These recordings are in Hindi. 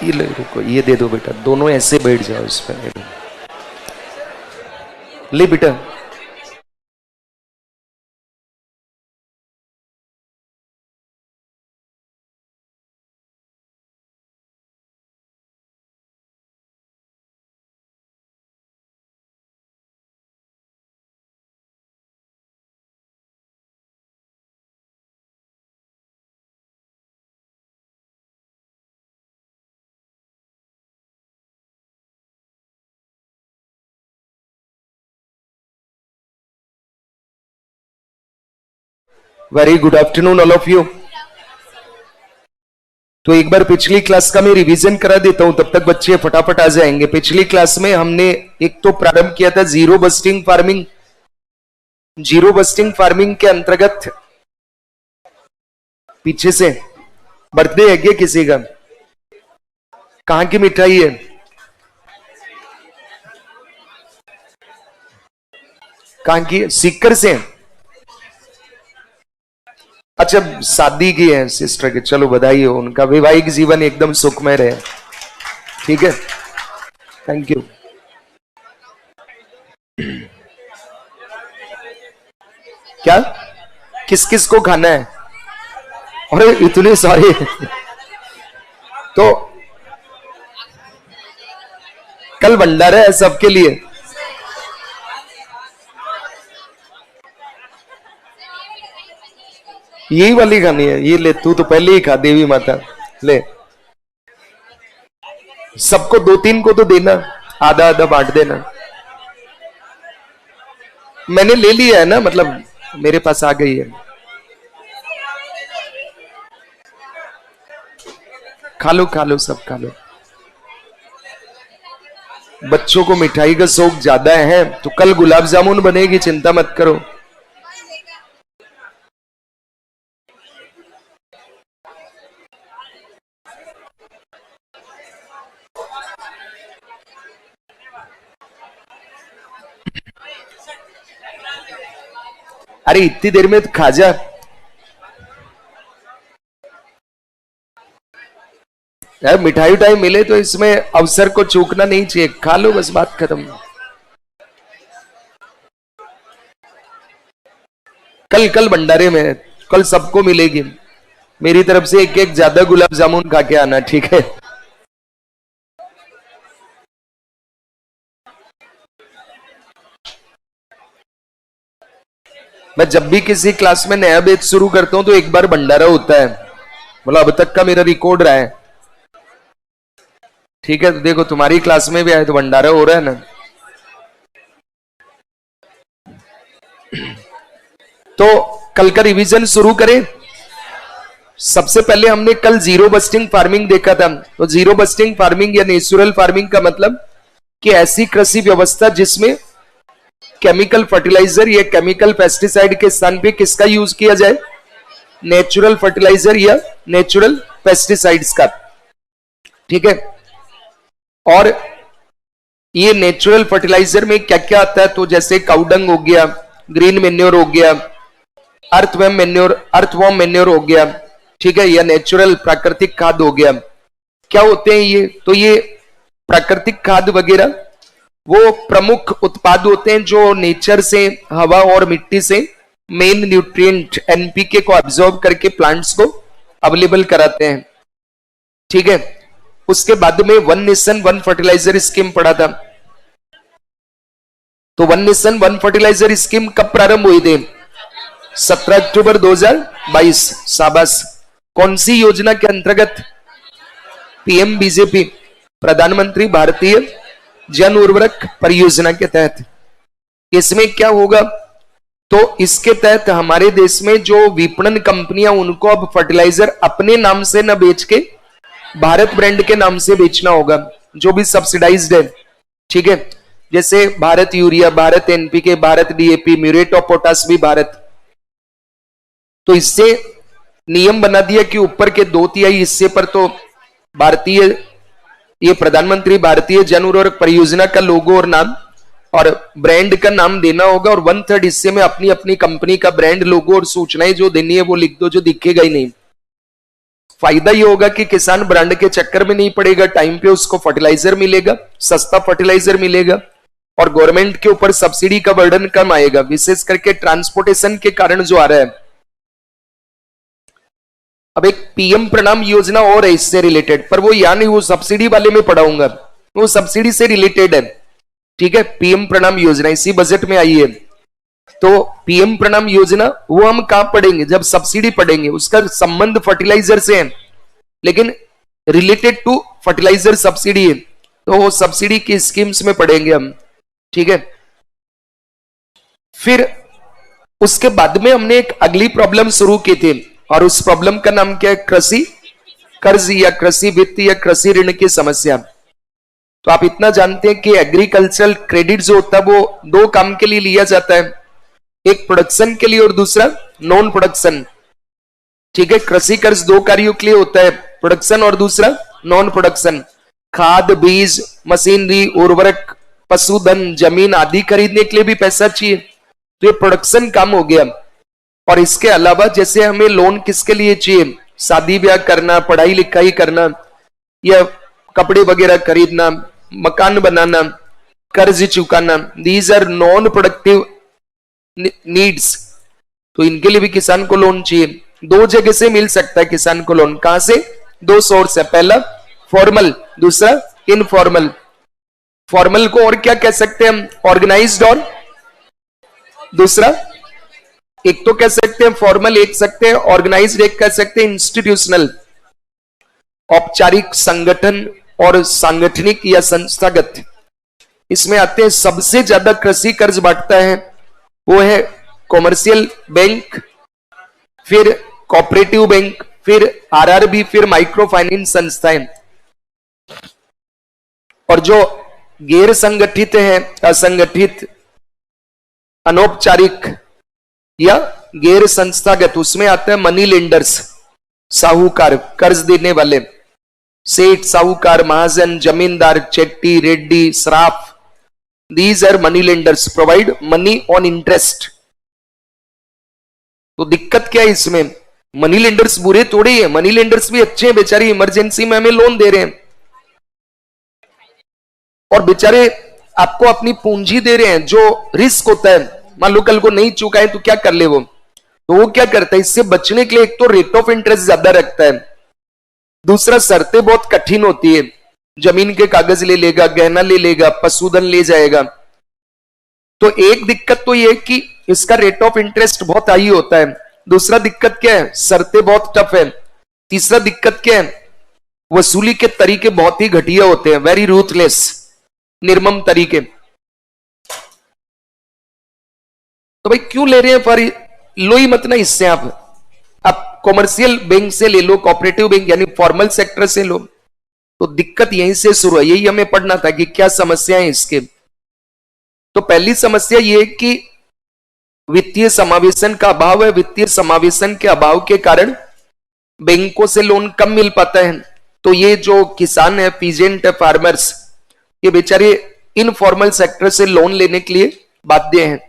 ये ले, रुको ये दे दो बेटा, दोनों ऐसे बैठ जाओ इस पर। ले बेटा, very good afternoon all of you. तो एक बार पिछली क्लास का मैं रिवीजन करा देता हूं, तब तक बच्चे फटाफट आ जाएंगे। पिछली क्लास में हमने एक तो प्रारंभ किया था zero busting farming. Zero busting farming के अंतर्गत पीछे से बर्थडे है क्या किसी का? कहां की मिठाई है? कहां की? सीकर से? अच्छा, शादी की है सिस्टर के, चलो बधाई हो, उनका वैवाहिक जीवन एकदम सुखमय रहे। ठीक है, थैंक यू। क्या किस किस को खाना है? अरे इतने सारे तो कल भंडारा है सबके लिए। यही वाली खानी है? ये ले, तू तो पहले ही खा, देवी माता ले। सबको दो तीन को तो देना, आधा आधा बांट देना। मैंने ले लिया है ना, मतलब मेरे पास आ गई है। खा लो खा लो, सब खा लो। बच्चों को मिठाई का शौक ज्यादा है, तो कल गुलाब जामुन बनेगी, चिंता मत करो। अरे इतनी देर में तो खा जा। यार मिठाई उठाई मिले तो इसमें अवसर को चूकना नहीं चाहिए, खा लो बस, बात खत्म। कल कल भंडारे में, कल सबको मिलेगी मेरी तरफ से एक एक ज्यादा गुलाब जामुन खा के आना, ठीक है? मैं जब भी किसी क्लास में नया बैच शुरू करता हूं तो एक बार भंडारा होता है, मतलब अब तक का मेरा रिकॉर्ड रहा है। ठीक है, तो देखो तुम्हारी क्लास में भी आए तो भंडारा हो रहा है ना। तो कल का रिवीजन शुरू करें। सबसे पहले हमने कल जीरो बस्टिंग फार्मिंग देखा था। तो जीरो बस्टिंग फार्मिंग या नेचुरल फार्मिंग का मतलब कि ऐसी कृषि व्यवस्था जिसमें केमिकल फर्टिलाइजर या केमिकल पेस्टिसाइड के स्थान पे किसका यूज किया जाए? नेचुरल फर्टिलाइजर या नेचुरल पेस्टिसाइड्स का। ठीक है, और ये नेचुरल फर्टिलाइजर में क्या क्या आता है? तो जैसे काउडंग हो गया, ग्रीन मेन्योर हो गया, अर्थवर्म मेन्योर हो गया, ठीक है, या नेचुरल प्राकृतिक खाद हो गया। क्या होते हैं ये? तो ये प्राकृतिक खाद वगैरह वो प्रमुख उत्पाद होते हैं जो नेचर से, हवा और मिट्टी से मेन न्यूट्रिएंट एनपीके को अब्सॉर्ब करके प्लांट्स को अवेलेबल कराते हैं। ठीक है, उसके बाद में one nation one fertiliser scheme पढ़ा था। तो one nation one fertiliser scheme कब प्रारंभ हुई थी? 17 अक्टूबर 2022। शाबाश। कौन सी योजना के अंतर्गत? पीएम बीजेपी, प्रधानमंत्री भारतीय जन उर्वरक परियोजना के तहत। इसमें क्या होगा? तो इसके तहत हमारे देश में जो विपणन कंपनियां, उनको अब फर्टिलाइजर अपने नाम से न बेच के भारत ब्रांड के नाम से बेचना होगा, जो भी सब्सिडाइज्ड है। ठीक है, जैसे Bharat urea, Bharat NPK, Bharat DAP, muriate of potash भी भारत। तो इससे नियम बना दिया कि ऊपर के 2/3 हिस्से पर तो भारतीय, ये प्रधानमंत्री भारतीय जन उर्वरक परियोजना का लोगो और नाम और ब्रांड का नाम देना होगा, और 1/3 हिस्से में अपनी अपनी कंपनी का ब्रांड, लोगो और सूचनाएं जो देनी है वो लिख दो, जो दिखेगा ही नहीं। फायदा ये होगा कि किसान ब्रांड के चक्कर में नहीं पड़ेगा, टाइम पे उसको फर्टिलाइजर मिलेगा, सस्ता फर्टिलाइजर मिलेगा, और गवर्नमेंट के ऊपर सब्सिडी का बर्डन कम आएगा, विशेष करके ट्रांसपोर्टेशन के कारण जो आ रहा है। अब एक पीएम प्रणाम योजना और है इससे रिलेटेड, पर वो यानी वो सब्सिडी वाले में पढ़ाऊंगा, वो सब्सिडी से रिलेटेड है, ठीक है। पीएम प्रणाम योजना इसी बजट में आई है, तो पीएम प्रणाम योजना वो हम कहां पढ़ेंगे, जब सब्सिडी पढ़ेंगे, उसका संबंध फर्टिलाइजर से है, लेकिन रिलेटेड टू फर्टिलाइजर सब्सिडी है, तो वो सब्सिडी की स्कीम्स में पढ़ेंगे हम, ठीक है। फिर उसके बाद में हमने एक अगली प्रॉब्लम शुरू की थी, और उस प्रॉब्लम का नाम क्या है, कृषि कर्ज या कृषि वित्त या कृषि ऋण की समस्या। तो आप इतना जानते हैं कि एग्रीकल्चरल क्रेडिट जो होता है वो दो काम के लिए लिया जाता है, एक प्रोडक्शन के लिए और दूसरा नॉन प्रोडक्शन, ठीक है। कृषि कर्ज दो कार्यों के लिए होता है, प्रोडक्शन और दूसरा नॉन प्रोडक्शन। खाद, बीज, मशीनरी, उर्वरक, पशुधन, जमीन आदि खरीदने के लिए भी पैसा चाहिए, तो ये प्रोडक्शन काम हो गया। और इसके अलावा जैसे हमें लोन किसके लिए चाहिए, शादी ब्याह करना, पढ़ाई लिखाई करना, या कपड़े वगैरह खरीदना, मकान बनाना, कर्ज चुकाना, these are non productive needs, तो इनके लिए भी किसान को लोन चाहिए। दो जगह से मिल सकता है किसान को लोन, कहां से, दो सोर्स है, पहला फॉर्मल, दूसरा इनफॉर्मल। फॉर्मल को और क्या कह सकते हैं हम, ऑर्गेनाइज्ड, और दूसरा एक तो कह सकते हैं फॉर्मल, एक सकते हैं ऑर्गेनाइज्ड, एक कह सकते हैं इंस्टीट्यूशनल, औपचारिक, संगठन और सांगठनिक या संस्थागत। इसमें आते हैं सबसे ज्यादा कृषि कर्ज बांटता है वो है कॉमर्शियल बैंक, फिर कोऑपरेटिव बैंक, फिर आरआरबी, फिर माइक्रो फाइनेंस संस्थाएं। और जो गैर संगठित है, असंगठित, अनौपचारिक या गैर संस्थागत, उसमें आता है मनी लेंडर्स, साहूकार, कर्ज देने वाले, सेठ, साहूकार, महाजन, जमींदार, चेट्टी, रेड्डी, सराफ, these are money lenders, provide money on interest. तो दिक्कत क्या है इसमें, मनी लेंडर्स बुरे थोड़े ही है, मनी लेंडर्स भी अच्छे हैं, बेचारे इमरजेंसी में हमें लोन दे रहे हैं, और बेचारे आपको अपनी पूंजी दे रहे हैं, जो रिस्क होता है, मान लो कल को नहीं चुकाए तो क्या कर ले वो, तो वो क्या करता है, इससे बचने के लिए एक तो रेट ऑफ इंटरेस्ट ज्यादा रखता है, दूसरा शर्तें बहुत कठिन होती है, जमीन के कागज ले लेगा, गहना ले लेगा, पशुधन ले जाएगा। तो एक दिक्कत तो ये है कि इसका रेट ऑफ इंटरेस्ट बहुत हाई होता है, दूसरा दिक्कत क्या है, शर्तें बहुत टफ है, तीसरा दिक्कत क्या है, वसूली के तरीके बहुत ही घटिया होते हैं, वेरी रूथलेस, निर्मम तरीके। तो भाई क्यों ले रहे हैं, पर लो ही मत ना इससे, आप कॉमर्शियल बैंक से ले लो, कोऑपरेटिव बैंक यानी फॉर्मल सेक्टर से लो। तो दिक्कत यहीं से शुरू है, यही हमें पढ़ना था कि क्या समस्या है इसके। तो पहली समस्या यह है कि वित्तीय समावेशन का अभाव है, वित्तीय समावेशन के अभाव के कारण बैंकों से लोन कम मिल पाता है। तो ये जो किसान है, पीजेंट है, फार्मर्स, ये बेचारे इनफॉर्मल सेक्टर से लोन लेने के लिए बाध्य हैं,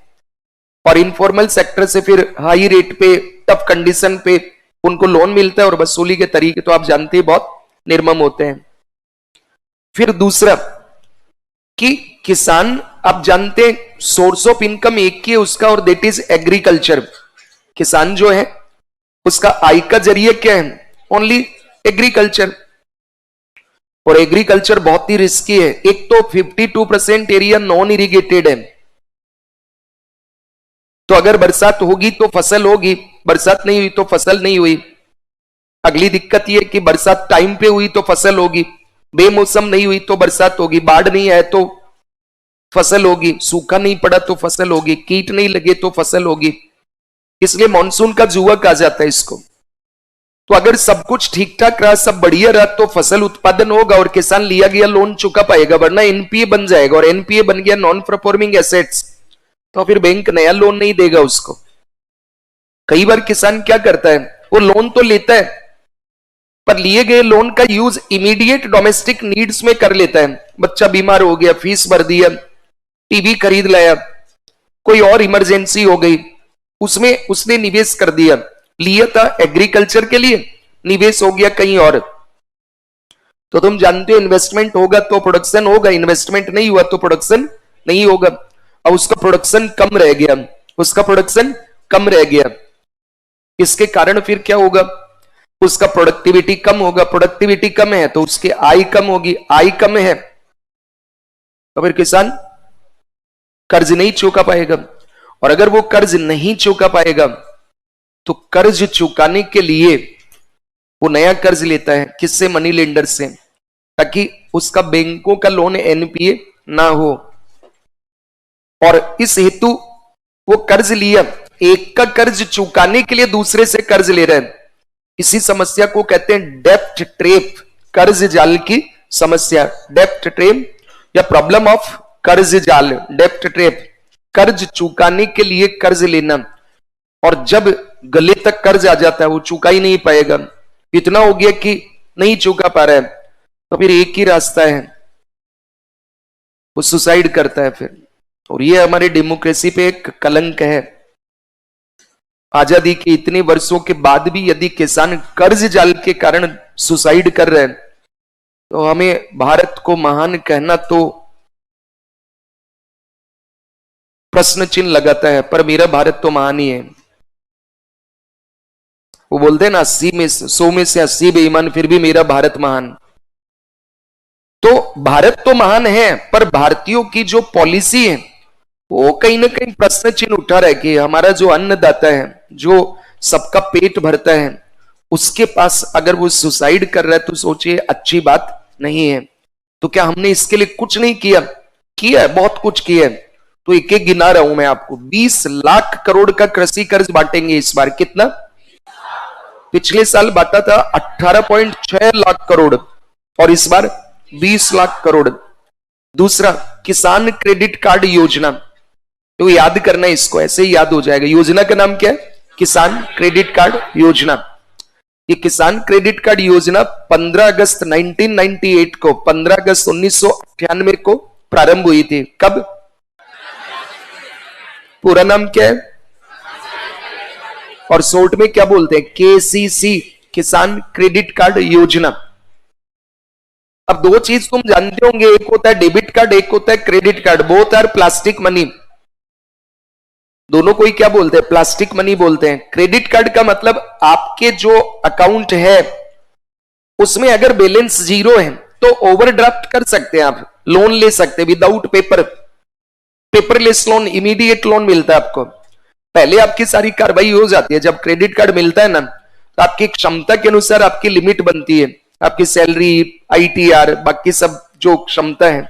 और इनफॉर्मल सेक्टर से फिर हाई रेट पे, टफ कंडीशन पे उनको लोन मिलता है, और वसूली के तरीके तो आप जानते हैं बहुत निर्मम होते हैं। फिर दूसरा कि किसान, आप जानते हैं सोर्स ऑफ इनकम एक ही है उसका, और दैट इज एग्रीकल्चर। किसान जो है उसका आय का जरिए क्या है, ओनली एग्रीकल्चर, और एग्रीकल्चर बहुत ही रिस्की है। एक तो 52% एरिया नॉन इरिगेटेड है, तो अगर बरसात होगी तो फसल होगी, बरसात नहीं हुई तो फसल नहीं हुई। अगली दिक्कत यह कि बरसात टाइम पे हुई तो फसल होगी, बेमौसम नहीं हुई तो बरसात होगी, बाढ़ नहीं आए तो फसल होगी, सूखा नहीं पड़ा तो फसल होगी, कीट नहीं लगे तो फसल होगी। इसलिए मानसून का जुआ कहा जाता है इसको। तो अगर सब कुछ ठीक ठाक रहा, सब बढ़िया रहा, तो फसल उत्पादन होगा और किसान लिया गया लोन चुका पाएगा, वरना एनपीए बन जाएगा, और एनपीए बन गया नॉन परफॉर्मिंग एसेट्स, तो फिर बैंक नया लोन नहीं देगा उसको। कई बार किसान क्या करता है, वो लोन तो लेता है पर लिए गए लोन का यूज इमीडिएट डोमेस्टिक नीड्स में कर लेता है। बच्चा बीमार हो गया, फीस भर दिया, टीवी खरीद लाया, कोई और इमरजेंसी हो गई, उसमें उसने निवेश कर दिया। लिया था एग्रीकल्चर के लिए, निवेश हो गया कहीं और। तो तुम जानते हो इन्वेस्टमेंट होगा तो प्रोडक्शन होगा, इन्वेस्टमेंट नहीं हुआ तो प्रोडक्शन नहीं होगा। अब उसका प्रोडक्शन कम रह गया, उसका प्रोडक्शन कम रह गया, इसके कारण फिर क्या होगा, उसका प्रोडक्टिविटी कम होगा, प्रोडक्टिविटी कम है तो उसकी आय कम होगी, आय कम है तो फिर किसान कर्ज नहीं चुका पाएगा। और अगर वो कर्ज नहीं चुका पाएगा तो कर्ज चुकाने के लिए वो नया कर्ज लेता है, किससे, मनी लेंडर से, ताकि उसका बैंकों का लोन एनपीए ना हो। और इस हेतु वो कर्ज लिया, एक का कर्ज चुकाने के लिए दूसरे से कर्ज ले रहे हैं। इसी समस्या को कहते हैं डेप्ट ट्रैप, कर्ज जाल की समस्या, डेप्ट ट्रैप या प्रॉब्लम ऑफ कर्ज जाल, डेप्ट ट्रैप, कर्ज चुकाने के लिए कर्ज लेना और जब गले तक कर्ज आ जाता है वो चुका ही नहीं पाएगा, इतना हो गया कि नहीं चुका पा रहा है, तो फिर एक ही रास्ता है, वो सुसाइड करता है फिर। और ये हमारी डेमोक्रेसी पे एक कलंक है। आजादी के इतने वर्षों के बाद भी यदि किसान कर्ज जाल के कारण सुसाइड कर रहे हैं तो हमें भारत को महान कहना तो प्रश्न चिन्ह लगाता है, पर मेरा भारत तो महान ही है। वो बोलते हैं ना 100 में से 80 बेईमान, फिर भी मेरा भारत महान। तो भारत तो महान है, पर भारतीयों की जो पॉलिसी है वो कहीं ना कहीं प्रश्न चिन्ह उठा रहा है कि हमारा जो अन्नदाता है, जो सबका पेट भरता है, उसके पास अगर वो सुसाइड कर रहा है तो सोचिए अच्छी बात नहीं है। तो क्या हमने इसके लिए कुछ नहीं किया? किया है, बहुत कुछ किया है। तो एक एक गिना रहा हूं मैं आपको। 20 लाख करोड़ का कृषि कर्ज बांटेंगे इस बार। कितना? पिछले साल बांटा था 18.6 लाख करोड़ और इस बार 20 लाख करोड़। दूसरा, किसान क्रेडिट कार्ड योजना, तो याद करना, इसको ऐसे ही याद हो जाएगा। योजना का नाम क्या है? किसान क्रेडिट कार्ड योजना। ये किसान क्रेडिट कार्ड योजना 15 अगस्त 1998 को, 15 अगस्त 1998 को प्रारंभ हुई थी। कब? पूरा नाम क्या है और शॉर्ट में क्या बोलते हैं? केसीसी, किसान क्रेडिट कार्ड योजना। अब दो चीज तुम जानते होंगे, एक होता है डेबिट कार्ड, एक होता है credit card. Both are plastic money. दोनों को ही क्या बोलते हैं? प्लास्टिक मनी बोलते हैं। क्रेडिट कार्ड का मतलब आपके जो अकाउंट है उसमें अगर बैलेंस जीरो है तो ओवरड्राफ्ट कर सकते हैं, आप लोन ले सकते हैं without paperless loan, immediate loan मिलता है आपको। पहले आपकी सारी कार्रवाई हो जाती है। जब क्रेडिट कार्ड मिलता है ना तो आपकी क्षमता के अनुसार आपकी लिमिट बनती है, आपकी सैलरी, आईटीआर, बाकी सब जो क्षमता है,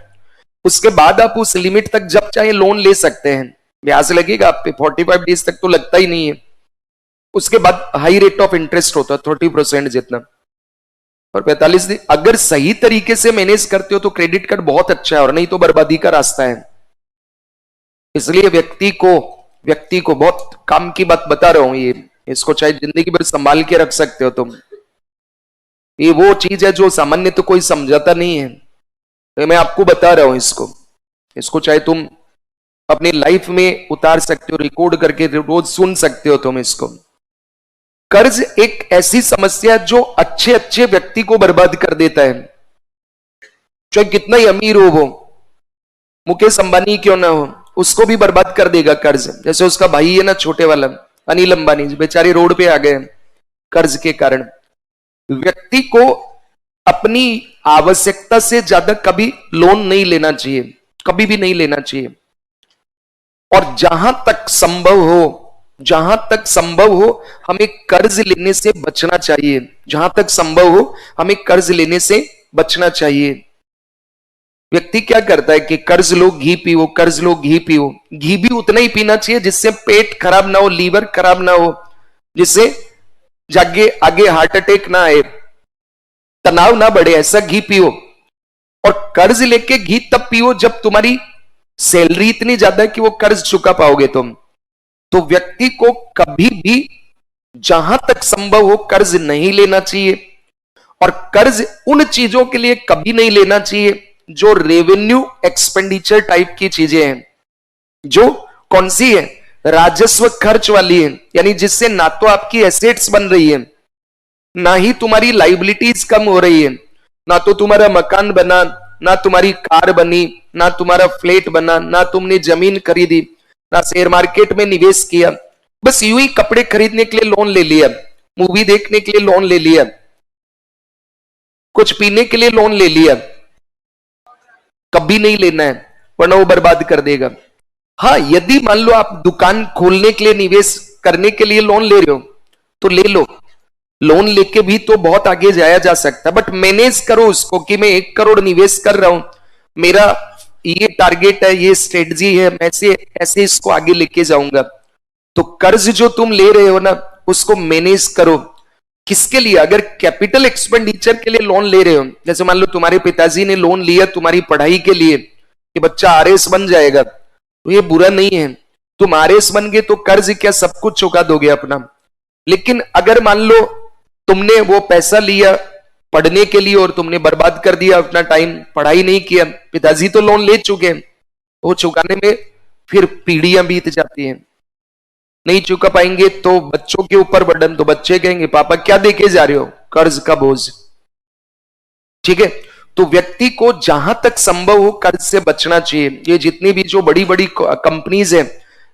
उसके बाद आप उस लिमिट तक जब चाहे लोन ले सकते हैं। ब्याज लगेगा आप पे 45 डेज तक तो लगता ही नहीं है। उसके बाद हाई रेट ऑफ इंटरेस्ट होता है 30% जितना, और 45 दिन अगर सही तरीके से मैनेज करते हो तो क्रेडिट कार्ड बहुत अच्छा है, और नहीं तो बर्बादी का रास्ता है। इसलिए व्यक्ति को बहुत काम की बात बता रहा हूं ये, इसको चाहे जिंदगी भर संभाल के रख सकते हो तुम। ये वो चीज है जो सामान्य तो कोई समझाता नहीं है, तो मैं आपको बता रहा हूं इसको चाहे तुम अपनी लाइफ में उतार सकते हो, रिकॉर्ड करके रोज सुन सकते हो तुम इसको। कर्ज एक ऐसी समस्या है जो अच्छे व्यक्ति को बर्बाद कर देता है, चाहे कितना ही अमीर हो वो, मुकेश अंबानी क्यों ना हो, उसको भी बर्बाद कर देगा कर्ज। जैसे उसका भाई है ना छोटे वाला अनिल अंबानी, बेचारे रोड पे आ गए कर्ज के कारण। व्यक्ति को अपनी आवश्यकता से ज्यादा कभी लोन नहीं लेना चाहिए, कभी भी नहीं लेना चाहिए। और जहां तक संभव हो हमें कर्ज लेने से बचना चाहिए। जहां तक संभव हो हमें कर्ज लेने से बचना चाहिए। व्यक्ति क्या करता है कि कर्ज लो घी पियो, कर्ज लो घी पियो। घी भी उतना ही पीना चाहिए जिससे पेट खराब ना हो, लीवर खराब ना हो, जिससे आगे हार्ट अटैक ना आए, तनाव ना बढ़े, ऐसा घी पियो। और कर्ज लेके घी तब पियो जब तुम्हारी सैलरी इतनी ज्यादा है कि वो कर्ज चुका पाओगे तुम। तो व्यक्ति को कभी भी जहां तक संभव हो कर्ज नहीं लेना चाहिए। और कर्ज उन चीजों के लिए कभी नहीं लेना चाहिए जो रेवेन्यू एक्सपेंडिचर टाइप की चीजें हैं। जो कौन सी है? राजस्व खर्च वाली है, यानी जिससे ना तो आपकी एसेट्स बन रही है ना ही तुम्हारी लाइबिलिटीज कम हो रही है, ना तो तुम्हारा मकान बना, ना तुम्हारी कार बनी, ना तुम्हारा फ्लैट बना, ना तुमने जमीन खरीदी, ना शेयर मार्केट में निवेश किया, बस यूं ही कपड़े खरीदने के लिए लोन ले लिया, मूवी देखने के लिए लोन ले लिया, कुछ पीने के लिए लोन ले लिया। कभी नहीं लेना है, वरना वो बर्बाद कर देगा। हाँ, यदि मान लो आप दुकान खोलने के लिए निवेश करने के लिए लोन ले रहे हो तो ले लो, लोन लेके भी तो बहुत आगे जाया जा सकता है, बट मैनेज करो उसको कि मैं 1 करोड़ निवेश कर रहा हूं, मेरा ये टारगेट है, ये स्ट्रेटजी है, मैं ऐसे इसको आगे लेके जाऊंगा। तो कर्ज जो तुम ले रहे हो ना, उसको मैनेज करो। किसके लिए? अगर कैपिटल एक्सपेंडिचर के लिए लोन ले रहे हो, जैसे मान लो तुम्हारे पिताजी ने लोन लिया तुम्हारी पढ़ाई के लिए कि बच्चा आरएस बन जाएगा, तो ये बुरा नहीं है, तुम आरएस बन गए तो कर्ज क्या सब कुछ चुका दोगे अपना। लेकिन अगर मान लो तुमने वो पैसा लिया पढ़ने के लिए और तुमने बर्बाद कर दिया अपना टाइम, पढ़ाई नहीं किया, पिताजी तो लोन ले चुके हैं, वो चुकाने में फिर पीढ़ियां बीत जाती हैं, नहीं चुका पाएंगे तो बच्चों के ऊपर बर्डन, तो बच्चे कहेंगे पापा क्या देके जा रहे हो, कर्ज का बोझ। ठीक है, तो व्यक्ति को जहां तक संभव हो कर्ज से बचना चाहिए। ये जितनी भी जो बड़ी बड़ी कंपनीज है,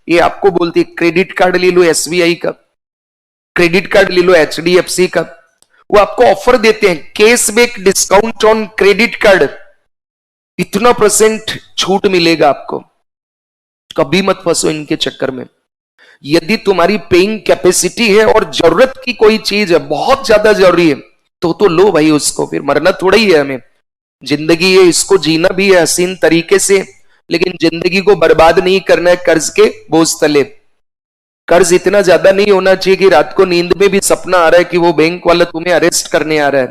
ये आपको बोलती है क्रेडिट कार्ड ले लो एसबीआई का, क्रेडिट कार्ड ले लो एचडीएफसी का, वो आपको ऑफर देते हैं cashback discount on credit card, इतना % छूट मिलेगा आपको। कभी मत फंसो इनके चक्कर में। यदि तुम्हारी पेइंग कैपेसिटी है और जरूरत की कोई चीज है, बहुत ज्यादा जरूरी है, तो लो भाई उसको, फिर मरना थोड़ा ही है हमें, जिंदगी है इसको जीना भी है हसीन तरीके से, लेकिन जिंदगी को बर्बाद नहीं करना है कर्ज के बोझ तले। कर्ज इतना ज्यादा नहीं होना चाहिए कि रात को नींद में भी सपना आ रहा है कि वो बैंक वाला तुम्हें अरेस्ट करने आ रहा है।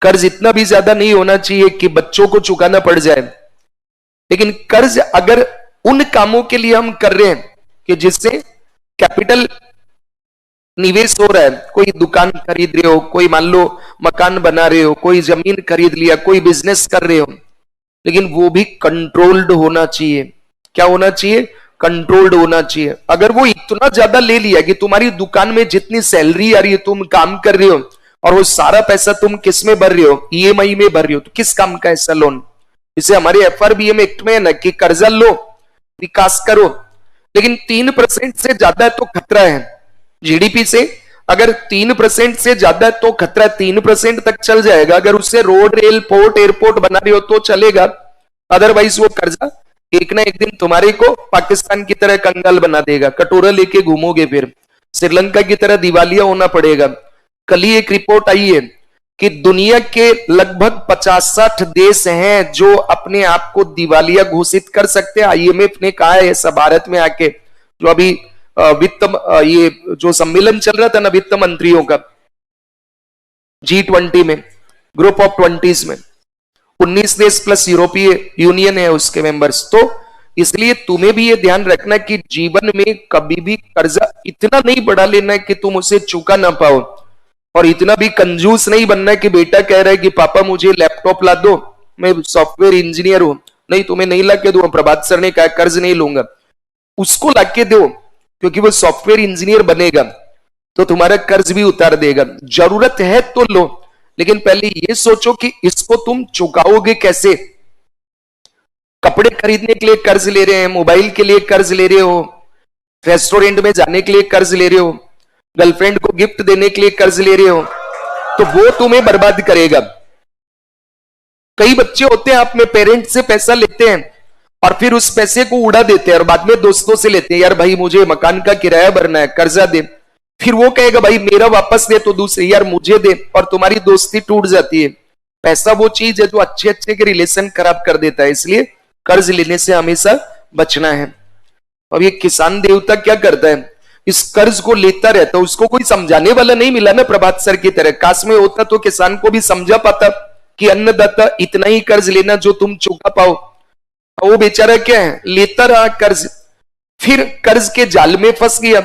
कर्ज इतना भी ज्यादा नहीं होना चाहिए कि बच्चों को चुकाना पड़ जाए। लेकिन कर्ज अगर उन कामों के लिए हम कर रहे हैं कि जिससे कैपिटल निवेश हो रहा है, कोई दुकान खरीद रहे हो, कोई मान लो मकान बना रहे हो, कोई जमीन खरीद लिया, कोई बिजनेस कर रहे हो, लेकिन वो भी कंट्रोल्ड होना चाहिए। क्या होना चाहिए? कंट्रोल्ड होना चाहिए। अगर वो इतना ज्यादा ले लिया कि तुम्हारी दुकान में जितनी सैलरी आ रही है, तुम काम कर रहे हो और वो सारा पैसा तुम किस में भर रहे हो? ईएमआई में भर रहे हो, तो किस काम का ऐसा लोन? इसे हमारे एफआरबीएम एक्ट में है ना कि कर्जा लो विकास करो, लेकिन 3% से ज्यादा तो खतरा है जीडीपी से। अगर 3% से ज्यादा तो खतरा, 3% तक चल जाएगा, अगर उससे रोड रेल पोर्ट एयरपोर्ट बना रही हो तो चलेगा, अदरवाइज वो कर्जा एक ना एक दिन तुम्हारे को पाकिस्तान की तरह कंगाल बना देगा, कटोरा लेके घूमोगे, फिर श्रीलंका की तरह दिवालिया होना पड़ेगा। कल ही एक रिपोर्ट आई है कि दुनिया के लगभग 50-60 देश हैं जो अपने आप को दिवालिया घोषित कर सकते हैं। आईएमएफ ने कहा है ऐसा भारत में आके, जो अभी ये जो सम्मेलन चल रहा था ना वित्त मंत्रियों का G20 में, ग्रुप ऑफ 20s में 19 देश प्लस यूरोपीय यूनियन है उसके मेंबर्स। तो इसलिए तुम्हें भी ये ध्यान रखना कि जीवन में कभी भी कर्जा इतना नहीं बढ़ा लेना है कि तुम उसे चुका ना पाओ, और इतना भी कंजूस नहीं बनना है कि बेटा कह रहा है कि पापा मुझे लैपटॉप ला दो, मैं सॉफ्टवेयर इंजीनियर हूं, नहीं तुम्हें नहीं ला के दूंगा, प्रभात सर ने कहा कर्ज नहीं लूंगा, उसको लाके दो, क्योंकि वो सॉफ्टवेयर इंजीनियर बनेगा तो तुम्हारा कर्ज भी उतार देगा। जरूरत है तो लो, लेकिन पहले ये सोचो कि इसको तुम चुकाओगे कैसे। कपड़े खरीदने के लिए कर्ज ले रहे हैं, मोबाइल के लिए कर्ज ले रहे हो, रेस्टोरेंट में जाने के लिए कर्ज ले रहे हो, गर्लफ्रेंड को गिफ्ट देने के लिए कर्ज ले रहे हो, तो वो तुम्हें बर्बाद करेगा। कई बच्चे होते हैं अपने पेरेंट्स से पैसा लेते हैं और फिर उस पैसे को उड़ा देते हैं और बाद में दोस्तों से लेते हैं, यार भाई मुझे मकान का किराया भरना है, कर्जा दे। फिर वो कहेगा भाई मेरा वापस दे, तो दूसरे यार मुझे दे, और तुम्हारी दोस्ती टूट जाती है। पैसा वो चीज है जो अच्छे अच्छे के रिलेशन खराब कर देता है, इसलिए कर्ज लेने से हमेशा बचना है। अब ये किसान देवता क्या करता है, इस कर्ज को लेता रहता, उसको कोई समझाने वाला नहीं मिला ना प्रभात सर की तरह। काश में होता तो किसान को भी समझा पाता कि अन्नदाता इतना ही कर्ज लेना जो तुम चुका पाओ। वो बेचारा क्या है, लेता रहा कर्ज, फिर कर्ज के जाल में फंस गया।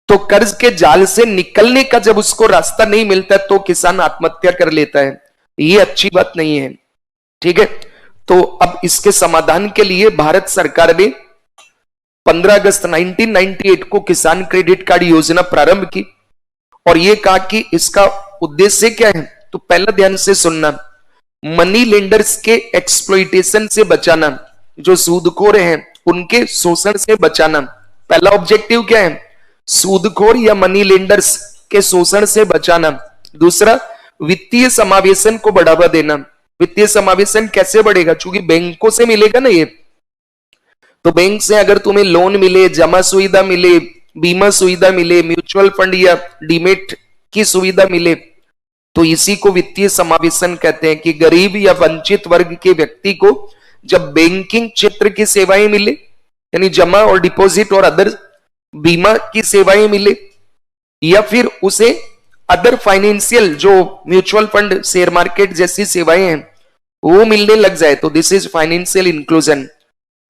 तो कर्ज के जाल से निकलने का जब उसको रास्ता नहीं मिलता तो किसान आत्महत्या कर लेता है। ये अच्छी बात नहीं है, ठीक है। तो अब इसके समाधान के लिए भारत सरकार ने 15 अगस्त 1998 को किसान क्रेडिट कार्ड योजना प्रारंभ की, और ये कहा कि इसका उद्देश्य क्या है, तो पहला ध्यान से सुनना, मनी लेंडर्स के एक्सप्लॉइटेशन से बचाना, जो सूदखोर हैं उनके शोषण से बचाना। पहला ऑब्जेक्टिव क्या है, सूदखोर या मनी लेंडर्स के शोषण से बचाना। दूसरा, वित्तीय समावेशन को बढ़ावा देना। वित्तीय समावेशन कैसे बढ़ेगा, क्योंकि बैंकों से मिलेगा ना ये, तो बैंक से अगर तुम्हें लोन मिले, जमा सुविधा मिले, बीमा सुविधा मिले, म्यूचुअल फंड या डीमेट की सुविधा मिले, तो इसी को वित्तीय समावेशन कहते हैं कि गरीब या वंचित वर्ग के व्यक्ति को जब बैंकिंग क्षेत्र की सेवाएं मिले, यानी जमा और डिपॉजिट और अदर बीमा की सेवाएं मिले, या फिर उसे अदर फाइनेंशियल जो म्यूचुअल फंड, शेयर मार्केट जैसी सेवाएं हैं वो मिलने लग जाए, तो दिस इज फाइनेंशियल इंक्लूजन।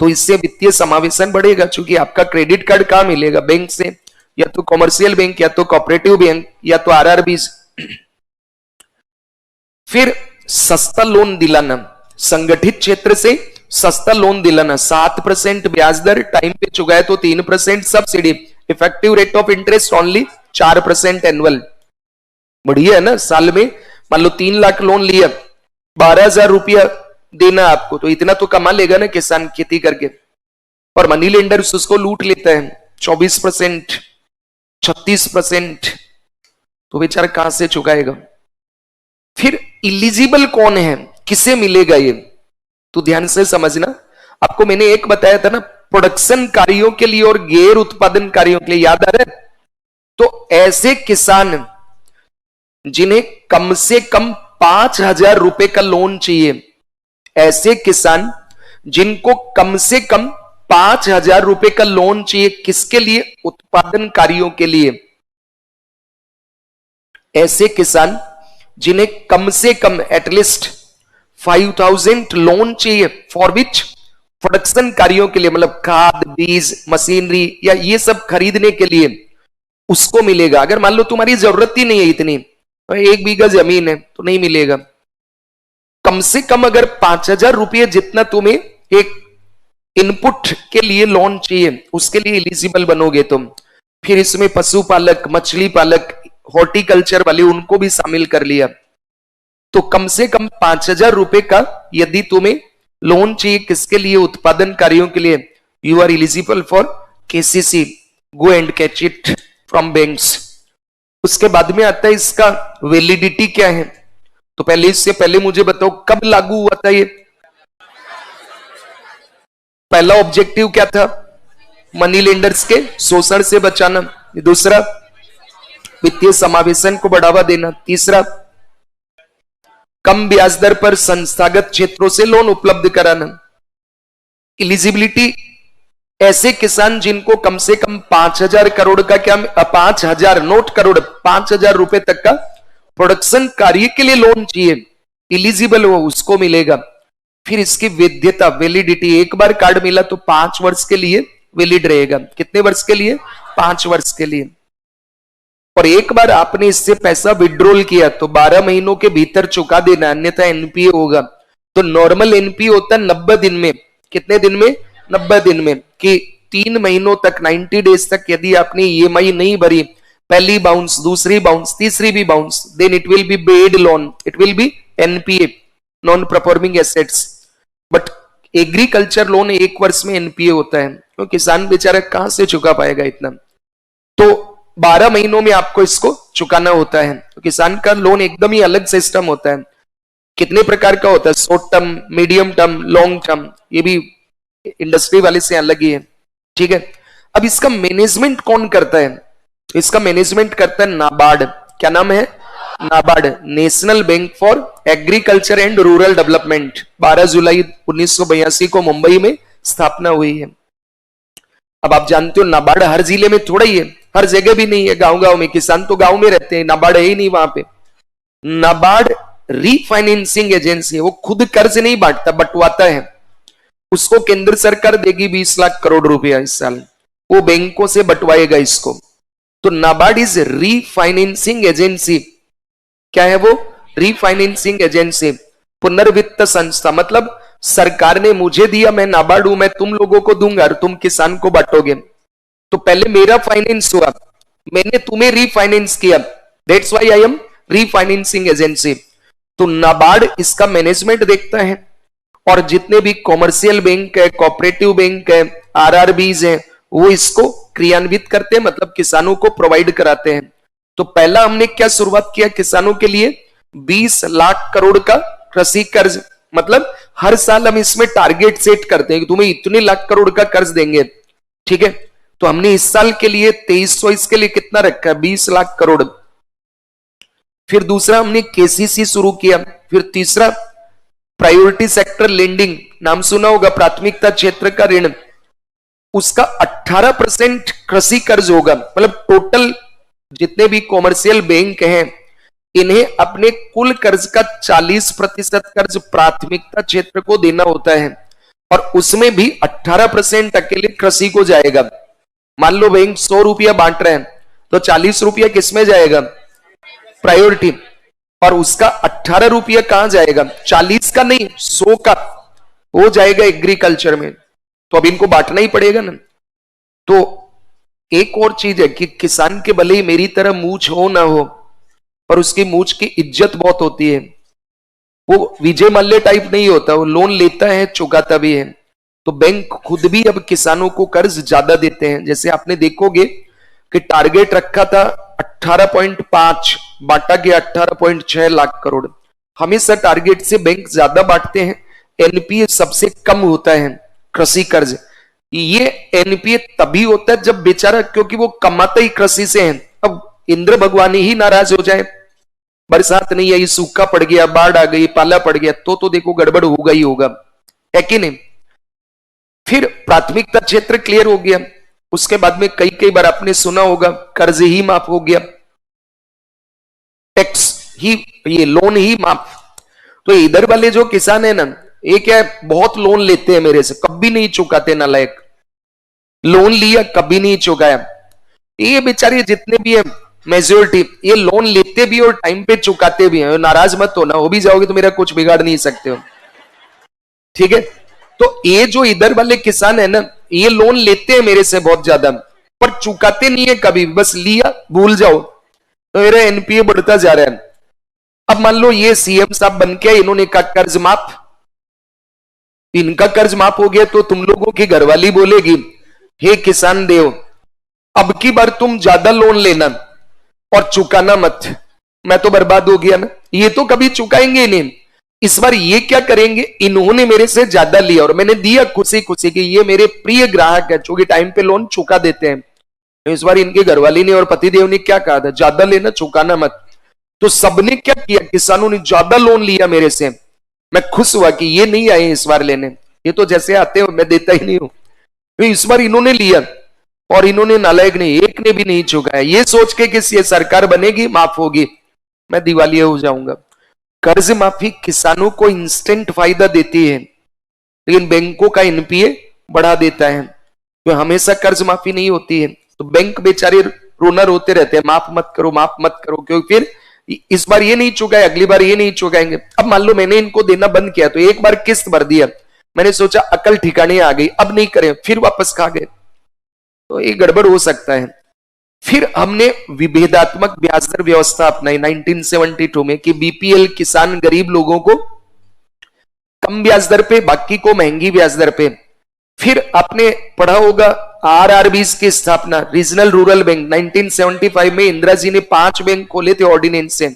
तो इससे वित्तीय समावेशन बढ़ेगा, क्योंकि आपका क्रेडिट कार्ड कहां मिलेगा, बैंक से, या तो कॉमर्शियल बैंक, या तो कोऑपरेटिव बैंक, या तो आरआरबी। फिर सस्ता लोन दिलाना, संगठित क्षेत्र से सस्ता लोन दिलाना, 7% ब्याज दर, टाइम पे चुकाए तो 3% subsidy, effective rate of interest only 4% annual. बढ़िया है ना। साल में मान लो 3 लाख लोन लिया, 12,000 रुपया देना आपको, तो इतना तो कमा लेगा ना किसान खेती करके। और मनी लेंडर्स उसको लूट लेता है 24%, 36%, तो बेचारा कहां से चुकाएगा। फिर इलिजिबल कौन है, किसे मिलेगा ये, तो ध्यान से समझना। आपको मैंने एक बताया था ना, प्रोडक्शन कार्यों के लिए और गैर उत्पादन कार्यों के लिए, याद आ रहा है। तो ऐसे किसान जिन्हें कम से कम 5,000 रुपए का लोन चाहिए, ऐसे किसान जिनको कम से कम 5,000 रुपए का लोन चाहिए, किसके लिए, उत्पादन कार्यों के लिए। ऐसे किसान जिन्हें कम से कम एटलीस्ट 5,000 लोन चाहिए, फॉर विच, प्रोडक्शन कार्यों के लिए, मतलब खाद, बीज, मशीनरी या ये सब खरीदने के लिए, उसको मिलेगा। अगर मान लो तुम्हारी जरूरत ही नहीं है इतनी, 1 बीघा जमीन है, तो नहीं मिलेगा। कम से कम अगर 5,000 रुपये जितना तुम्हें एक इनपुट के लिए लोन चाहिए, उसके लिए एलिजिबल बनोगे तुम। फिर इसमें पशुपालक, मछली पालक, हॉर्टिकल्चर वाले, उनको भी शामिल कर लिया। तो कम से कम 5,000 रुपए का यदि तुम्हें लोन चाहिए, किसके लिए, उत्पादन कार्यों के लिए, you are eligible for KCC, go and catch it from banks. उसके बाद में आता है इसका वैलिडिटी क्या है। तो पहले, इससे पहले मुझे बताओ कब लागू हुआ था ये। पहला ऑब्जेक्टिव क्या था, मनी लेंडर्स के शोषण से बचाना। दूसरा, वित्तीय समावेशन को बढ़ावा देना। तीसरा, कम ब्याज दर पर संस्थागत क्षेत्रों से लोन उपलब्ध कराना। एलिजिबिलिटी, ऐसे किसान जिनको कम से कम 5,000 करोड़ का, क्या 5,000 नोट करोड़, 5,000 रुपए तक का प्रोडक्शन कार्य के लिए लोन चाहिए, एलिजिबल हो, उसको मिलेगा। फिर इसकी वैधता, वैलिडिटी, एक बार कार्ड मिला तो 5 वर्ष के लिए वैलिड रहेगा। कितने वर्ष के लिए, 5 वर्ष के लिए। और एक बार आपने इससे पैसा विड्रॉल किया तो 12 महीनों के भीतर चुका देना, अन्यथा एनपीए होगा। तो नॉर्मल एनपीए होता है 90 दिन में। कितने दिन में, 90 दिन में, कि 3 महीनों तक, 90 डेज तक यदि आपने ईएमआई नहीं भरी, पहली बाउंस, दूसरी बाउंस, तीसरी भी bounce, then it will be bad loan, it will be NPA, non performing assets. But agriculture loan 1 वर्ष में एनपीए होता है, तो किसान बेचारा कहां से चुका पाएगा इतना। तो 12 महीनों में आपको इसको चुकाना होता है। तो किसान का लोन एकदम ही अलग सिस्टम होता है। कितने प्रकार का होता है, short term, medium term, long term, ये भी इंडस्ट्री वाले से अलग ही है। ठीक है। अब इसका मैनेजमेंट कौन करता है, इसका मैनेजमेंट करता है नाबार्ड। क्या नाम है, NABARD, national bank for agriculture and rural development. 12 जुलाई 1982 को मुंबई में स्थापना हुई है। अब आप जानते हो नाबार्ड हर जिले में थोड़ा ही है, हर जगह भी नहीं है, गांव-गांव में, किसान तो गांव में रहते हैं, नाबार्ड है ही नहीं वहां पे। नाबार्ड रीफाइनेंसिंग एजेंसी है, वो खुद कर्ज नहीं बांटता, बंटवाता है। उसको केंद्र सरकार देगी 20 लाख करोड़ रुपया इस साल, वो बैंकों से बंटवाएगा इसको। तो नाबार्ड इज रीफाइनेंसिंग एजेंसी। क्या है वो, रीफाइनेंसिंग एजेंसी, पुनर्वित्त संस्था। मतलब सरकार ने मुझे दिया, मैं नाबार्ड हूं, मैं तुम लोगों को दूंगा और तुम किसान को बांटोगे। तो पहले मेरा फाइनेंस हुआ, मैंने तुम्हें रीफाइनेंस किया, that's why I am refinancing agency. तो नाबार्ड इसका मैनेजमेंट देखता है और जितने भी कॉमर्शियल बैंक है, कोऑपरेटिव बैंक है, आरआरबीज है, वो इसको क्रियान्वित करते हैं, मतलब किसानों को प्रोवाइड कराते हैं। तो पहला हमने क्या शुरुआत किया किसानों के लिए, 20 लाख करोड़ का कृषि कर्ज, मतलब हर साल हम इसमें टारगेट सेट करते हैं कि तुम्हें इतने लाख करोड़ का कर्ज देंगे, ठीक है। तो हमने इस साल के लिए 2300 इसके लिए कितना रखा है, 20 लाख करोड़। फिर दूसरा हमने केसीसी शुरू किया। फिर तीसरा प्रायोरिटी सेक्टर लेंडिंग, नाम सुना होगा, प्राथमिकता क्षेत्र का ऋण, उसका 18% कृषि कर्ज होगा। मतलब टोटल जितने भी कॉमर्शियल बैंक हैं इन्हें अपने कुल कर्ज का 40% कर्ज प्राथमिकता क्षेत्र को देना होता है और उसमें भी 18% अकेले कृषि को जाएगा। मान लो बैंक 100 रुपया बांट रहे हैं तो 40 रुपया किसमें जाएगा, प्रायोरिटी, और उसका 18 रुपया कहां जाएगा, 40 का नहीं 100 का, वो जाएगा एग्रीकल्चर में। तो अब इनको बांटना ही पड़ेगा ना। तो एक और चीज है कि किसान के भले ही मेरी तरह मूछ हो ना हो, पर उसकी मूछ की इज्जत बहुत होती है। वो विजय मल्य टाइप नहीं होता, वो लोन लेता है चुकाता भी है। तो बैंक खुद भी अब किसानों को कर्ज ज्यादा देते हैं। जैसे आपने देखोगे कि टारगेट रखा था 18.5, बांटा गया 18.6 लाख करोड़। हमेशा टारगेट से बैंक ज्यादा बांटते हैं। एनपीए सबसे कम होता है कृषि कर्ज। ये एनपीए तभी होता है जब बेचारा, क्योंकि वो कमाता ही कृषि से है। अब इंद्र भगवान ही नाराज हो जाए, बरसात नहीं आई, सूखा पड़ गया, बाढ़ आ गई, पाला पड़ गया, तो देखो गड़बड़ होगा ही होगा, है कि नहीं। फिर प्राथमिकता क्षेत्र क्लियर हो गया। उसके बाद में कई बार आपने सुना होगा कर्ज ही माफ हो गया, टैक्स ही, ये लोन ही माफ। तो इधर वाले जो किसान है ना, ये क्या बहुत लोन लेते हैं मेरे से, कभी नहीं चुकाते, नालायक, लोन लिया कभी नहीं चुकाया। ये बेचारे जितने भी है मेजोरिटी, ये लोन लेते भी और टाइम पे चुकाते भी हैं। नाराज मत हो ना, हो भी जाओगे तो मेरा कुछ बिगाड़ नहीं सकते हो, ठीक है। तो ये जो इधर वाले किसान है ना, ये लोन लेते हैं मेरे से बहुत ज्यादा, पर चुकाते नहीं है कभी, बस लिया भूल जाओ, तो मेरा एनपीए बढ़ता जा रहा है। अब मान लो ये सीएम साहब बन के इन्होंने कहा कर्ज माफ, इनका कर्ज माफ हो गया, तो तुम लोगों की घरवाली बोलेगी, हे किसान देव, अब की बार तुम ज्यादा लोन लेना और चुकाना मत, मैं तो बर्बाद हो गया ना। ये तो कभी चुकाएंगे नहीं। इस बार ये क्या करेंगे, इन्होंने मेरे से ज्यादा लिया और मैंने दिया खुशी खुशी कि ये मेरे प्रिय ग्राहक है, जो टाइम पे लोन चुका देते हैं। तो इस बार इनके घरवाली ने और पतिदेव ने क्या कहा था, ज्यादा लेना चुकाना मत। तो सबने क्या किया, किसानों ने ज्यादा लोन लिया मेरे से। मैं खुश हुआ कि ये नहीं आए इस बार लेने, ये तो जैसे आते हो मैं देता ही नहीं हूं। तो इस बार इन्होंने लिया और इन्होंने नालायक नहीं, एक ने भी नहीं चुकाया, ये सोच के कि ये सरकार बनेगी माफ होगी, मैं दिवालिया हो जाऊंगा। कर्ज माफी किसानों को इंस्टेंट फायदा देती है, लेकिन बैंकों का एनपीए बढ़ा देता है। तो हमेशा कर्ज माफी नहीं होती है, तो बैंक बेचारे रोना रोते रहते हैं, माफ मत करो माफ मत करो, क्योंकि फिर इस बार ये नहीं चुकाए, अगली बार ये नहीं चुकाएंगे। अब मान लो मैंने इनको देना बंद किया, तो एक बार किस्त भर दिया, मैंने सोचा अकल ठिकाने आ गई, अब नहीं करें, फिर वापस खा गए, तो ये गड़बड़ हो सकता है। फिर हमने विभेदात्मक ब्याज दर व्यवस्था अपनाई 1972 में कि बीपीएल किसान गरीब लोगों को कम ब्याज दर पे, बाकी को महंगी ब्याज दर पे। फिर आपने पढ़ा होगा आरआरबीज की स्थापना, रीजनल रूरल बैंक, 1975 में इंदिरा जी ने 5 बैंक खोले थे ऑर्डिनेंस से।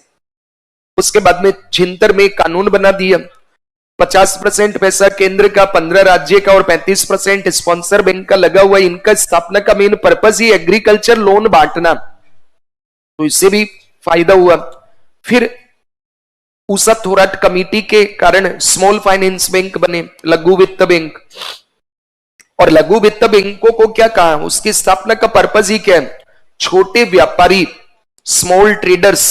उसके बाद में 76 में कानून बना दिया, 50% पैसा केंद्र का, 15 राज्य का और 35% स्पॉन्सर बैंक का लगा हुआ। इनका स्थापना का मेन पर्पस ही एग्रीकल्चर लोन बांटना, तो इससे भी फायदा हुआ। फिर उषा थोराट कमेटी के कारण स्मॉल फाइनेंस बैंक बने, लघु वित्त बैंक। और लघु वित्त बैंकों को क्या कहा, उसकी स्थापना का पर्पस ही क्या है, छोटे व्यापारी, स्मॉल ट्रेडर्स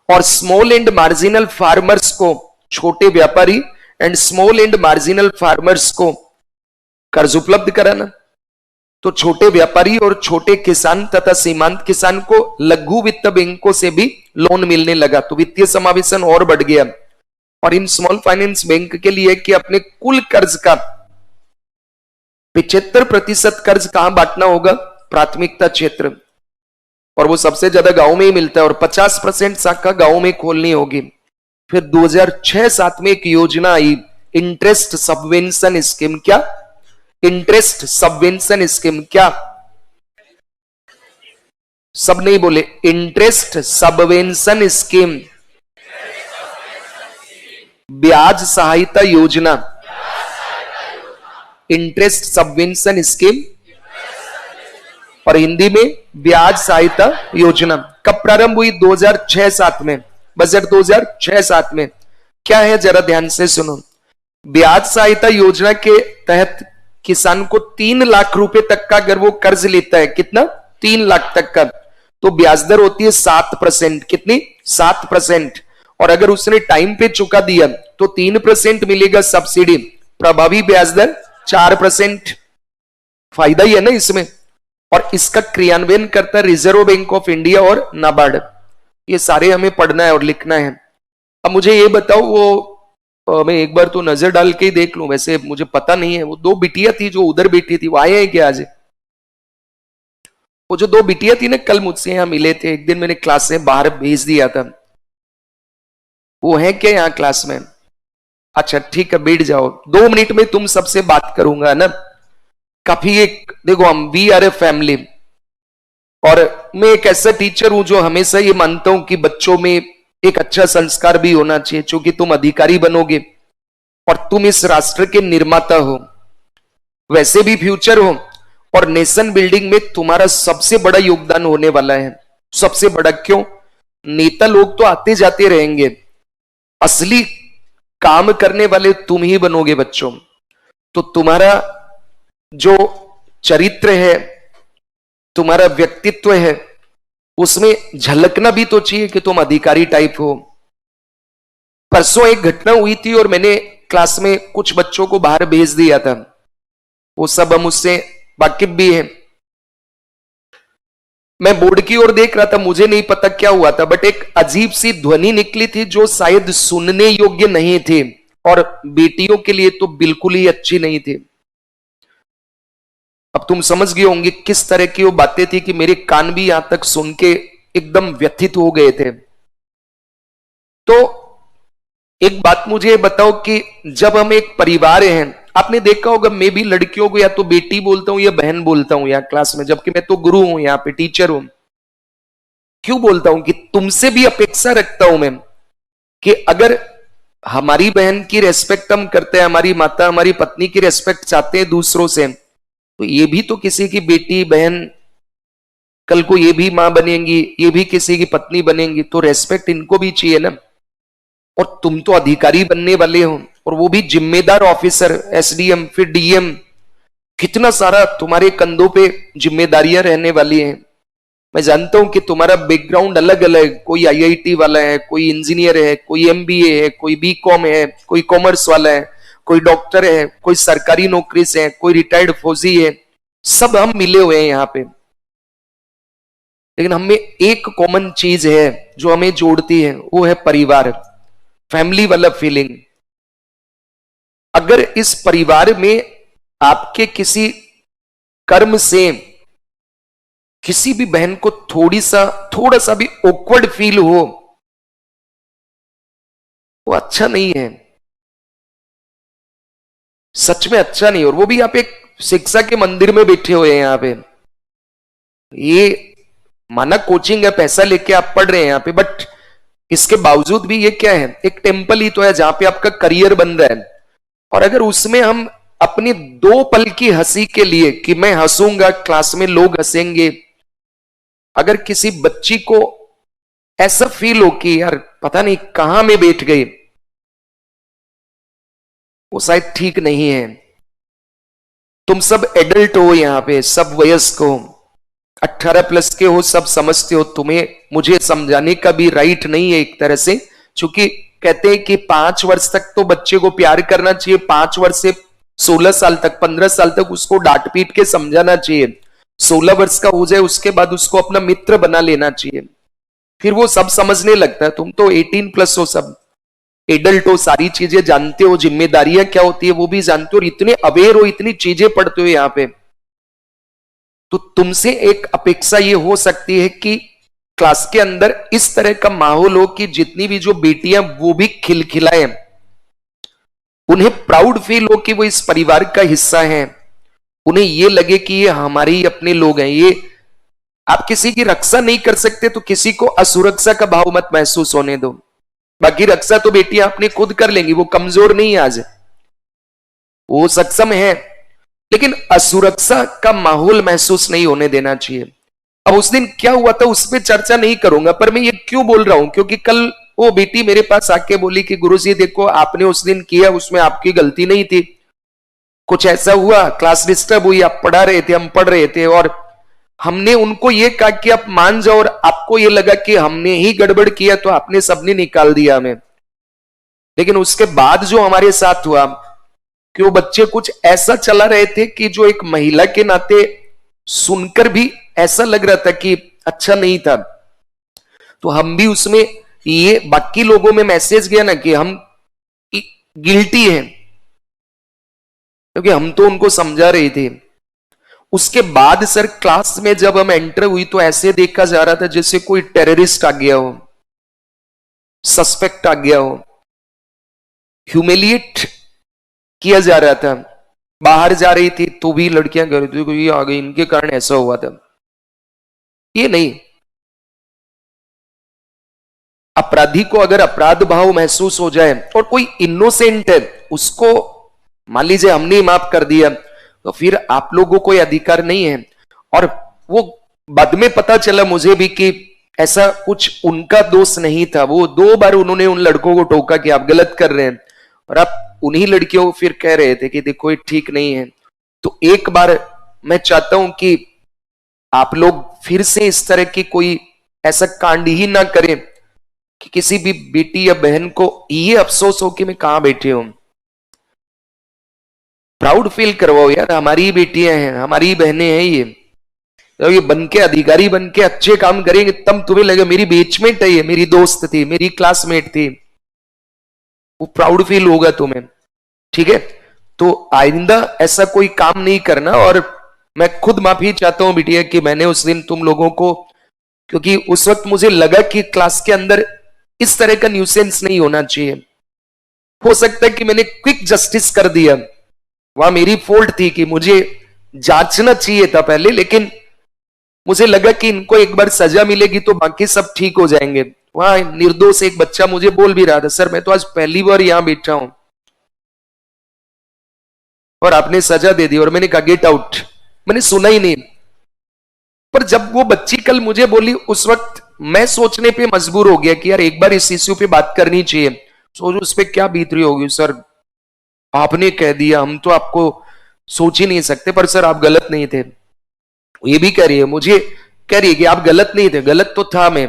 और स्मॉल एंड मार्जिनल फार्मर्स को, छोटे व्यापारी and small and marginal farmers को कर्ज उपलब्ध कराना। तो छोटे व्यापारी और छोटे किसान तथा सीमांत किसान को लघु वित्त बैंकों से भी लोन मिलने लगा, तो वित्तीय समावेशन और बढ़ गया। और इन स्मॉल फाइनेंस बैंक के लिए कि अपने कुल कर्ज का 75% कर्ज कहां बांटना होगा, प्राथमिकता क्षेत्र। और वो सबसे ज्यादा गांव में ही मिलता है, और 50% शाखा गांव में खोलनी होगी। फिर 2006-07 में एक योजना आई, इंटरेस्ट सबवेंशन स्कीम। क्या? Interest subvention scheme. क्या? सब नहीं बोले। इंटरेस्ट सबवेंशन स्कीम, ब्याज सहायता योजना। इंटरेस्ट सबवेंशन स्कीम और हिंदी में ब्याज सहायता योजना। कब प्रारंभ हुई? 2006-07 में, बजट 2006-07 में। क्या है जरा ध्यान से सुनो। ब्याज सहायता योजना के तहत किसान को 3 लाख रुपए तक का अगर वो कर्ज लेता है, कितना? 3 लाख तक का, तो ब्याज दर होती है 7%। कितनी? 7%। और अगर उसने टाइम पे चुका दिया तो 3% मिलेगा सब्सिडी, प्रभावी ब्याज दर 4%। फायदा ही है ना इसमें। और इसका क्रियान्वयन करता है रिजर्व बैंक ऑफ इंडिया और नाबार्ड। ये सारे हमें पढ़ना है और लिखना है। अब मुझे ये बताओ, वो मैं एक बार तो नजर डाल के ही देख लूं, वैसे मुझे पता नहीं है। वो 2 बिटिया थी जो उधर बैठी थी, वो आए हैं क्या आज? वो जो 2 बिटिया थी ना, कल मुझसे यहां मिले थे, एक दिन मैंने क्लास से बाहर भेज दिया था, वो है क्या यहाँ क्लास में? अच्छा ठीक है, बैठ जाओ। 2 मिनट में तुम सबसे बात करूंगा ना। काफी एक देखो, हम वी आर ए फैमिली, और मैं एक ऐसा टीचर हूं जो हमेशा ये मानता हूं कि बच्चों में एक अच्छा संस्कार भी होना चाहिए, क्योंकि तुम अधिकारी बनोगे और तुम इस राष्ट्र के निर्माता हो, वैसे भी फ्यूचर हो, और नेशन बिल्डिंग में तुम्हारा सबसे बड़ा योगदान होने वाला है। सबसे बड़ा क्यों? नेता लोग तो आते जाते रहेंगे, असली काम करने वाले तुम ही बनोगे बच्चों। तो तुम्हारा जो चरित्र है, तुम्हारा व्यक्तित्व है, उसमें झलकना भी तो चाहिए कि तुम अधिकारी टाइप हो। परसों एक घटना हुई थी और मैंने क्लास में कुछ बच्चों को बाहर भेज दिया था, वो सब हम उससे वाकिफ भी हैं। मैं बोर्ड की ओर देख रहा था, मुझे नहीं पता क्या हुआ था, बट एक अजीब सी ध्वनि निकली थी जो शायद सुनने योग्य नहीं थी, और बेटियों के लिए तो बिल्कुल ही अच्छी नहीं थी। अब तुम समझ गए होंगे किस तरह की वो बातें थी कि मेरे कान भी यहां तक सुन के एकदम व्यथित हो गए थे। तो एक बात मुझे बताओ कि जब हम एक परिवार हैं, आपने देखा होगा, मैं भी लड़कियों को या तो बेटी बोलता हूं या बहन बोलता हूं यहाँ क्लास में, जबकि मैं तो गुरु हूं, यहाँ पे टीचर हूं। क्यों बोलता हूं? कि तुमसे भी अपेक्षा रखता हूं मैं कि अगर हमारी बहन की रेस्पेक्ट हम करते हैं, हमारी माता, हमारी पत्नी की रेस्पेक्ट चाहते हैं दूसरों से, तो ये भी तो किसी की बेटी बहन, कल को ये भी मां बनेंगी, ये भी किसी की पत्नी बनेंगी, तो रेस्पेक्ट इनको भी चाहिए ना। और तुम तो अधिकारी बनने वाले हो, और वो भी जिम्मेदार ऑफिसर, एसडीएम, फिर डीएम, कितना सारा तुम्हारे कंधों पे जिम्मेदारियां रहने वाली हैं। मैं जानता हूं कि तुम्हारा बैकग्राउंड अलग अलग, कोई आईआईटी वाला है, कोई इंजीनियर है, कोई एमबीए है, कोई बीकॉम है, कोई कॉमर्स वाला है, कोई डॉक्टर है, कोई सरकारी नौकरी से है, कोई रिटायर्ड फौजी है। सब हम मिले हुए हैं यहाँ पे, लेकिन हमें एक कॉमन चीज है जो हमें जोड़ती है, वो है परिवार, फैमिली वाला फीलिंग। अगर इस परिवार में आपके किसी कर्म से किसी भी बहन को थोड़ा सा भी ऑकवर्ड फील हो, वो अच्छा नहीं है, सच में अच्छा नहीं। और वो भी आप एक शिक्षा के मंदिर में बैठे हुए हैं यहाँ पे, ये माना कोचिंग है, पैसा लेके आप पढ़ रहे हैं यहाँ पे, बट इसके बावजूद भी ये क्या है? एक टेम्पल ही तो है जहां पे आपका करियर बन रहा है। और अगर उसमें हम अपनी 2 पल की हंसी के लिए, कि मैं हंसूंगा क्लास में लोग हंसेंगे, अगर किसी बच्ची को ऐसा फील हो कि यार पता नहीं कहां में बैठ गई, वो शायद ठीक नहीं है। तुम सब एडल्ट हो यहाँ पे, सब वयस्क हो, 18+ के हो, सब समझते हो। तुम्हें मुझे समझाने का भी राइट नहीं है एक तरह से, क्योंकि कहते हैं कि 5 वर्ष तक तो बच्चे को प्यार करना चाहिए, 5 वर्ष से 16 साल तक, 15 साल तक उसको डांट पीट के समझाना चाहिए। 16 वर्ष का हो जाए उसके बाद उसको अपना मित्र बना लेना चाहिए, फिर वो सब समझने लगता है। तुम तो 18+ हो, सब एडल्ट हो, सारी चीजें जानते हो, जिम्मेदारियां क्या होती है वो भी जानते हो, और इतने अवेयर हो, इतनी चीजें पढ़ते हो यहाँ पे। तो तुमसे एक अपेक्षा ये हो सकती है कि क्लास के अंदर इस तरह का माहौल हो कि जितनी भी जो बेटियां वो भी खिलखिलाएं, उन्हें प्राउड फील हो कि वो इस परिवार का हिस्सा हैं, उन्हें ये लगे कि ये हमारे ही अपने लोग हैं। ये आप किसी की रक्षा नहीं कर सकते तो किसी को असुरक्षा का भाव मत महसूस होने दो। बाकी रक्षा तो बेटियां अपनी खुद कर लेंगी, वो कमजोर नहीं है, आज वो सक्षम है, लेकिन असुरक्षा का माहौल महसूस नहीं होने देना चाहिए। अब उस दिन क्या हुआ था उस पर चर्चा नहीं करूंगा, पर मैं ये क्यों बोल रहा हूं, क्योंकि कल वो बेटी मेरे पास आके बोली कि गुरुजी देखो आपने उस दिन किया उसमें आपकी गलती नहीं थी, कुछ ऐसा हुआ, क्लास डिस्टर्ब हुई, आप पढ़ा रहे थे हम पढ़ रहे थे, और हमने उनको ये कहा कि आप मान जाओ, और आपको ये लगा कि हमने ही गड़बड़ किया तो आपने सबने निकाल दिया हमें। लेकिन उसके बाद जो हमारे साथ हुआ कि वो बच्चे कुछ ऐसा चला रहे थे कि जो एक महिला के नाते सुनकर भी ऐसा लग रहा था कि अच्छा नहीं था। तो हम भी उसमें ये बाकी लोगों में मैसेज गया ना कि हम गिल्टी हैं, क्योंकि हम तो उनको समझा रहे थे। उसके बाद सर क्लास में जब हम एंटर हुई तो ऐसे देखा जा रहा था जैसे कोई टेररिस्ट आ गया हो, सस्पेक्ट आ गया हो, ह्यूमिलिएट किया जा रहा था। बाहर जा रही थी तो भी लड़कियां कह रही थी ये आ गई, इनके कारण ऐसा हुआ था। ये नहीं, अपराधी को अगर अपराध भाव महसूस हो जाए और कोई इनोसेंट है उसको मान लीजिए हमने माफ कर दिया, तो फिर आप लोगों को अधिकार नहीं है। और वो बाद में पता चला मुझे भी कि ऐसा कुछ उनका दोष नहीं था, वो 2 बार उन्होंने उन लड़कों को टोका कि आप गलत कर रहे हैं, और आप उन्हीं लड़कियों को फिर कह रहे थे कि देखो ये ठीक नहीं है। तो एक बार मैं चाहता हूं कि आप लोग फिर से इस तरह की कोई ऐसा कांड ही ना करें कि किसी भी बेटी या बहन को ये अफसोस हो कि मैं कहां बैठी हूं। प्राउड फील करवाओ यार, हमारी बेटियां हैं, हमारी बहनें हैं, ये बन के अधिकारी बन के अच्छे काम करेंगे तब तुम्हें लगे मेरी बेचमेट है, ये मेरी दोस्त थी, मेरी क्लासमेट थी, वो प्राउड फील होगा तुम्हें। ठीक है, तो आइंदा ऐसा कोई काम नहीं करना। और मैं खुद माफी चाहता हूं बिटिया कि मैंने उस दिन तुम लोगों को, क्योंकि उस वक्त मुझे लगा कि क्लास के अंदर इस तरह का न्यूसेंस नहीं होना चाहिए। हो सकता है कि मैंने क्विक जस्टिस कर दिया, वहां मेरी फॉल्ट थी कि मुझे जांचना चाहिए था पहले, लेकिन मुझे लगा कि इनको एक बार सजा मिलेगी तो बाकी सब ठीक हो जाएंगे। वहां निर्दोष एक बच्चा मुझे बोल भी रहा था सर मैं तो आज पहली बार यहां बैठा हूं और आपने सजा दे दी, और मैंने कहा गेट आउट, मैंने सुना ही नहीं। पर जब वो बच्ची कल मुझे बोली उस वक्त मैं सोचने पे मजबूर हो गया कि यार एक बार इस इश्यू पे बात करनी चाहिए। सोचो उस पर क्या बीत रही होगी, सर आपने कह दिया, हम तो आपको सोच ही नहीं सकते, पर सर आप गलत नहीं थे। ये भी कह रही है, मुझे कह रही है कि आप गलत नहीं थे, गलत तो था मैं,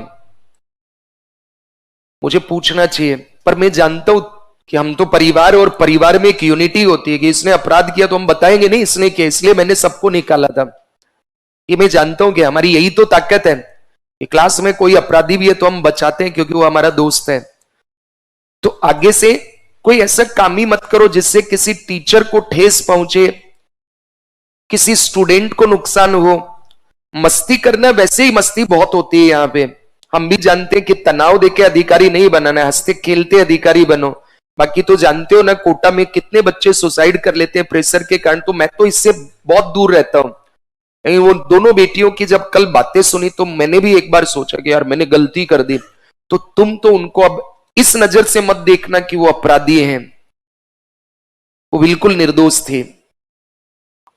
मुझे पूछना चाहिए। पर मैं जानता हूं कि हम तो परिवार, और परिवार में एक यूनिटी होती है कि इसने अपराध किया तो हम बताएंगे नहीं इसने किया, इसलिए मैंने सबको निकाला था। ये मैं जानता हूं कि हमारी यही तो ताकत है कि क्लास में कोई अपराधी भी है तो हम बचाते हैं क्योंकि वो हमारा दोस्त है। तो आगे से कोई ऐसा काम ही मत करो जिससे किसी टीचर को ठेस पहुंचे, किसी स्टूडेंट को नुकसान हो। मस्ती करना, वैसे ही मस्ती बहुत होती है यहाँ पे, हम भी जानते हैं कि तनाव देके अधिकारी नहीं बनाना है, हंसते खेलते अधिकारी बनो। बाकी तो जानते हो ना कोटा में कितने बच्चे सुसाइड कर लेते हैं प्रेशर के कारण, तो मैं तो इससे बहुत दूर रहता हूं। वो दोनों बेटियों की जब कल बातें सुनी तो मैंने भी एक बार सोचा कि यार मैंने गलती कर दी। तो तुम तो उनको अब इस नजर से मत देखना कि वो अपराधी हैं, वो बिल्कुल निर्दोष थे।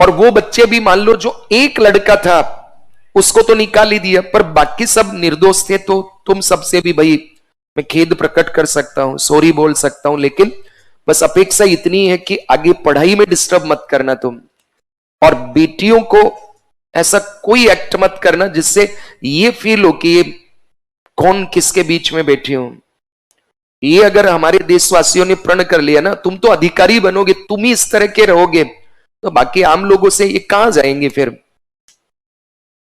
और वो बच्चे भी मान लो जो एक लड़का था उसको तो निकाल ही दिया, पर बाकी सब निर्दोष थे। तो तुम सबसे भी भाई मैं खेद प्रकट कर सकता हूं, सॉरी बोल सकता हूं, लेकिन बस अपेक्षा इतनी है कि आगे पढ़ाई में डिस्टर्ब मत करना तुम, और बेटियों को ऐसा कोई एक्ट मत करना जिससे ये फील हो कि ये कौन किसके बीच में बैठी हूं। ये अगर हमारे देशवासियों ने प्रण कर लिया ना, तुम तो अधिकारी बनोगे, तुम ही इस तरह के रहोगे, तो बाकी आम लोगों से ये कहां जाएंगे फिर।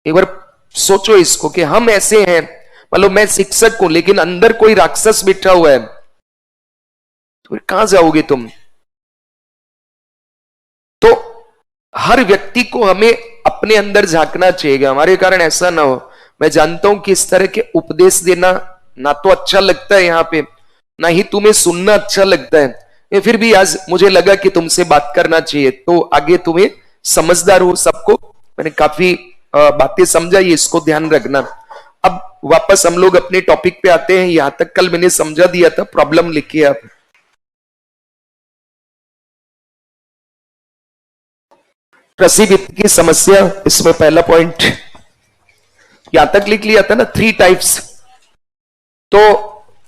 एक बार सोचो इसको कि हम ऐसे हैं, मतलब मैं शिक्षक हूं लेकिन अंदर कोई राक्षस बैठा हुआ है, तो कहां जाओगे तुम। तो हर व्यक्ति को हमें अपने अंदर झांकना चाहिए, हमारे कारण ऐसा ना हो। मैं जानता हूं कि इस तरह के उपदेश देना ना तो अच्छा लगता है यहाँ पे, ना ही तुम्हें सुनना अच्छा लगता है, फिर भी आज मुझे लगा कि तुमसे बात करना चाहिए। तो आगे तुम्हें समझदार हो, सबको मैंने काफी बातें समझाई, इसको ध्यान रखना। अब वापस हम लोग अपने टॉपिक पे आते हैं। यहां तक कल मैंने समझा दिया था, प्रॉब्लम लिखिए आप। कृषि वित्त की समस्या, इसमें पहला पॉइंट यहां तक लिख लिया था ना, 3 टाइप्स। तो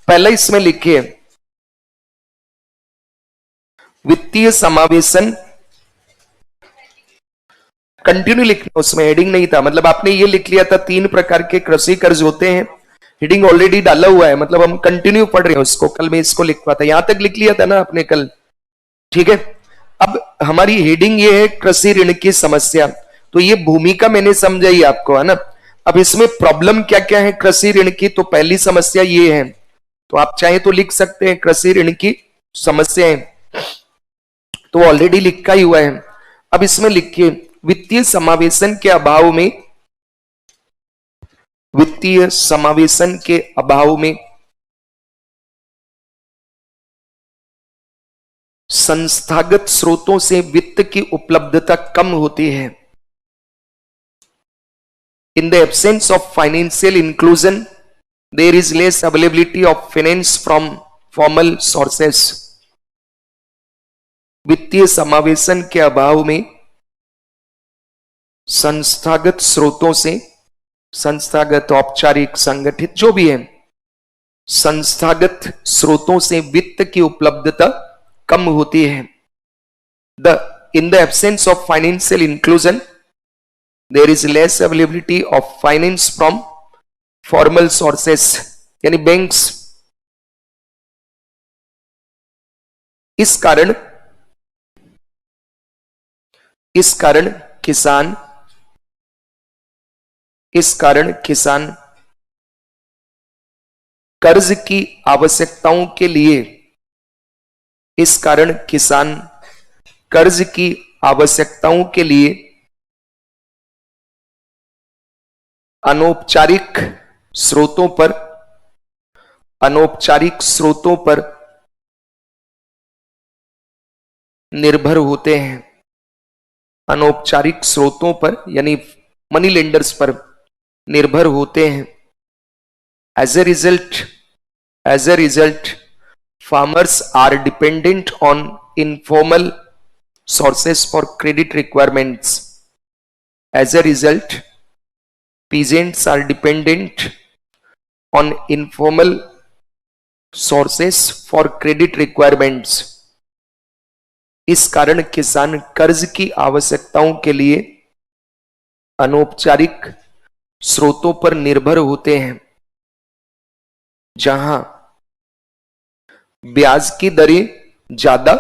पहला इसमें लिखिए वित्तीय समावेशन, कंटिन्यू लिखना, उसमें हेडिंग नहीं था, मतलब आपने ये लिख लिया था 3 प्रकार के कृषि कर्ज होते हैं, हेडिंग ऑलरेडी डाला हुआ है, मतलब हम कंटिन्यू पढ़ रहे हैं उसको। कल मैं इसको लिखवा था, यहां तक लिख लिया था ना आपने कल, ठीक है। अब हमारी हेडिंग ये है कृषि ऋण की समस्या, तो ये भूमिका मैंने समझाई आपको, है ना। अब इसमें प्रॉब्लम क्या क्या है कृषि ऋण की, तो पहली समस्या ये है, तो आप चाहे तो लिख सकते हैं कृषि ऋण की समस्याएं, तो ऑलरेडी लिखा ही हुआ है। अब इसमें लिखिए वित्तीय समावेशन के अभाव में, वित्तीय समावेशन के अभाव में संस्थागत स्रोतों से वित्त की उपलब्धता कम होती है। In the absence of financial inclusion, there is less availability of finance from formal sources. वित्तीय समावेशन के अभाव में संस्थागत स्रोतों से, संस्थागत, औपचारिक, संगठित, जो भी है, संस्थागत स्रोतों से वित्त की उपलब्धता कम होती है। In the absence of financial inclusion, there is less availability of finance from formal sources, यानी बैंक्स। इस कारण किसान कर्ज की आवश्यकताओं के लिए, इस कारण किसान कर्ज की आवश्यकताओं के लिए अनौपचारिक स्रोतों पर निर्भर होते हैं। अनौपचारिक स्रोतों पर यानी मनी लेंडर्स पर निर्भर होते हैं। As a result farmers are dependent on informal sources for credit requirements. As a result peasants are dependent on informal sources for credit requirements. इस कारण किसान कर्ज की आवश्यकताओं के लिए अनौपचारिक स्रोतों पर निर्भर होते हैं, जहां ब्याज की दरें ज्यादा,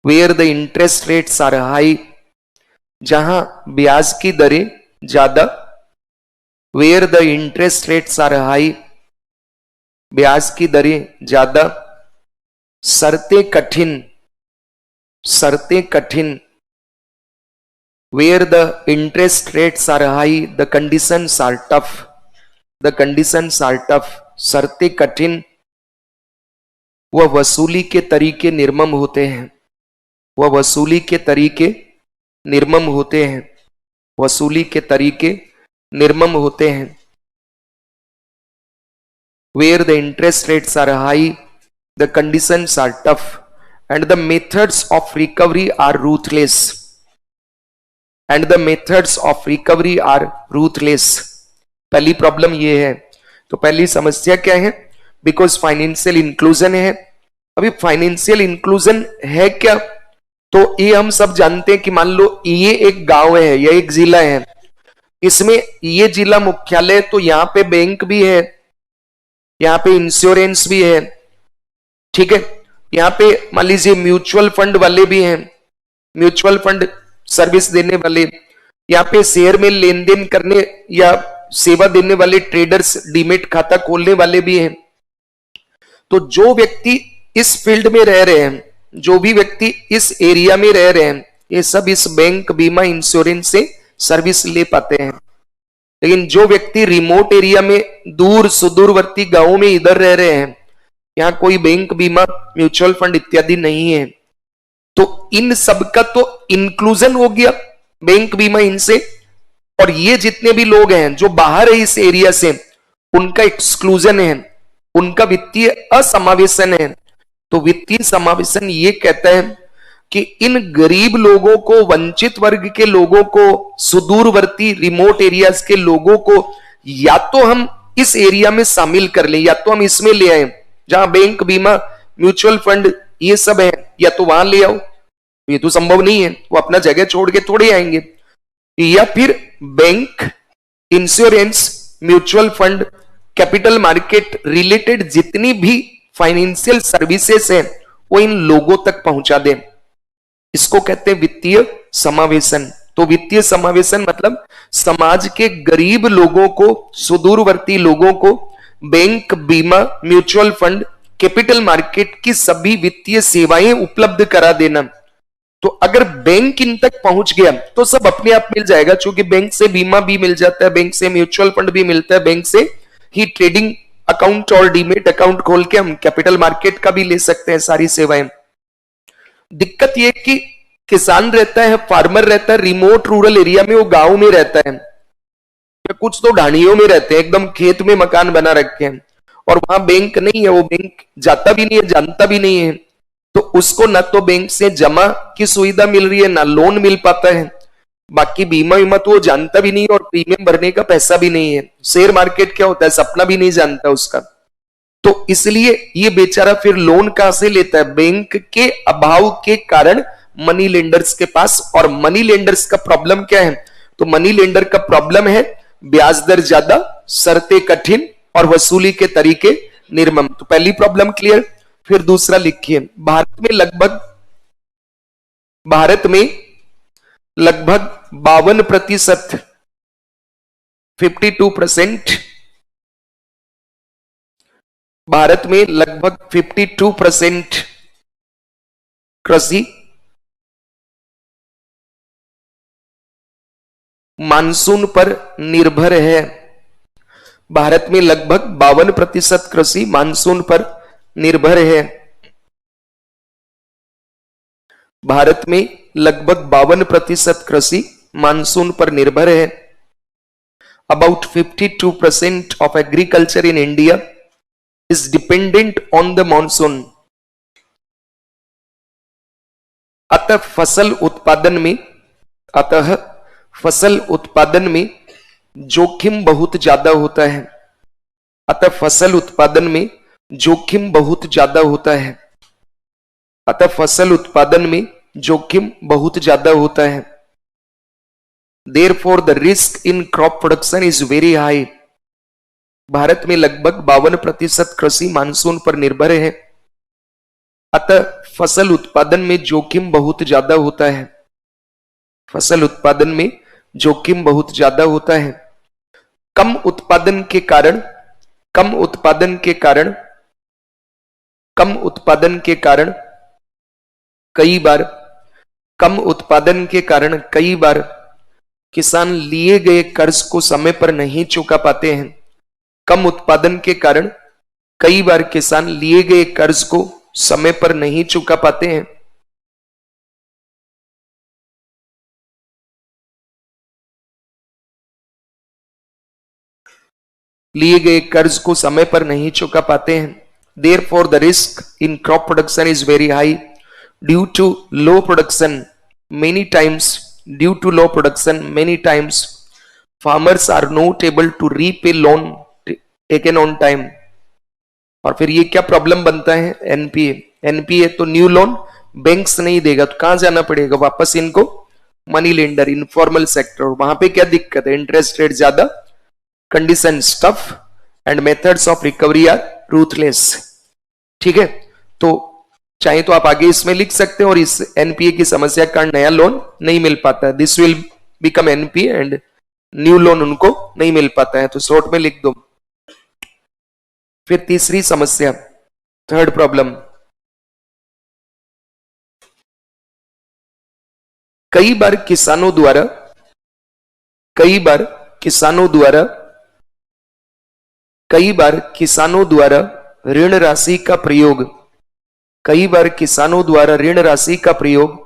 where the interest rates are high, जहां ब्याज की दरें ज्यादा, where the interest rates are high, ब्याज की दरें ज्यादा, शर्तें कठिन, where the interest rates are high, the conditions are tough, शर्तें कठिन, वह वसूली के तरीके निर्मम होते हैं, where the interest rates are high, the conditions are tough, and the methods of recovery are ruthless. पहली प्रॉब्लम ये है। तो पहली समस्या क्या है? बिकॉज फाइनेंशियल इंक्लूजन है। अभी फाइनेंशियल इंक्लूजन है क्या? तो ये हम सब जानते हैं कि मान लो ये एक गांव है या एक जिला है, इसमें ये जिला मुख्यालय, तो यहाँ पे बैंक भी है, यहाँ पे इंश्योरेंस भी है, ठीक है, यहाँ पे मान लीजिए म्यूचुअल फंड वाले भी हैं, म्यूचुअल फंड सर्विस देने वाले, यहाँ पे शेयर में लेन देन करने या सेवा देने वाले ट्रेडर्स, डीमेट खाता खोलने वाले भी हैं। तो जो व्यक्ति इस फील्ड में रह रहे हैं, जो भी व्यक्ति इस एरिया में रह रहे हैं, ये सब इस बैंक बीमा इंश्योरेंस से सर्विस ले पाते हैं। लेकिन जो व्यक्ति रिमोट एरिया में, दूर सुदूरवर्ती गांवों में इधर रह रहे हैं, यहाँ कोई बैंक बीमा, म्यूचुअल फंड इत्यादि नहीं है, तो इन सब का तो इंक्लूजन हो गया बैंक बीमा इनसे। और ये जितने भी लोग हैं जो बाहर है इस एरिया से, उनका एक्सक्लूजन है, उनका वित्तीय असमावेशन है। तो वित्तीय समावेशन ये कहता है कि इन गरीब लोगों को, वंचित वर्ग के लोगों को, सुदूरवर्ती रिमोट एरियाज के लोगों को या तो हम इस एरिया में शामिल कर लें, या तो हम इसमें ले आए जहां बैंक बीमा, म्यूचुअल फंड ये सब है, या तो वहां ले आओ। ये तो संभव नहीं है, वो अपना जगह छोड़ के थोड़े आएंगे। या फिर bank, insurance, mutual fund, capital market related जितनी भी फाइनेंशियल सर्विसेज हैं वो इन लोगों तक पहुंचा दें। इसको कहते हैं वित्तीय समावेशन। तो वित्तीय समावेशन मतलब समाज के गरीब लोगों को, सुदूरवर्ती लोगों को बैंक बीमा, म्यूचुअल फंड, कैपिटल मार्केट की सभी वित्तीय सेवाएं उपलब्ध करा देना। तो अगर बैंक इन तक पहुंच गया तो सब अपने आप मिल जाएगा, क्योंकि बैंक से बीमा भी मिल जाता है, बैंक से म्यूचुअल फंड भी मिलता है, बैंक से ही ट्रेडिंग अकाउंट और डीमेट अकाउंट खोल के हम कैपिटल मार्केट का भी ले सकते हैं, सारी सेवाएं। दिक्कत यह कि किसान रहता है, फार्मर रहता है रिमोट रूरल एरिया में, वो गांव में रहता है, कुछ तो ढाणियों में रहते हैं, एकदम खेत में मकान बना रखे हैं, और वहां बैंक नहीं है, वो बैंक जाता भी नहीं है, जानता भी नहीं है। तो उसको ना तो बैंक से जमा की सुविधा मिल रही है, ना लोन मिल पाता है। बाकी बीमा वीमा तो वो जानता भी नहीं, और प्रीमियम भरने का पैसा भी नहीं है। शेयर मार्केट क्या होता है सपना भी नहीं जानता उसका। तो इसलिए ये बेचारा फिर लोन कहां से लेता है? बैंक के अभाव के कारण मनी लेंडर्स के पास। और मनी लेंडर्स का प्रॉब्लम क्या है? तो मनी लेंडर का प्रॉब्लम है ब्याज दर ज्यादा, शर्तें कठिन और वसूली के तरीके निर्मम। तो पहली प्रॉब्लम क्लियर। फिर दूसरा लिखिए, भारत में लगभग 52%, 52%, भारत में लगभग 52% कृषि मानसून पर निर्भर है। भारत में लगभग 52% कृषि मानसून पर निर्भर है। भारत में लगभग 52% कृषि मानसून पर निर्भर है। About 52% of agriculture in India is dependent on the monsoon. अतः फसल उत्पादन में जोखिम बहुत ज्यादा होता है। अतः फसल उत्पादन में जोखिम बहुत ज्यादा होता है। अतः फसल उत्पादन में जोखिम बहुत ज्यादा होता है। Therefore, the risk in crop production is very high. Bharat में लगभग 52% कृषि मानसून पर निर्भर है। अतः फसल उत्पादन में जोखिम बहुत ज्यादा होता है। फसल उत्पादन में जोखिम बहुत ज्यादा होता है। कम उत्पादन के कारण कई बार किसान लिए गए कर्ज को समय पर नहीं चुका पाते हैं। कम उत्पादन के कारण कई बार किसान लिए गए कर्ज को समय पर नहीं चुका पाते हैं। लिए गए कर्ज को समय पर नहीं चुका पाते हैं। Therefore, the risk in crop production is very high due to low production. Many times, farmers are not able to repay loan taken on time. और फिर ये क्या प्रॉब्लम बनता है? एनपीए तो न्यू लोन बैंक्स नहीं देगा, तो कहां जाना पड़ेगा वापस इनको? Money lender, informal sector. वहां पे क्या दिक्कत है? इंटरेस्ट रेट ज्यादा, conditions tough and methods of recovery are ruthless. ठीक है, तो चाहे तो आप आगे इसमें लिख सकते हैं, और इस एनपीए की समस्या का नया लोन नहीं मिल पाता है। This will become NPA and new loan उनको नहीं मिल पाता है, तो शॉर्ट में लिख दो। फिर तीसरी समस्या, थर्ड प्रॉब्लम, कई बार किसानों द्वारा कई बार किसानों द्वारा कई बार किसानों द्वारा ऋण राशि का प्रयोग कई बार किसानों द्वारा ऋण राशि का प्रयोग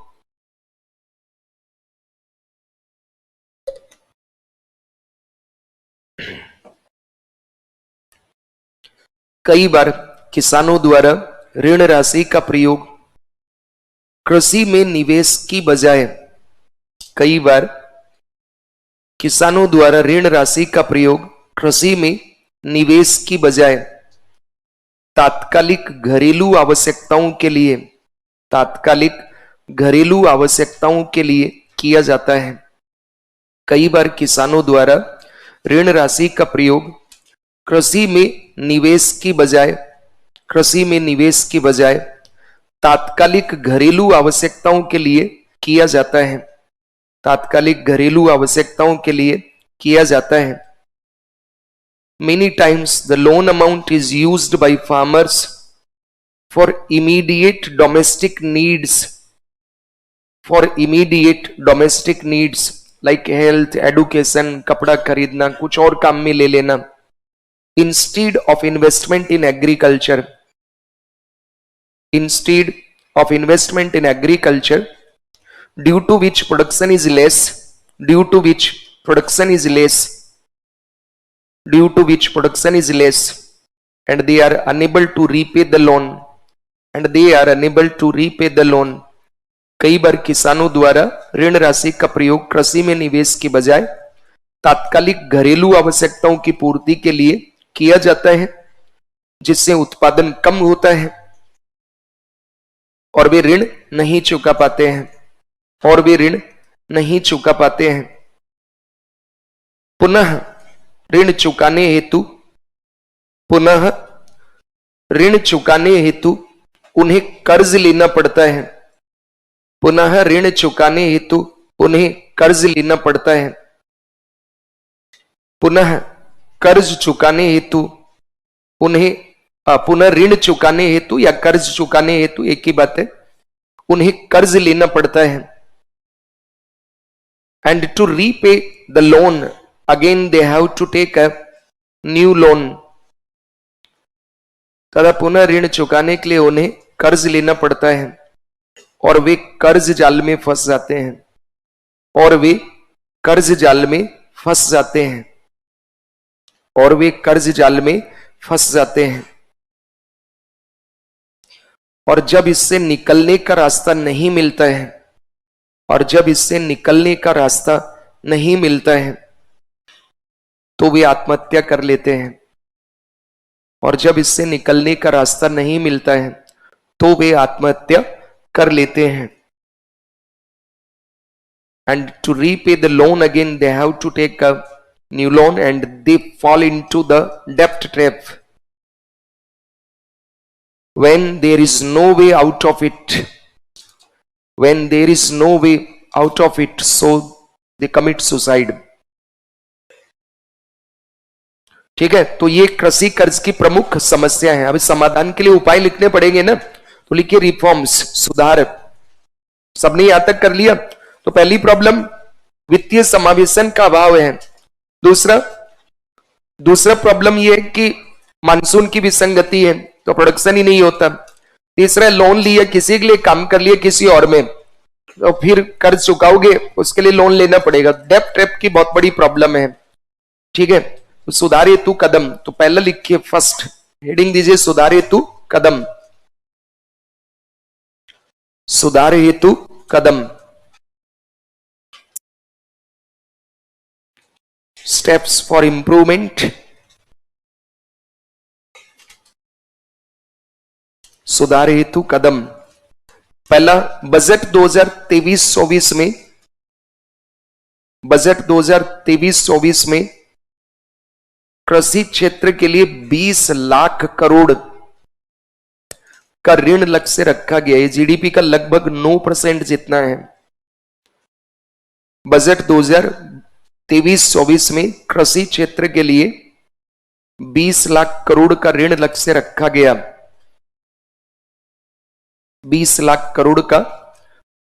कई बार किसानों द्वारा ऋण राशि का प्रयोग कृषि में निवेश की बजाय कई बार किसानों द्वारा ऋण राशि का प्रयोग कृषि में निवेश की बजाय तात्कालिक घरेलू आवश्यकताओं के लिए तात्कालिक घरेलू आवश्यकताओं के लिए किया जाता है। कई बार किसानों द्वारा ऋण राशि का प्रयोग कृषि में निवेश की बजाय तात्कालिक घरेलू आवश्यकताओं के लिए किया जाता है। तात्कालिक घरेलू आवश्यकताओं के लिए किया जाता है। Many times the loan amount is used by farmers for immediate domestic needs like health, education, कपड़ा खरीदना, कुछ और काम में ले लेना, instead of investment in agriculture due to which production is less and they are unable to repay the loan कई बार किसानों द्वारा ऋण राशि का प्रयोग कृषि में निवेश के बजाय तात्कालिक घरेलू आवश्यकताओं की पूर्ति के लिए किया जाता है, जिससे उत्पादन कम होता है और वे ऋण नहीं चुका पाते हैं। पुनः ऋण चुकाने हेतु उन्हें कर्ज लेना पड़ता है। पुनः ऋण चुकाने हेतु उन्हें कर्ज लेना पड़ता है। पुनः कर्ज चुकाने हेतु उन्हें पुनः ऋण चुकाने हेतु या कर्ज चुकाने हेतु एक ही बात है, उन्हें कर्ज लेना पड़ता है। And to repay the loan again they have to take a new loan। तथा पुनः ऋण चुकाने के लिए उन्हें कर्ज लेना पड़ता है और वे कर्ज जाल में फंस जाते हैं और जब इससे निकलने का रास्ता नहीं मिलता है तो वे आत्महत्या कर लेते हैं। और जब इससे निकलने का रास्ता नहीं मिलता है तो वे आत्महत्या कर लेते हैं। And to repay the loan again they have to take a new loan and they fall into the debt trap when there is no way out of it, so they commit suicide। ठीक है, तो ये कृषि कर्ज की प्रमुख समस्या है। अब समाधान के लिए उपाय लिखने पड़ेंगे ना, तो लिखिए रिफॉर्म्स, सुधार। सबने यहां तक कर लिया। तो पहली प्रॉब्लम वित्तीय समावेशन का अभाव है। दूसरा प्रॉब्लम यह है कि मानसून की विसंगति है, तो प्रोडक्शन ही नहीं होता। तीसरा, लोन लिया किसी के लिए, काम कर लिया किसी और में, तो फिर कर्ज चुकाओगे उसके लिए लोन लेना पड़ेगा। डेब्ट ट्रैप की बहुत बड़ी प्रॉब्लम है। ठीक है, तो सुधार हेतु कदम, तो पहला लिखिए, फर्स्ट हेडिंग दीजिए सुधार हेतु कदम। सुधार हेतु कदम, स्टेप्स फॉर इंप्रूवमेंट। सुधार हेतु कदम, पहला, बजट 2023-24 में कृषि क्षेत्र के लिए 20 लाख करोड़ का ऋण लक्ष्य रखा गया है। जीडीपी का लगभग 9% जितना है। बजट 2023-24 में कृषि क्षेत्र के लिए 20 लाख करोड़ का ऋण लक्ष्य रखा गया। 20 लाख करोड़ का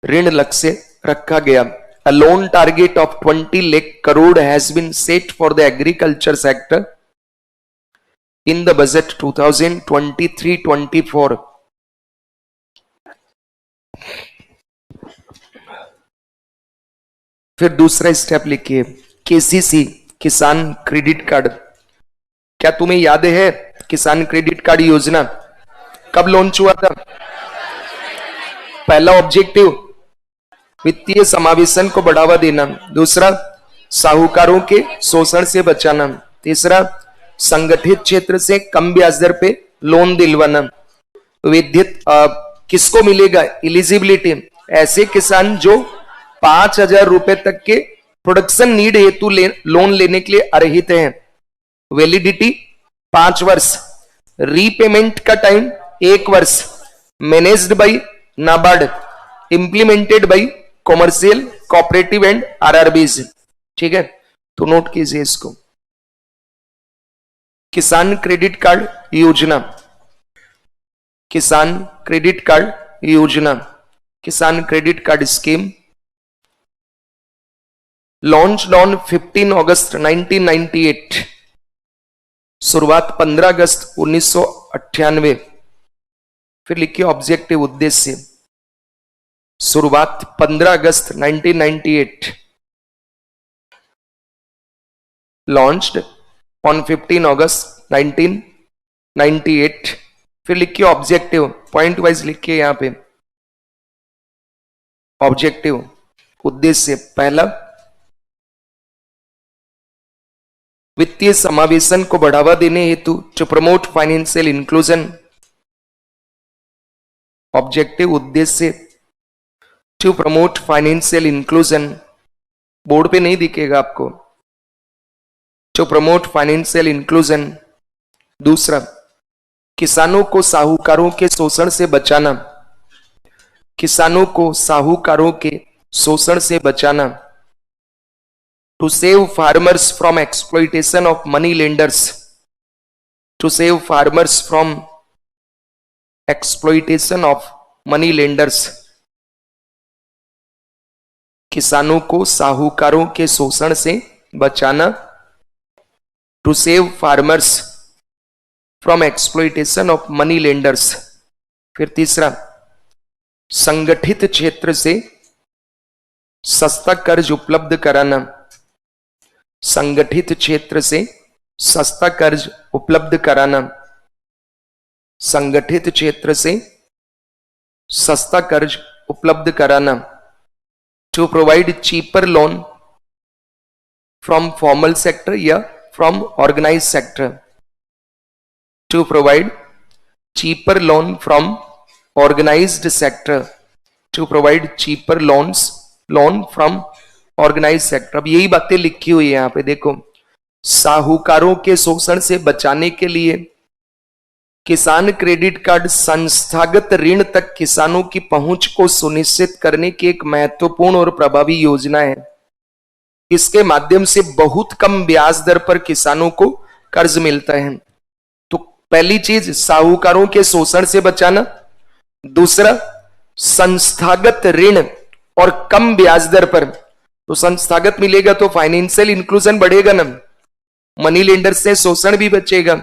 ऋण लक्ष्य रखा गया। A loan target of 20 lakh crore has been set for the agriculture sector in the budget 2023-24. फिर दूसरा स्टेप लिखिए, केसीसी किसान क्रेडिट कार्ड। क्या तुम्हें याद है किसान क्रेडिट कार्ड योजना कब लॉन्च हुआ था? पहला ऑब्जेक्टिव वित्तीय समावेशन को बढ़ावा देना, दूसरा साहूकारों के शोषण से बचाना, तीसरा संगठित क्षेत्र से कम ब्याज दर पे लोन दिलवाना। विद्युत किसको मिलेगा एलिजिबिलिटी? ऐसे किसान जो 5,000 रुपए तक के प्रोडक्शन नीड हेतु लोन लेने के लिए अर्हित हैं। वैलिडिटी 5 वर्ष, रीपेमेंट का टाइम 1 वर्ष, managed by NABARD, implemented bye commercial cooperative and RRBs. ठीक है, तो नोट कीजिए इसको। किसान क्रेडिट कार्ड योजना, किसान क्रेडिट कार्ड योजना, किसान credit card scheme launched on 15 अगस्त 1998, शुरुआत 15 अगस्त 1998। फिर लिखिए ऑब्जेक्टिव उद्देश्य, शुरुआत 15 अगस्त 1998, लॉन्च्ड ऑन 15 अगस्त 1998। फिर लिखिए ऑब्जेक्टिव, पॉइंट वाइज लिखिए यहां पे ऑब्जेक्टिव उद्देश्य। पहला, वित्तीय समावेशन को बढ़ावा देने हेतु to promote financial inclusion. Objective उद्देश्य to promote financial inclusion, board पे नहीं दिखेगा आपको, टू प्रमोट फाइनेंशियल इंक्लूजन। दूसरा, किसानों को साहूकारों के शोषण से बचाना, किसानों को साहूकारों के शोषण से बचाना। To save farmers from exploitation of money lenders, to save farmers from exploitation of money lenders, किसानों को साहूकारों के शोषण से बचाना। To save farmers from exploitation of money lenders. फिर तीसरा, संगठित क्षेत्र से सस्ता कर्ज उपलब्ध कराना, संगठित क्षेत्र से सस्ता कर्ज उपलब्ध कराना, संगठित क्षेत्र से सस्ता कर्ज उपलब्ध कराना। To provide cheaper loan from formal sector या from organise sector, to provide cheaper loan from organised sector, to provide cheaper loan from organise sector. अब यही बातें लिखी हुई है यहां पे देखो, साहूकारों के शोषण से बचाने के लिए किसान क्रेडिट कार्ड संस्थागत ऋण तक किसानों की पहुंच को सुनिश्चित करने की एक महत्वपूर्ण और प्रभावी योजना है। इसके माध्यम से बहुत कम ब्याज दर पर किसानों को कर्ज मिलता है। तो पहली चीज साहूकारों के शोषण से बचाना, दूसरा संस्थागत ऋण और कम ब्याज दर पर। तो संस्थागत मिलेगा तो फाइनेंशियल इंक्लूजन बढ़ेगा ना, मनी लेंडर से शोषण भी बचेगा,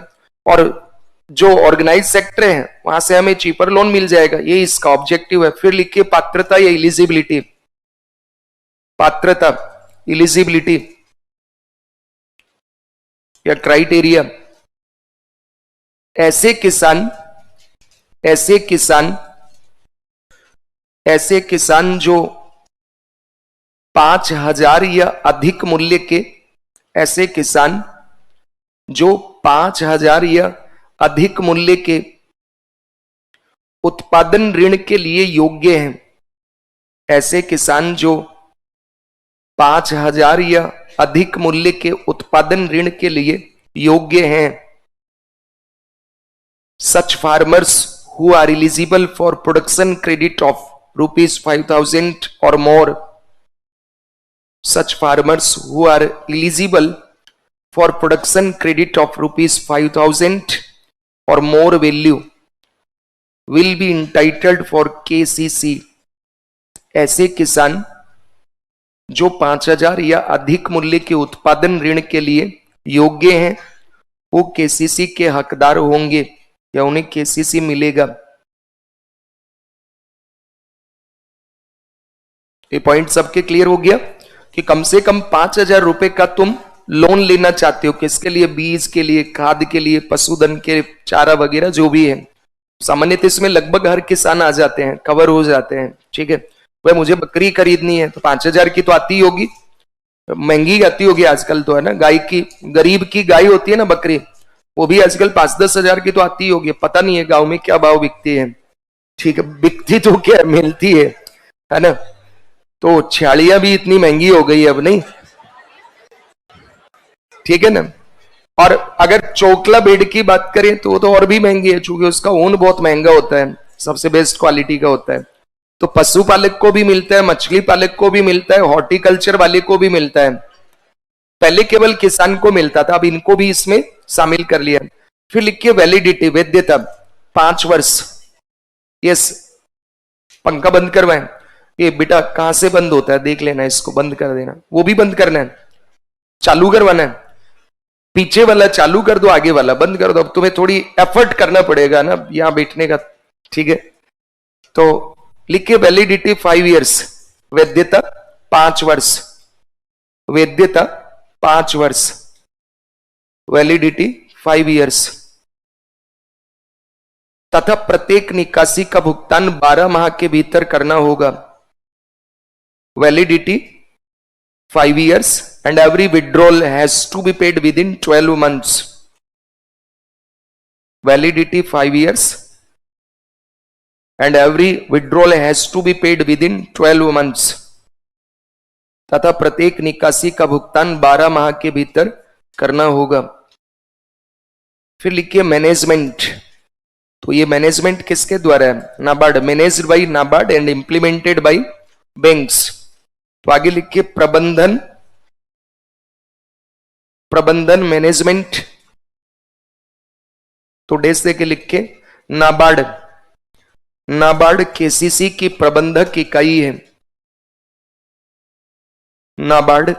और जो ऑर्गेनाइज सेक्टर है वहां से हमें चीपर लोन मिल जाएगा। ये इसका ऑब्जेक्टिव है। फिर लिखिए पात्रता या एलिजिबिलिटी, पात्रता एलिजिबिलिटी या क्राइटेरिया। ऐसे किसान जो 5,000 या अधिक मूल्य के, ऐसे किसान जो 5,000 या अधिक मूल्य के उत्पादन ऋण के लिए योग्य हैं, ऐसे किसान जो 5,000 या अधिक मूल्य के उत्पादन ऋण के लिए योग्य हैं। Such farmers who are eligible for production credit of ₹5,000 or more, such farmers who are eligible for production credit of ₹5,000 or more value will be entitled for KCC। ऐसे किसान जो 5,000 या अधिक मूल्य के उत्पादन ऋण के लिए योग्य हैं वो केसीसी के हकदार होंगे या उन्हें केसीसी मिलेगा। ये पॉइंट सबके क्लियर हो गया कि कम से कम 5,000 रुपए का तुम लोन लेना चाहते हो, किसके लिए? बीज के लिए, खाद के लिए, पशुधन के चारा वगैरह जो भी है। सामान्यतः इसमें लगभग हर किसान आ जाते हैं, कवर हो जाते हैं। ठीक है, भाई मुझे बकरी खरीदनी है तो 5,000 की तो आती होगी, महंगी आती होगी आजकल तो, है ना। गाय की, गरीब की गाय होती है ना बकरी, वो भी आजकल 5-10 हजार की तो आती होगी। पता नहीं है गांव में क्या भाव बिकती है। ठीक है, बिकती तो क्या मिलती है ना। तो छालियां भी इतनी महंगी हो गई है अब, नहीं? ठीक है ना। और अगर चोकला बेड की बात करें तो वो तो और भी महंगी है, क्योंकि उसका ऊन बहुत महंगा होता है, सबसे बेस्ट क्वालिटी का होता है। तो पशुपालक को भी मिलता है, मछली पालक को भी मिलता है, हॉर्टिकल्चर वाले को भी मिलता है। पहले केवल किसान को मिलता था, अब इनको भी इसमें शामिल कर लिया। फिर लिखिए वैलिडिटी, वैधता 5 वर्ष। यस, पंखा बंद करवाएं। ये बेटा कहां से बंद होता है देख लेना, इसको बंद कर देना। वो भी बंद करना है, चालू करवाना है। पीछे वाला चालू कर दो, आगे वाला बंद कर दो। अब तुम्हें थोड़ी एफर्ट करना पड़ेगा ना यहां बैठने का। ठीक है, तो लिखिए वैलिडिटी 5 इयर्स, वैधता 5 वर्ष, वैधता 5 वर्ष, वैलिडिटी 5 इयर्स। तथा प्रत्येक निकासी का भुगतान 12 माह के भीतर करना होगा। Validity 5 years and every withdrawal has to be paid within 12 months. Validity 5 years and every withdrawal has to be paid within 12 months. तथा प्रत्येक निकासी का भुगतान 12 माह के भीतर करना होगा। फिर लिखिए मैनेजमेंट। तो ये मैनेजमेंट किसके द्वारा है? NABARD, managed by NABARD and implemented bye banks. तो आगे लिखिए प्रबंधन, प्रबंधन मैनेजमेंट, तो डेस देके लिखे नाबार्ड। नाबार्ड केसीसी की प्रबंधक इकाई है। नाबार्ड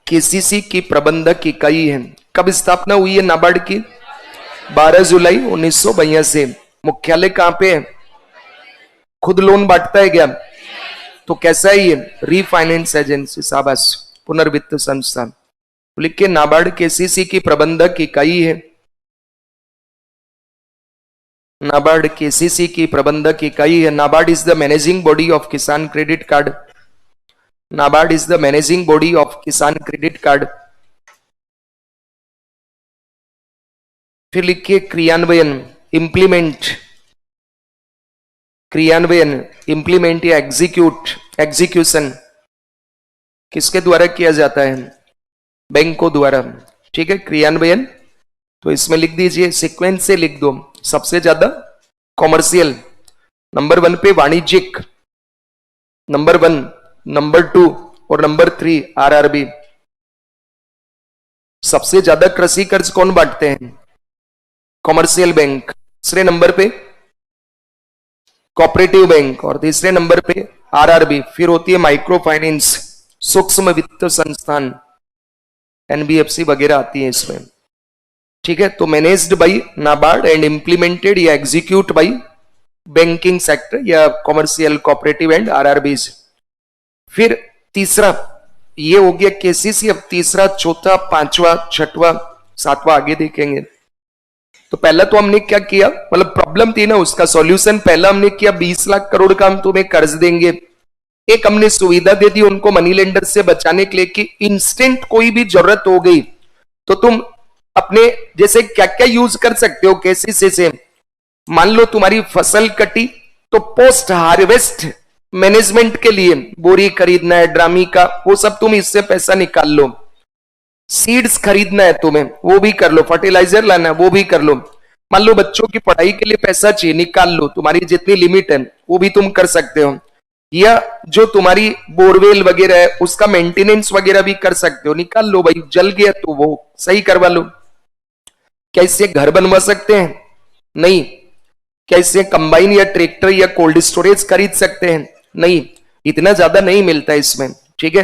केसीसी की प्रबंधक इकाई है। कब स्थापना हुई है नाबार्ड की? 12 जुलाई 1982। मुख्यालय कहां पे है? खुद लोन बांटता है क्या? तो कैसा है ये? रीफाइनेंस एजेंसी, शाबाश, पुनर्वित्त संस्था। लिख के नाबार्ड केसीसी की प्रबंधक इकाई है। नाबार्ड केसीसी की प्रबंधक इकाई है। NABARD is the managing body of Kisan credit card. NABARD is the managing body of Kisan credit card. फिर लिखिए क्रियान्वयन, इंप्लीमेंट, क्रियान्वयन, इंप्लीमेंट या एग्जीक्यूट, एग्जीक्यूशन किसके द्वारा किया जाता है? बैंकों द्वारा। ठीक है, क्रियान्वयन। तो इसमें लिख दीजिए, सीक्वेंस से लिख दो। सबसे ज्यादा कॉमर्शियल, नंबर 1 पे वाणिज्यिक, नंबर 1, नंबर 2 और नंबर 3 आरआरबी। सबसे ज्यादा कृषि कर्ज कौन बांटते हैं? Commercial bank. दूसरे नंबर पे कोऑपरेटिव बैंक और तीसरे नंबर पे आरआरबी। फिर होती है माइक्रो फाइनेंस, सूक्ष्म वित्त संस्थान, एनबीएफसी वगैरह आती है इसमें। ठीक है, तो managed by NABARD and implemented या एग्जीक्यूट बाय बैंकिंग सेक्टर या कॉमर्शियल, कोऑपरेटिव एंड आरआरबीज। फिर तीसरा ये हो गया केसीसी। अब तीसरा, चौथा, पांचवा, छठवां, सातवां आगे देखेंगे। तो पहला तो हमने क्या किया, मतलब प्रॉब्लम थी ना, उसका सॉल्यूशन पहला हमने किया 20 लाख करोड़ का हम तुम्हें कर्ज देंगे। एक हमने सुविधा दे दी उनको मनी लेंडर से बचाने के लिए कि इंस्टेंट कोई भी जरूरत हो गई तो तुम अपने जैसे क्या क्या यूज कर सकते हो केसीसी से। मान लो तुम्हारी फसल कटी तो पोस्ट हार्वेस्ट मैनेजमेंट के लिए बोरी खरीदना है, ड्रामी का, वो सब तुम इससे पैसा निकाल लो। सीड्स खरीदना है तुम्हें, वो भी कर लो। फर्टिलाइजर लाना है, वो भी कर लो। मान लो बच्चों की पढ़ाई के लिए पैसा चाहिए, निकाल लो। तुम्हारी जितनी लिमिट है वो भी तुम कर सकते हो। या जो तुम्हारी बोरवेल वगैरह है उसका मेंटेनेंस वगैरह भी कर सकते हो, निकाल लो भाई। जल गया तो वो सही करवा लो। क्या इससे घर बनवा सकते हैं? नहीं। क्या इससे कंबाइन या ट्रैक्टर या कोल्ड स्टोरेज खरीद सकते हैं? नहीं, इतना ज्यादा नहीं मिलता इसमें। ठीक है।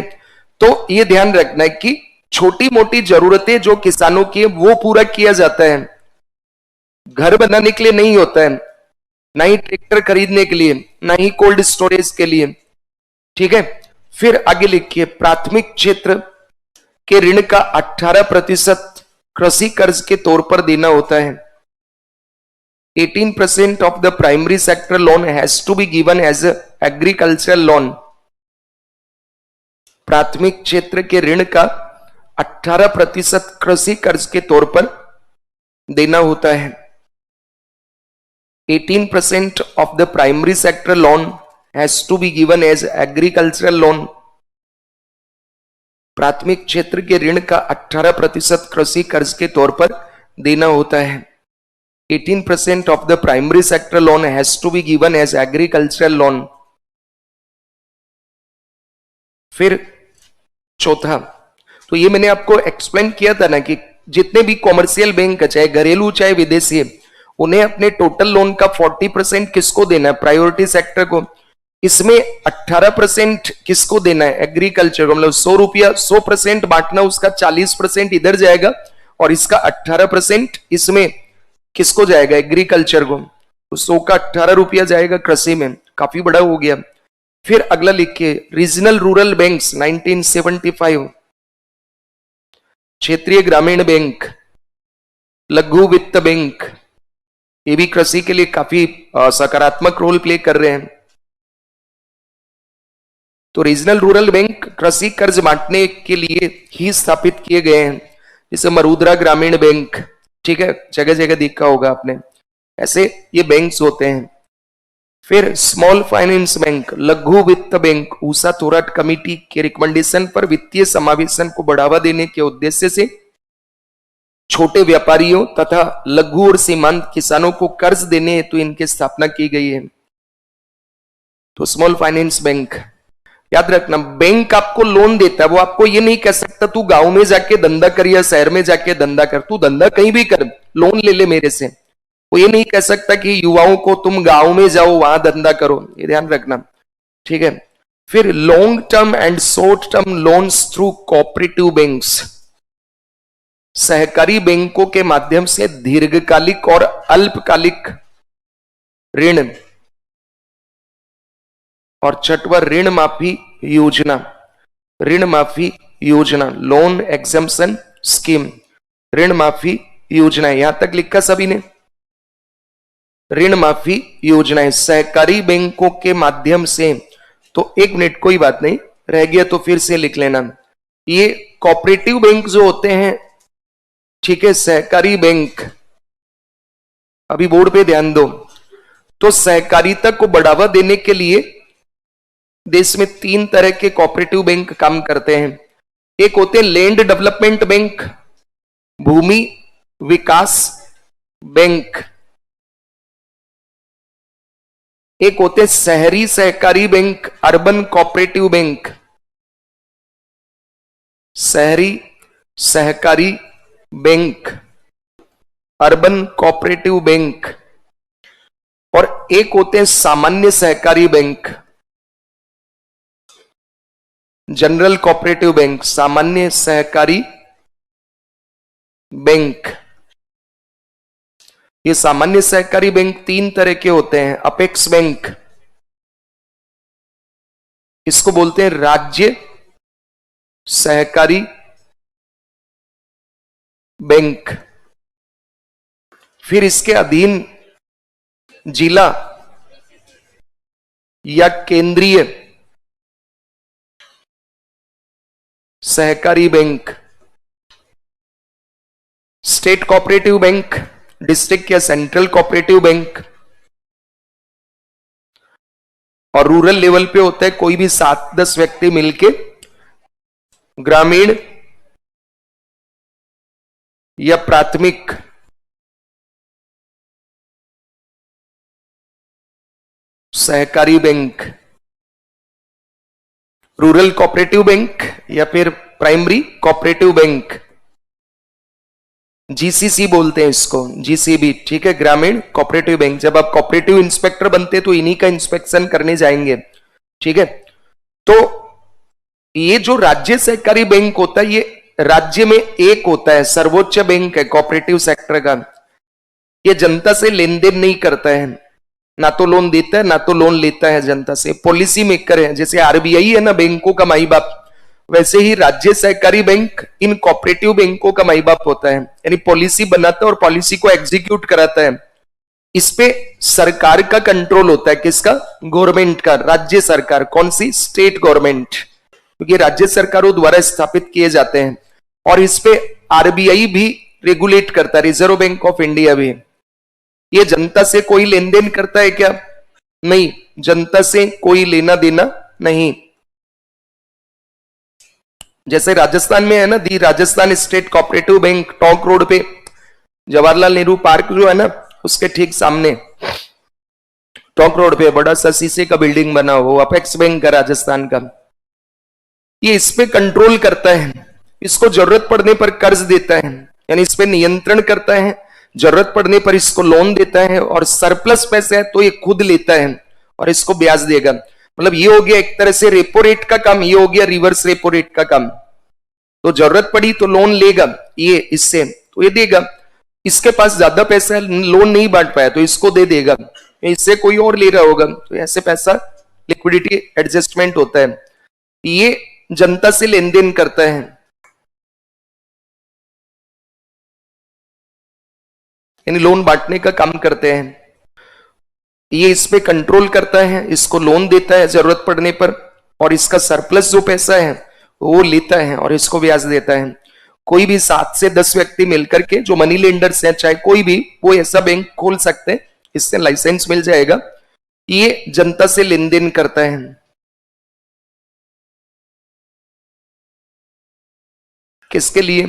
तो ये ध्यान रखना है कि छोटी मोटी जरूरतें जो किसानों की है वो पूरा किया जाता है, घर बनाने के लिए नहीं होता है, ना ही ट्रैक्टर खरीदने के लिए, ना ही कोल्ड स्टोरेज के लिए, ठीक है। फिर आगे लिखिए, प्राथमिक क्षेत्र के ऋण का 18% कृषि कर्ज के तौर पर देना होता है। 18% of the primary sector loan has to be given as a agricultural loan. प्राथमिक क्षेत्र के ऋण का 18% कृषि कर्ज के तौर पर देना होता है। 18% of the primary sector loan has to be given as agricultural loan. प्राथमिक क्षेत्र के ऋण का 18% कृषि कर्ज के तौर पर देना होता है। 18% of the primary sector loan has to be given as agricultural loan. फिर चौथा, तो ये मैंने आपको एक्सप्लेन किया था ना कि जितने भी कॉमर्शियल बैंक चाहे घरेलू चाहे विदेशी, उन्हें अपने टोटल लोन का 40% किसको देना है? प्रायोरिटी सेक्टर को। इसमें 18% किसको देना है? एग्रीकल्चर को। मतलब 100 रुपया 100% बांटना, उसका 40% इधर जाएगा और इसका 18% इसमें किसको जाएगा? एग्रीकल्चर को। तो 100 का 18 रुपया जाएगा कृषि में, काफी बड़ा हो गया। फिर अगला लिखिए, रीजनल रूरल बैंक्स 1975, क्षेत्रीय ग्रामीण बैंक, लघु वित्त बैंक, ये भी कृषि के लिए काफी सकारात्मक रोल प्ले कर रहे हैं। तो रीजनल रूरल बैंक कृषि कर्ज बांटने के लिए ही स्थापित किए गए हैं, जैसे मरुद्रा ग्रामीण बैंक, ठीक है, जगह जगह देखा होगा आपने, ऐसे ये बैंक्स होते हैं। फिर स्मॉल फाइनेंस बैंक, लघु वित्त बैंक, ऊषा थोराट कमेटी के रिकमेंडेशन पर वित्तीय समावेशन को बढ़ावा देने के उद्देश्य से छोटे व्यापारियों तथा लघु और सीमांत किसानों को कर्ज देने हेतु इनकी स्थापना की गई है। तो स्मॉल फाइनेंस बैंक, याद रखना, बैंक आपको लोन देता है, वो आपको ये नहीं कह सकता तू गांव में जाके धंधा कर या शहर में जाके धंधा कर, तू धंधा कहीं भी कर, लोन ले ले मेरे से। वो ये नहीं कह सकता कि युवाओं को तुम गांव में जाओ वहां धंधा करो, ये ध्यान रखना, ठीक है। फिर long term and short term loans through cooperative banks, सहकारी बैंकों के माध्यम से दीर्घकालिक और अल्पकालिक ऋण। और छठवां, ऋण माफी योजना, ऋण माफी योजना, लोन एग्जम्पशन स्कीम, ऋण माफी योजना, यहां तक लिखा सभी ने? ऋण माफी योजनाएं सहकारी बैंकों के माध्यम से। तो 1 मिनट, कोई बात नहीं, रह गया तो फिर से लिख लेना। ये कोऑपरेटिव बैंक जो होते हैं, ठीक है, सहकारी बैंक, अभी बोर्ड पे ध्यान दो। तो सहकारिता को बढ़ावा देने के लिए देश में 3 तरह के कोऑपरेटिव बैंक काम करते हैं। एक होते हैं लैंड डेवलपमेंट बैंक, भूमि विकास बैंक। एक होते हैं शहरी सहकारी बैंक, अर्बन कोऑपरेटिव बैंक, शहरी सहकारी बैंक, अर्बन कोऑपरेटिव बैंक। और एक होते हैं सामान्य सहकारी बैंक, जनरल कोऑपरेटिव बैंक, सामान्य सहकारी बैंक। ये सामान्य सहकारी बैंक 3 तरह के होते हैं। अपेक्स बैंक, इसको बोलते हैं राज्य सहकारी बैंक। फिर इसके अधीन जिला या केंद्रीय सहकारी bank, state cooperative bank, district या सेंट्रल कोऑपरेटिव बैंक। और रूरल लेवल पे होता है कोई भी 7-10 व्यक्ति मिलके ग्रामीण या प्राथमिक सहकारी बैंक, रूरल कोऑपरेटिव बैंक या फिर प्राइमरी कोऑपरेटिव बैंक, जीसीसी बोलते हैं इसको, जीसीबी, ठीक है, ग्रामीण कोऑपरेटिव बैंक। जब आप कोऑपरेटिव इंस्पेक्टर बनते तो इन्हीं का इंस्पेक्शन करने जाएंगे, ठीक है। तो ये जो राज्य सहकारी बैंक होता है, ये राज्य में एक होता है, सर्वोच्च बैंक है कोऑपरेटिव सेक्टर का। ये जनता से लेन देन नहीं करता है, ना तो लोन देता है ना तो लोन लेता है जनता से, पॉलिसी मेकर है। जैसे आरबीआई है ना बैंकों का माई बाप, वैसे ही राज्य सहकारी बैंक इन कोऑपरेटिव बैंकों का माई बाप होता है, यानी पॉलिसी बनाता है और पॉलिसी को एग्जीक्यूट कराता है। इस पे सरकार का कंट्रोल होता है, किसका? गवर्नमेंट का। राज्य सरकार कौन सी? स्टेट गवर्नमेंट, क्योंकि राज्य सरकारों द्वारा स्थापित किए जाते हैं। और इस पे आरबीआई भी रेगुलेट करता है, रिजर्व बैंक ऑफ इंडिया भी। ये जनता से कोई लेन देन करता है क्या? नहीं, जनता से कोई लेना देना नहीं। जैसे राजस्थान में है ना, the Rajasthan state cooperative bank, Tonk road पे जवाहरलाल नेहरू पार्क जो है ना, उसके ठीक सामने टोंक रोड पे बड़ा सा शीशे का बिल्डिंग बना हुआ, वो अपेक्स बैंक का राजस्थान का। ये इस पे कंट्रोल करता है, इसको जरूरत पड़ने पर कर्ज देता है, यानी इस पे नियंत्रण करता है। जरूरत पड़ने पर इसको लोन देता है, और सरप्लस पैसे है तो ये खुद लेता है और इसको ब्याज देगा। मतलब ये हो गया एक तरह से रेपो रेट का काम, ये हो गया रिवर्स रेपो रेट का काम। तो जरूरत पड़ी तो लोन लेगा ये इससे, तो ये देगा। इसके पास ज्यादा पैसा है, लोन नहीं बांट पाया तो इसको दे देगा, इससे कोई और ले रहा होगा, तो ऐसे पैसा लिक्विडिटी एडजस्टमेंट होता है। ये जनता से लेन देन करता है, यानी लोन बांटने का काम करते हैं। ये इस पे कंट्रोल करता है, इसको लोन देता है जरूरत पड़ने पर, और इसका सरप्लस जो पैसा है वो लेता है और इसको ब्याज देता है। कोई भी 7 से 10 व्यक्ति मिलकर के, जो मनी लेंडर्स हैं, चाहे कोई भी, वो ऐसा बैंक खोल सकते हैं, इससे लाइसेंस मिल जाएगा। ये जनता से लेन देन करता है। किसके लिए?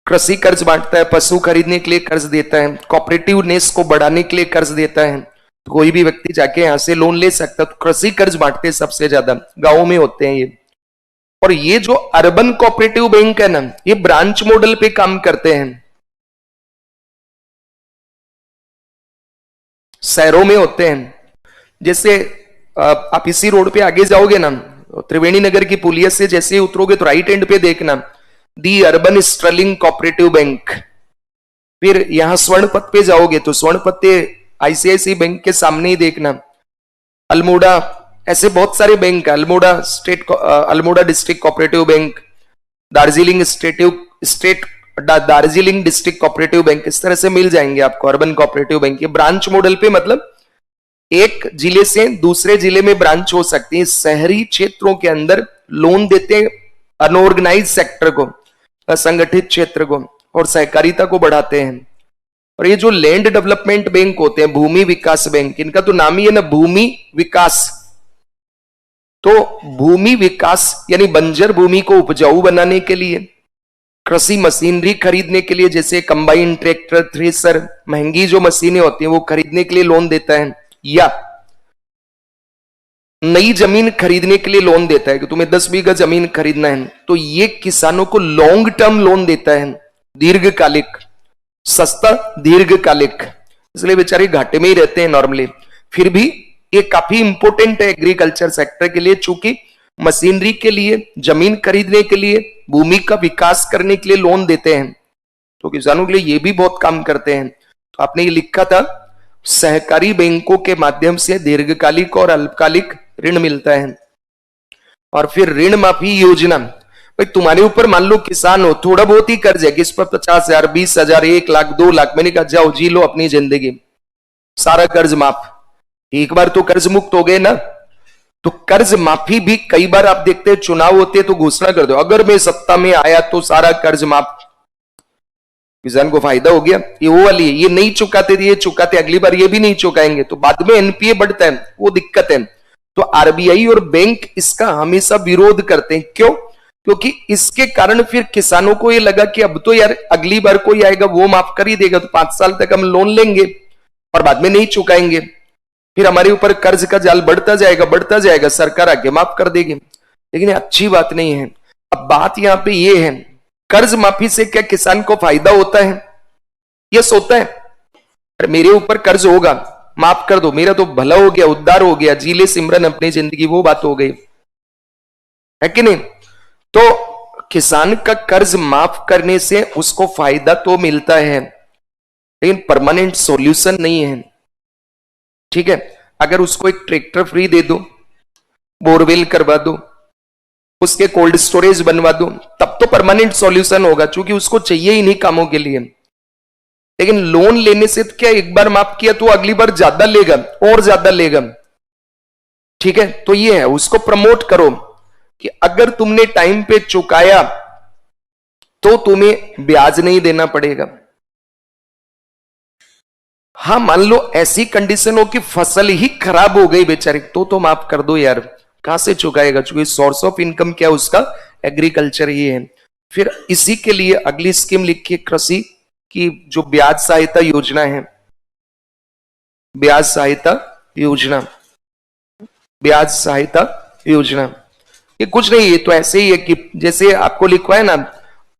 कृषि कर्ज बांटता है, पशु खरीदने के लिए कर्ज देता है, कोऑपरेटिवनेस को बढ़ाने के लिए कर्ज देता है। तो कोई भी व्यक्ति जाके यहां से लोन ले सकता है। तो कृषि कर्ज बांटते हैं सबसे ज्यादा, गांवों में होते हैं ये। और ये जो अर्बन कोऑपरेटिव बैंक है ना, ये ब्रांच मॉडल पे काम करते हैं, शहरों में होते हैं। जैसे आप इसी रोड पे आगे जाओगे ना, त्रिवेणी नगर की पुलिया से जैसे उतरोगे तो राइट एंड पे देखना the urban sterling cooperative bank. फिर यहां स्वर्णपथ पे जाओगे तो स्वर्णपथ पे आईसीआईसी बैंक के सामने ही देखना अल्मोड़ा, ऐसे बहुत सारे बैंक है। Almora district cooperative bank, Darjeeling Darjeeling district cooperative bank, इस तरह से मिल जाएंगे आपको अर्बन कोऑपरेटिव बैंक। ये ब्रांच मॉडल पे, मतलब एक जिले से दूसरे जिले में ब्रांच हो सकती है। शहरी क्षेत्रों के अंदर लोन देते हैं अनऑर्गेनाइज सेक्टर को, असंगठित क्षेत्र को, और सहकारिता को बढ़ाते हैं। और ये जो लैंड डेवलपमेंट बैंक होते हैं, भूमि विकास बैंक, इनका तो नाम ही है ना भूमि विकास। तो भूमि विकास यानी बंजर भूमि को उपजाऊ बनाने के लिए, कृषि मशीनरी खरीदने के लिए, जैसे कंबाइन ट्रैक्टर, थ्रेसर, महंगी जो मशीनें होती हैं वो खरीदने के लिए लोन देता है, या नई जमीन खरीदने के लिए लोन देता है कि तुम्हें 10 बीघा जमीन खरीदना है। तो ये किसानों को लॉन्ग टर्म लोन देता है, दीर्घकालिक, सस्ता दीर्घकालिक, इसलिए बेचारे घाटे में ही रहते हैं नॉर्मली। फिर भी ये काफी इंपॉर्टेंट है एग्रीकल्चर सेक्टर के लिए, चूंकि मशीनरी के लिए, जमीन खरीदने के लिए, भूमि का विकास करने के लिए लोन देते हैं। तो किसानों के लिए ये भी बहुत काम करते हैं। तो आपने ये लिखा था, सहकारी बैंकों के माध्यम से दीर्घकालिक और अल्पकालिक ऋण मिलता है। और फिर ऋण माफी योजना, भाई तुम्हारे ऊपर मान लो किसान हो, थोड़ा बहुत ही कर्ज है, किस पर 50,000, 20,000, 1 लाख, 2 लाख, मैंने कहा जाओ जी लो अपनी जिंदगी, सारा कर्ज माफ। एक बार तो कर्ज मुक्त हो गए ना। तो कर्ज माफी भी कई बार आप देखते हैं चुनाव होते हैं तो घोषणा कर दो, अगर मैं सत्ता में आया तो सारा कर्ज माफ, किसान को फायदा हो गया। ये वो वाली है, ये नहीं चुकाते थे, ये चुकाते, अगली बार ये भी नहीं चुकाएंगे, तो बाद में एनपीए बढ़ता है, वो दिक्कत है। तो आरबीआई और बैंक इसका हमेशा विरोध करते हैं। क्यों? क्योंकि इसके कारण फिर किसानों को ये लगा कि अब तो यार अगली बार कोई आएगा वो माफ कर ही देगा, तो 5 साल तक हम लोन लेंगे और बाद में नहीं चुकाएंगे, फिर हमारे ऊपर कर्ज का जाल बढ़ता जाएगा, सरकार आके माफ कर देगी। लेकिन अच्छी बात नहीं है। अब बात यहां पे ये है, कर्ज माफी से क्या किसान को फायदा होता है? यस होता है। अरे मेरे ऊपर कर्ज होगा, माफ कर दो, मेरा तो भला हो गया, उद्धार हो गया, जी ले सिमरन अपनी जिंदगी, वो बात हो गई है कि नहीं? तो किसान का कर्ज माफ करने से उसको फायदा तो मिलता है, लेकिन परमानेंट सॉल्यूशन नहीं है। ठीक है, अगर उसको एक ट्रैक्टर फ्री दे दो, बोरवेल करवा दो, उसके कोल्ड स्टोरेज बनवा दो, तब तो परमानेंट सॉल्यूशन होगा, क्योंकि उसको चाहिए ही नहीं कामों के लिए। लेकिन लोन लेने से क्या एक बार माफ किया तो अगली बार ज्यादा लेगा और ज्यादा लेगा। ठीक है, तो ये है, उसको प्रमोट करो कि अगर तुमने टाइम पे चुकाया तो तुम्हें ब्याज नहीं देना पड़ेगा। हाँ, मान लो ऐसी कंडीशन हो कि फसल ही खराब हो गई बेचारे, तो माफ कर दो यार, कहां से चुकाएगा, क्योंकि सोर्स ऑफ इनकम क्या है उसका, एग्रीकल्चर ही है। फिर इसी के लिए अगली स्कीम लिखी कृषि की जो ब्याज सहायता योजना है, ब्याज सहायता योजना, ब्याज सहायता योजना। ये कुछ नहीं, ये तो ऐसे ही है कि जैसे आपको लिखवा है ना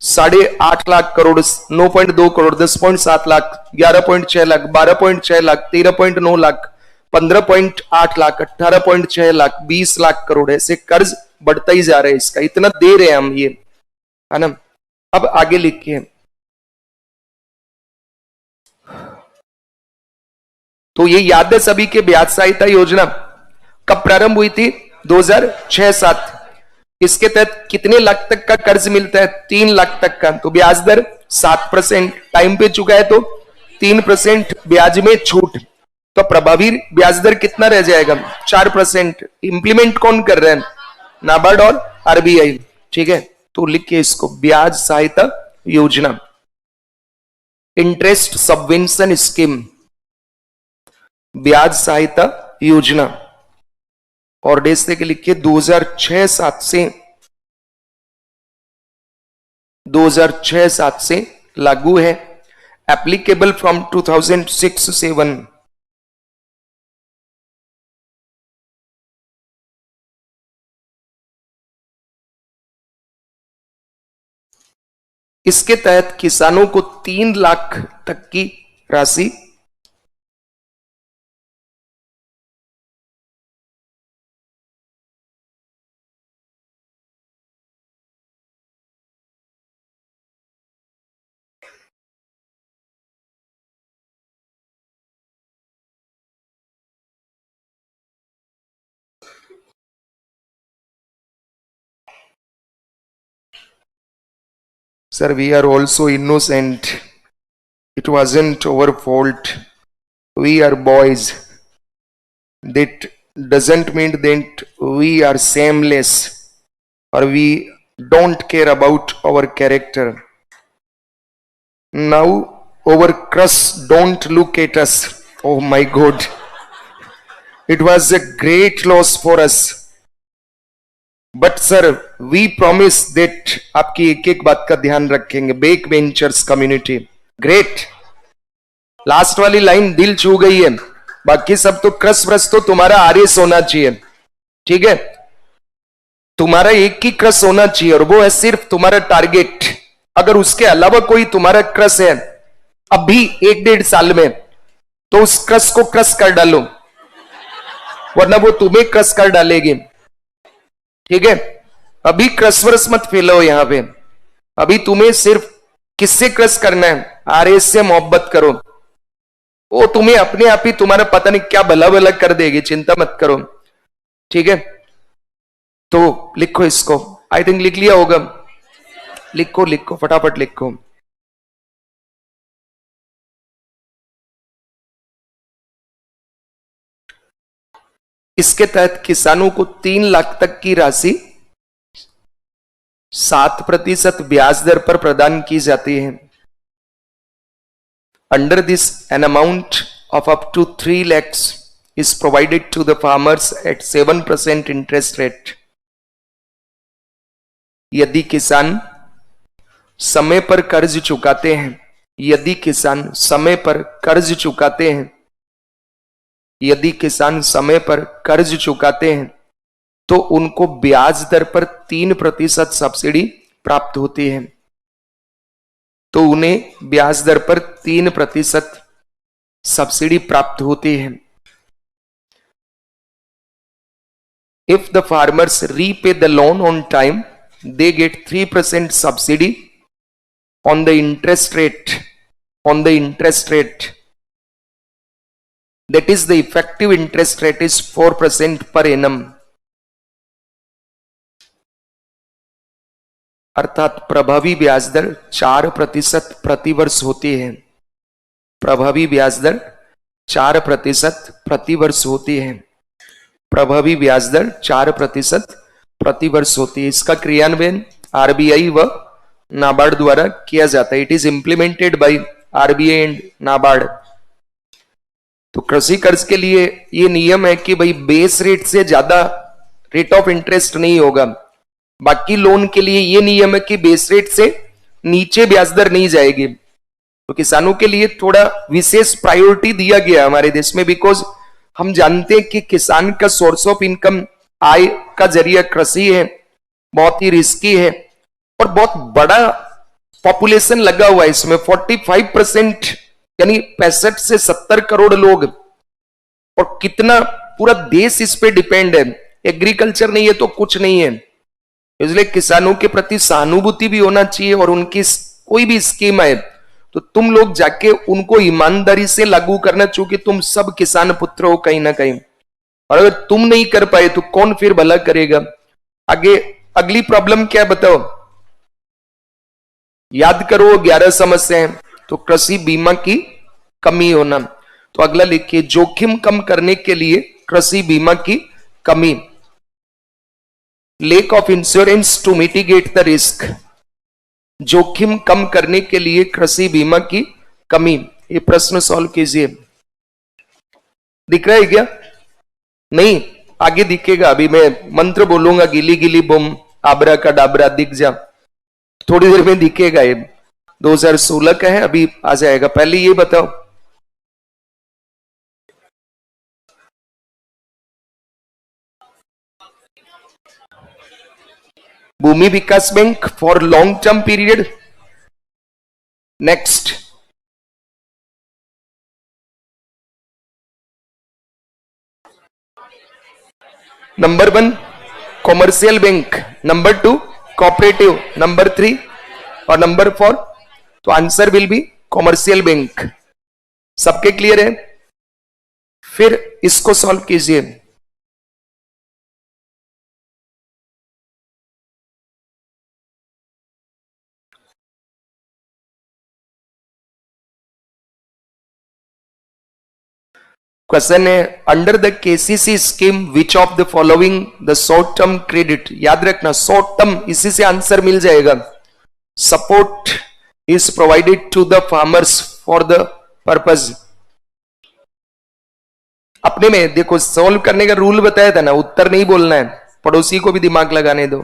8.5 लाख करोड़, 9.2 करोड़, 10.7 लाख, 11.6 लाख, 12.6 लाख, 13.9 लाख, 15.8 लाख, 18.6 लाख, 20 लाख करोड़, ऐसे कर्ज बढ़ता ही जा रहा है। इसका इतना दे रहे हैं हम, ये है ना। अब आगे लिखिए, तो ये याद है सभी के, ब्याज सहायता योजना कब प्रारंभ हुई थी, 2006-07। इसके तहत कितने लाख तक का कर्ज मिलता है, 3 लाख तक का। तो ब्याज दर 7%, टाइम पे चुका है तो 3% ब्याज में छूट, तो प्रभावी ब्याज दर कितना रह जाएगा, 4%। इंप्लीमेंट कौन कर रहे हैं, नाबार्ड और आरबीआई। ठीक है, तो लिखिए इसको, ब्याज सहायता योजना, इंटरेस्ट सबवेंशन स्कीम, ब्याज सहायता योजना। और डेट के लिखिए 2006-07 से, 2006-07 से लागू है, एप्लीकेबल फ्रॉम 2006-07। इसके तहत किसानों को 3 लाख तक की राशि Sir, we are also innocent. It wasn't our fault. We are boys. That doesn't mean that we are shameless or we don't care about our character. Now our crush don't look at us. Oh my God. It was a great loss for us. But sir we promise that, आपकी एक एक बात का ध्यान रखेंगे। Back ventures community, great. Last वाली लाइन दिल छू गई है, बाकी सब तो क्रस व्रस तो तुम्हारा आरएस होना चाहिए। ठीक है, तुम्हारा एक ही क्रस होना चाहिए और वो है सिर्फ तुम्हारा टारगेट। अगर उसके अलावा कोई तुम्हारा क्रस है अभी 1-1.5 साल में, तो उस क्रस को क्रस कर डालो, वरना वो तुम्हें क्रस कर डालेगी। ठीक है, अभी क्रस वर्स मत फैलाओ यहां पे। अभी तुम्हें सिर्फ किससे क्रस करना है, आरएस से मोहब्बत करो, वो तुम्हें अपने आप ही तुम्हारा पता नहीं क्या भला भला कर देगी, चिंता मत करो। ठीक है, तो लिखो इसको, आई थिंक लिख लिया होगा, लिखो लिखो फटाफट लिखो। इसके तहत किसानों को 3 लाख तक की राशि 7% ब्याज दर पर प्रदान की जाती है। Under this an amount of up to 3 lakhs is provided to the farmers at 7% interest rate. यदि किसान समय पर कर्ज चुकाते हैं, यदि किसान समय पर कर्ज चुकाते हैं, यदि किसान समय पर कर्ज चुकाते हैं तो उनको ब्याज दर पर 3% सब्सिडी प्राप्त होती है। तो उन्हें ब्याज दर पर 3% सब्सिडी प्राप्त होती है। If the farmers repay the loan on time, they get 3% subsidy on the interest rate, that is the effective interest rate is 4% per annum, अर्थात प्रभावी ब्याज दर 4% प्रतिवर्ष होती है। प्रभावी ब्याज दर 4% प्रतिवर्ष होती है। प्रभावी ब्याज दर 4% प्रतिवर्ष होती है। इसका क्रियान्वयन आरबीआई व नाबार्ड द्वारा किया जाता है। It is implemented by RBI and NABARD. तो कृषि कर्ज के लिए ये नियम है कि भाई बेस रेट से ज्यादा रेट ऑफ इंटरेस्ट नहीं होगा। बाकी लोन के लिए ये नियम है कि बेस रेट से नीचे ब्याज दर नहीं जाएगी। तो किसानों के लिए थोड़ा विशेष प्रायोरिटी दिया गया हमारे देश में, बिकॉज हम जानते हैं कि किसान का सोर्स ऑफ इनकम, आय का जरिया कृषि है, बहुत ही रिस्की है और बहुत बड़ा पॉपुलेशन लगा हुआ है इसमें। 45% यानी 65 से 70 करोड़ लोग, और कितना पूरा देश इस पे डिपेंड है। एग्रीकल्चर नहीं है तो कुछ नहीं है। इसलिए किसानों के प्रति सहानुभूति भी होना चाहिए, और उनकी कोई भी स्कीम है तो तुम लोग जाके उनको ईमानदारी से लागू करना, चूंकि तुम सब किसान पुत्र हो कहीं ना कहीं। और अगर तुम नहीं कर पाए तो कौन फिर भला करेगा। आगे अगली प्रॉब्लम क्या बताओ, याद करो 11 समस्याएं। तो कृषि बीमा की कमी होना। तो अगला लिखिए, जोखिम कम करने के लिए कृषि बीमा की कमी, lack of insurance to mitigate the risk. जोखिम कम करने के लिए कृषि बीमा की कमी। ये प्रश्न सॉल्व कीजिए। दिख रहा है क्या? नहीं, आगे दिखेगा। अभी मैं मंत्र बोलूंगा, गिली गिली बुम आबरा का डाबरा, दिख जा। थोड़ी देर में दिखेगा। ये 2016 का है, अभी आ जाएगा। पहले ये बताओ, Bhumi Vikas bank for long term period. Next, number 1 commercial bank, number 2 cooperative, number 3 और नंबर 4। तो answer will be commercial bank. सबके क्लियर है? फिर इसको सॉल्व कीजिए। क्वेश्चन है, under the KCC scheme which of the following the short term credit. याद रखना शॉर्ट टर्म, इसी से आंसर मिल जाएगा। Support is provided to the farmers for the purpose. अपने में देखो, सॉल्व करने का रूल बताया था ना, उत्तर नहीं बोलना है, पड़ोसी को भी दिमाग लगाने दो।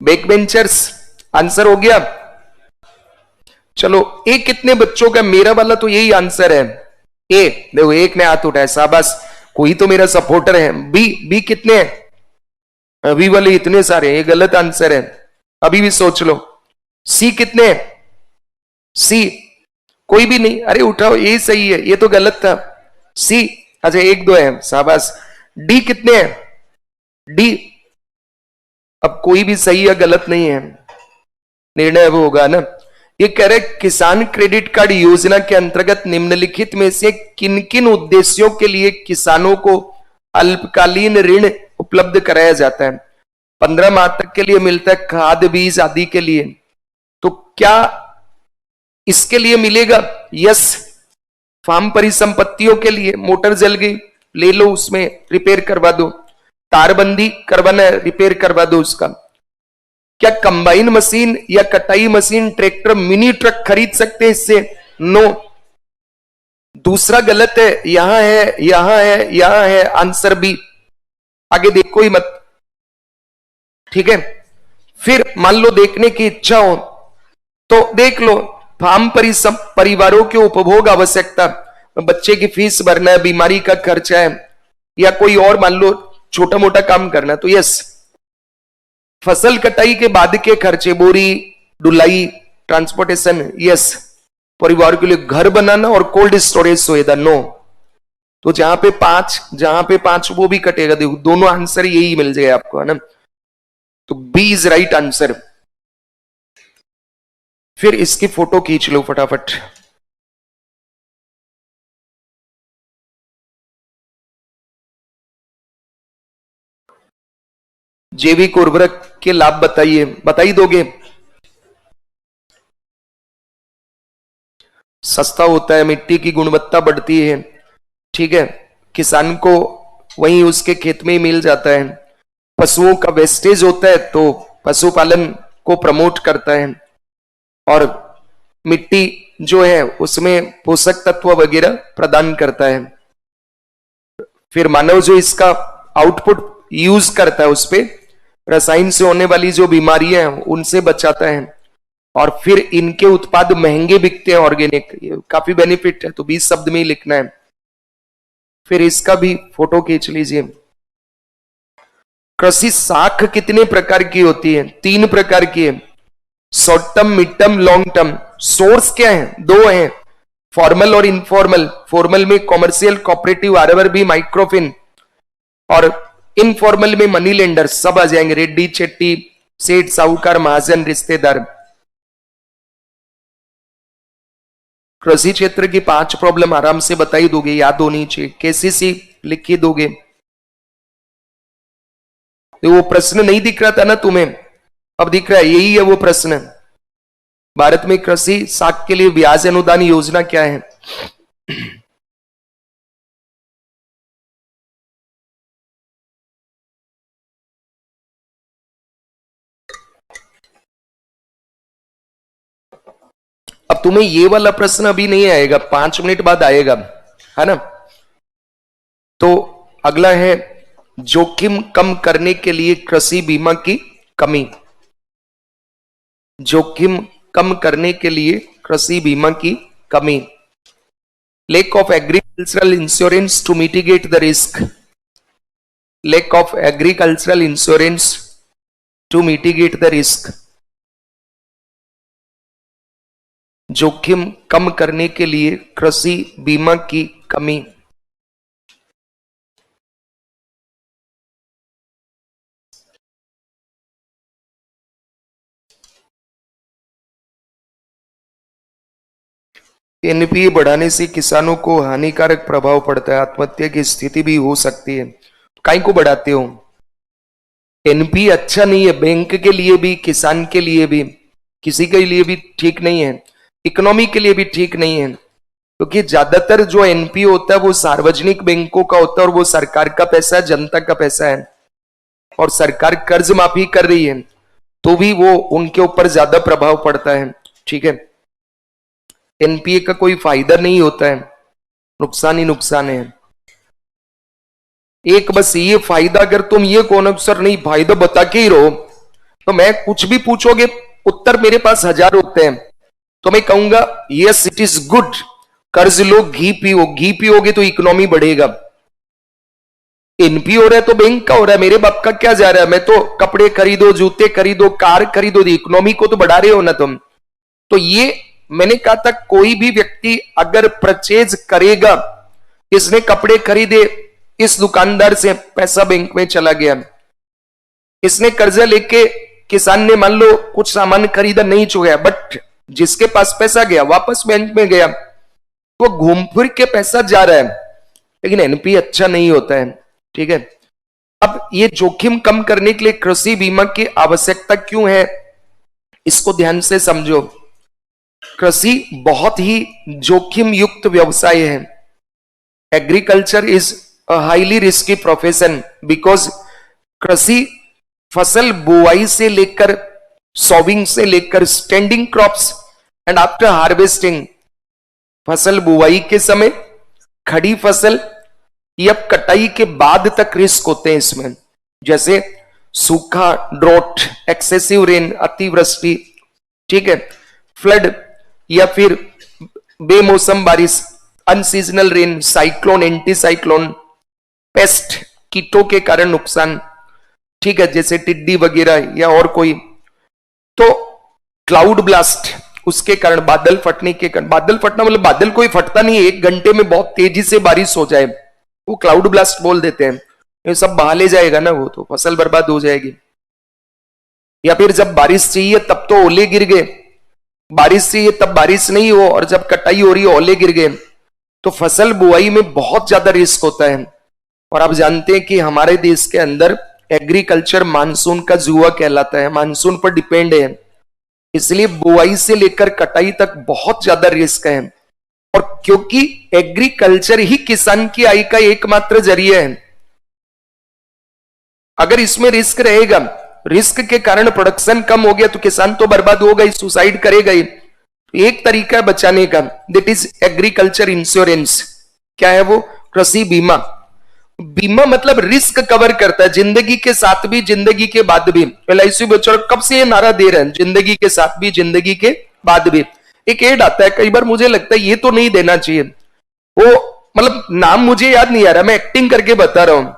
बैक बेंचर्स, आंसर हो गया। चलो, ए कितने बच्चों का? मेरा वाला तो यही आंसर है। ए देखो, एक ने हाथ उठाया, शाबाश, कोई तो मेरा सपोर्टर है। बी कितने हैं? अभी वाले इतने सारे, ये गलत आंसर है, अभी भी सोच लो। सी कितने हैं? सी कोई भी नहीं, अरे उठाओ, ये सही है, ये तो गलत था। सी अच्छा, 1 2 है, शाबाश। डी कितने हैं? डी अब कोई भी सही या गलत नहीं है, निर्णय वो होगा ना। ये कह रहे किसान क्रेडिट कार्ड योजना के अंतर्गत निम्नलिखित में से किन किन उद्देश्यों के लिए किसानों को अल्पकालीन ऋण उपलब्ध कराया जाता है। 15 माह तक के लिए मिलता है, खाद बीज आदि के लिए। तो क्या इसके लिए मिलेगा? यस। फार्म परिसंपत्तियों के लिए, मोटर जल गई, ले लो, उसमें रिपेयर करवा दो। तारबंदी करवाना है, रिपेयर करवा दो उसका। क्या कंबाइन मशीन या कटाई मशीन, ट्रैक्टर, मिनी ट्रक खरीद सकते हैं इससे? नो। दूसरा गलत है, यहां है, यहां है, यहां है, आंसर बी। आगे देखो ही मत, ठीक है। फिर मान लो देखने की इच्छा हो तो देख लो, फार्म परिवारों के उपभोग आवश्यकता, बच्चे की फीस भरना है, बीमारी का खर्चा है, या कोई और मान लो छोटा मोटा काम करना, तो यस। फसल कटाई के बाद के खर्चे, बोरी, ढुलाई, ट्रांसपोर्टेशन, यस। परिवार के लिए घर बनाना और कोल्ड स्टोरेज सुविधा, नो। तो जहां पे पांच वो भी कटेगा, देखो दोनों आंसर यही मिल जाएगा आपको, है ना। तो बी इज राइट आंसर। फिर इसकी फोटो खींच लो फटाफट। जैविक उर्वरक के लाभ बताइए, बताई दोगे? सस्ता होता है, मिट्टी की गुणवत्ता बढ़ती है, ठीक है, किसान को वहीं उसके खेत में ही मिल जाता है, पशुओं का वेस्टेज होता है तो पशुपालन को प्रमोट करता है, और मिट्टी जो है उसमें पोषक तत्व वगैरह प्रदान करता है। फिर मानव जो इसका आउटपुट यूज करता है उस पे रसायन से होने वाली जो बीमारियां हैं उनसे बचाता है, और फिर इनके उत्पाद महंगे बिकते हैं ऑर्गेनिक, काफी बेनिफिट है, तो 20 शब्द में ही लिखना है। फिर इसका भी फोटो खींच लीजिए। कृषि शाख कितने प्रकार की होती है? 3 प्रकार की है, short term, mid term, long term. Source क्या है? 2 हैं, फॉर्मल और इनफॉर्मल। फॉर्मल में कॉमर्शियल, कोऑपरेटिव, आरआरबी, माइक्रोफिन, और इनफॉर्मल में मनी लेंडर सब आ जाएंगे, रेड्डी, चेट्टी, सेठ, साहूकार, महाजन, रिश्तेदार। कृषि क्षेत्र की 5 प्रॉब्लम आराम से बताई दोगे, याद होनी चाहिए, केसीसी लिख ही दोगे। तो वो प्रश्न नहीं दिख रहा था ना तुम्हें, अब दिख रहा है, यही है वो प्रश्न। भारत में कृषि साख के लिए ब्याज अनुदान योजना क्या है? अब तुम्हें ये वाला प्रश्न अभी नहीं आएगा, 5 मिनट बाद आएगा, है ना। तो अगला है जोखिम कम करने के लिए कृषि बीमा की कमी। जोखिम कम करने के लिए कृषि बीमा की कमी। Lack of agricultural insurance to mitigate the risk. Lack of agricultural insurance to mitigate the risk. जोखिम कम करने के लिए कृषि बीमा की कमी। एनपीए बढ़ाने से किसानों को हानिकारक प्रभाव पड़ता है, आत्महत्या की स्थिति भी हो सकती है। काहे को बढ़ाते हो? एनपीए अच्छा नहीं है, बैंक के लिए भी, किसान के लिए भी, किसी के लिए भी ठीक नहीं है, इकोनॉमी के लिए भी ठीक नहीं है, क्योंकि ज्यादातर जो एनपीए होता है वो सार्वजनिक बैंकों का होता है, और वो सरकार का पैसा है, जनता का पैसा है, और सरकार कर्ज माफी कर रही है तो भी वो उनके ऊपर ज्यादा प्रभाव पड़ता है, ठीक है। एनपीए का कोई फायदा नहीं होता है, नुकसान ही नुकसान है। एक बस ये फायदा, अगर तुम ये कौन सर नहीं फायदा बता के ही रहो, तो मैं कुछ भी पूछोगे उत्तर मेरे पास 1000 होते हैं, तो मैं कहूंगा यस इट इज गुड, कर्ज लो, घी पियो, घी पियोगे तो इकोनॉमी बढ़ेगा। एनपी हो रहा है तो बैंक का हो रहा है, मेरे बाप का क्या जा रहा है, मैं तो कपड़े खरीदो, जूते खरीदो, कार खरीदो, इकोनॉमी को तो बढ़ा रहे हो ना तुम। तो ये मैंने कहा था, कोई भी व्यक्ति अगर परचेज करेगा, इसने कपड़े खरीदे, इस दुकानदार से पैसा बैंक में चला गया, इसने कर्जा लेके किसान ने मान लो कुछ सामान खरीदा, नहीं चुकाया, बट जिसके पास पैसा गया वापस बैंक में गया, वो घूम फिर के पैसा जा रहा है, लेकिन एनपी अच्छा नहीं होता है, ठीक है। अब ये जोखिम कम करने के लिए कृषि बीमा की आवश्यकता क्यों है, इसको ध्यान से समझो। कृषि बहुत ही जोखिम युक्त व्यवसाय है। Agriculture is a highly risky profession because कृषि फसल बुआई से लेकर, सॉविंग से लेकर, standing crops and after harvesting, फसल बुआई के समय, खड़ी फसल या कटाई के बाद तक रिस्क होते हैं इसमें, जैसे सूखा, ड्रॉट, एक्सेसिव रेन, अतिवृष्टि, ठीक है, फ्लड या फिर बेमौसम बारिश, unseasonal rain, cyclone, anti cyclone, paste, कीटों के कारण नुकसान, ठीक है, जैसे टिड्डी वगैरह या और कोई, तो क्लाउड ब्लास्ट, उसके कारण, बादल फटने के कारण, बादल फटना मतलब बादल कोई फटता नहीं है, 1 घंटे में बहुत तेजी से बारिश हो जाए, वो क्लाउड ब्लास्ट बोल देते हैं, ये सब बहा ले जाएगा ना, वो तो फसल बर्बाद हो जाएगी। या फिर जब बारिश चाहिए तब तो ओले गिर गए, बारिश चाहिए तब बारिश नहीं हो, और जब कटाई हो रही है ओले गिर गए, तो फसल बुआई में बहुत ज्यादा रिस्क होता है। और आप जानते हैं कि हमारे देश के अंदर एग्रीकल्चर मानसून का जुआ कहलाता है, मानसून पर डिपेंड है, इसलिए बुआई से लेकर कटाई तक बहुत ज्यादा रिस्क है। और क्योंकि एग्रीकल्चर ही किसान की आय का एकमात्र जरिया है, अगर इसमें रिस्क रहेगा, रिस्क के कारण प्रोडक्शन कम हो गया तो किसान तो बर्बाद होगा ही, सुसाइड करेगा ही। एक तरीका बचाने का, दैट इज एग्रीकल्चर इंश्योरेंस। क्या है वो? कृषि बीमा। बीमा मतलब रिस्क कवर करता है, जिंदगी के साथ भी जिंदगी के बाद भी। LIC बेचारा कब से ये नारा दे रहे हैं, जिंदगी के साथ भी जिंदगी के बाद भी। एक एड आता है, कई बार मुझे लगता है ये तो नहीं देना चाहिए, वो मतलब नाम मुझे याद नहीं आ रहा, मैं एक्टिंग करके बता रहा हूं।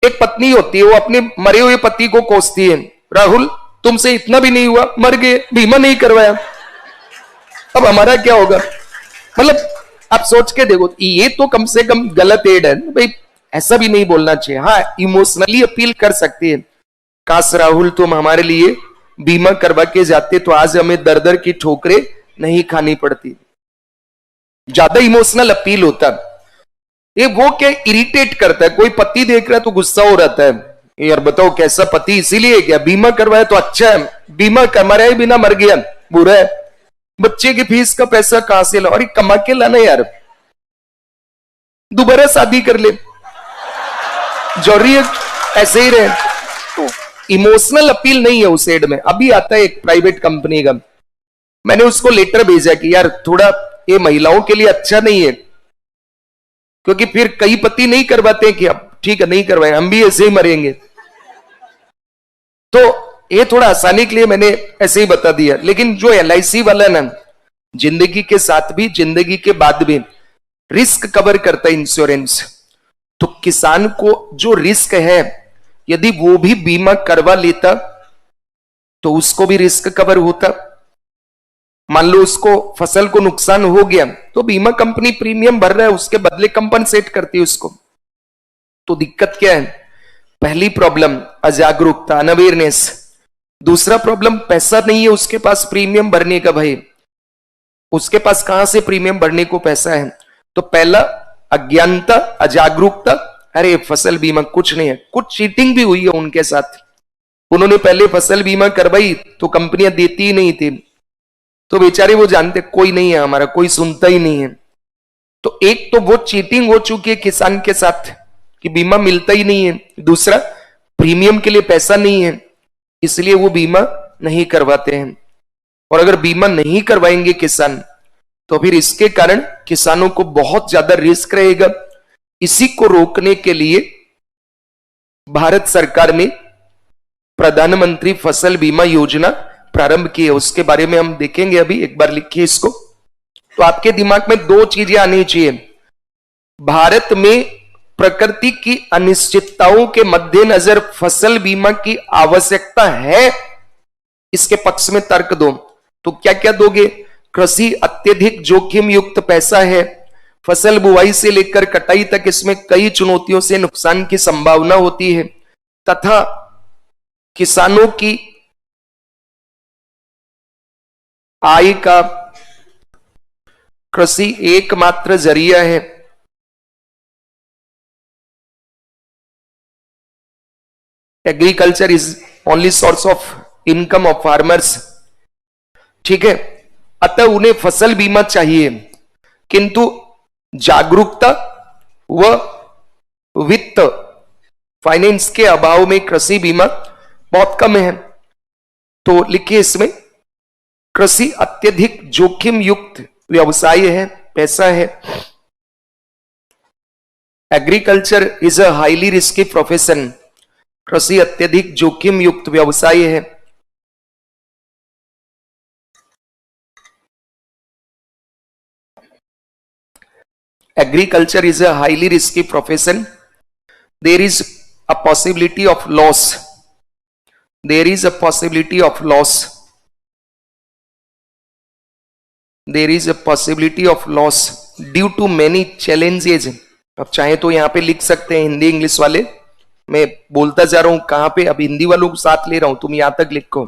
एक पत्नी होती है, वो अपने मरे हुए पति को कोसती है, राहुल तुमसे इतना भी नहीं हुआ, मर गए, बीमा नहीं करवाया, अब हमारा क्या होगा। मतलब आप सोच के देखो, ये तो कम से कम गलत एड है भाई, ऐसा भी नहीं बोलना चाहिए। हाँ, इमोशनली अपील कर सकती है, काश राहुल तुम हमारे लिए बीमा करवा के जाते तो आज हमें दर दर की ठोकरें नहीं खानी पड़ती। ज्यादा इमोशनल अपील होता है ये, वो क्या इरिटेट करता है, कोई पति देख रहा है तो गुस्सा हो रहता है, यार बताओ कैसा पति, इसीलिए क्या बीमा करवाया तो अच्छा है, बीमा करवाए बिना मर गया बुरा है, बच्चे की फीस का पैसा कहां से ला, और कमा के लाना यार, दोबारा शादी कर ले, जरूरी है ऐसे ही रहे। तो इमोशनल अपील नहीं है उस एड में। अभी आता है एक प्राइवेट कंपनी का, मैंने उसको लेटर भेजा कि यार थोड़ा ये महिलाओं के लिए अच्छा नहीं है, क्योंकि फिर कई पति नहीं करवाते कि अब ठीक है नहीं करवाए, हम भी ऐसे ही मरेंगे, तो ये थोड़ा आसानी के लिए मैंने ऐसे ही बता दिया। लेकिन जो LIC वाला ना, जिंदगी के साथ भी जिंदगी के बाद भी रिस्क कवर करता है इंश्योरेंस, तो किसान को जो रिस्क है यदि वो भी बीमा करवा लेता तो उसको भी रिस्क कवर होता। मान लो उसको फसल को नुकसान हो गया तो बीमा कंपनी प्रीमियम भर रहा है, उसके बदले कंपनसेट करती है उसको। तो दिक्कत क्या है? पहली प्रॉब्लम अजागरूकता, अनअवेयरनेस। दूसरा प्रॉब्लम पैसा नहीं है उसके पास प्रीमियम भरने का। भाई उसके पास कहां से प्रीमियम भरने को पैसा है? तो पहला अज्ञानता, अजागरूकता, अरे फसल बीमा कुछ नहीं है। कुछ चीटिंग भी हुई है उनके साथ, उन्होंने पहले फसल बीमा करवाई तो कंपनियां देती ही नहीं थी, तो बेचारे वो जानते कोई नहीं है हमारा, कोई सुनता ही नहीं है। तो एक तो वो चीटिंग हो चुकी है किसान के साथ कि बीमा मिलता ही नहीं है। दूसरा, प्रीमियम के लिए पैसा नहीं है, इसलिए वो बीमा नहीं करवाते हैं। और अगर बीमा नहीं करवाएंगे किसान तो फिर इसके कारण किसानों को बहुत ज्यादा रिस्क रहेगा। इसी को रोकने के लिए भारत सरकार ने प्रधानमंत्री फसल बीमा योजना प्रारंभ की है, उसके बारे में हम देखेंगे। अभी एक बार लिखिए इसको, तो आपके दिमाग में दो चीजें आनी चाहिए। भारत में प्रकृति की अनिश्चितताओं के मद्देनजर फसल बीमा की आवश्यकता है, इसके पक्ष में तर्क दो। तो क्या क्या दोगे? कृषि अत्यधिक जोखिम युक्त पैसा है, फसल बुआई से लेकर कटाई तक इसमें कई चुनौतियों से नुकसान की संभावना होती है, तथा किसानों की आय का कृषि एकमात्र जरिया है। Agriculture is only source of income of farmers. ठीक है, अतः उन्हें फसल बीमा चाहिए, किंतु जागरूकता व वित्त, फाइनेंस के अभाव में कृषि बीमा बहुत कम है। तो लिखिए इसमें, कृषि अत्यधिक जोखिम युक्त व्यवसाय है, पैसा है। Agriculture is a highly risky profession. कृषि अत्यधिक जोखिम युक्त व्यवसाय है। Agriculture is a highly risky profession. There is a possibility of loss. There is a possibility of loss. There is a possibility of loss due to many challenges अब चाहे तो यहां पे लिख सकते हैं हिंदी इंग्लिश वाले, मैं बोलता जा रहा हूं कहां पे, अब हिंदी वालों को साथ ले रहा हूं, तुम यहां तक लिखो।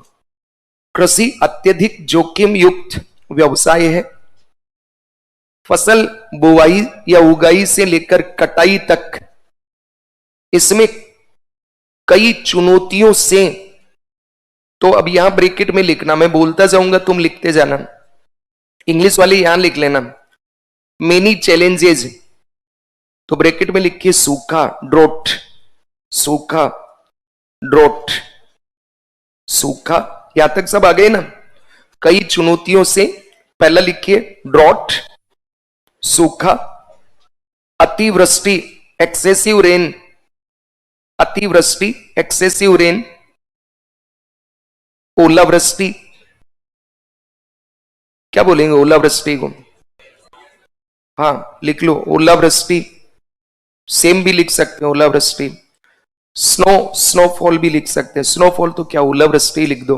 कृषि अत्यधिक जोखिम युक्त व्यवसाय है। फसल बुवाई या उगाई से लेकर कटाई तक इसमें कई चुनौतियों से, तो अब यहां ब्रैकेट में लिखना, मैं बोलता जाऊंगा तुम लिखते जाना, इंग्लिश वाले यहां लिख लेना मेनी चैलेंजेस, तो ब्रैकेट में लिखिए सूखा ड्रोट, सूखा ड्रोट, सूखा, यहां तक सब आ गए ना। कई चुनौतियों से, पहला लिखिए ड्रॉट सूखा, अतिवृष्टि एक्सेसिव रेन, अतिवृष्टि एक्सेसिव रेन, ओलावृष्टि, क्या बोलेंगे ओलावृष्टि को, हाँ लिख लो ओलावृष्टि, सेम भी लिख सकते हैं ओलावृष्टि। स्नो, स्नोफॉल भी लिख सकते हैं, स्नोफॉल तो क्या ओलावृष्टि लिख दो।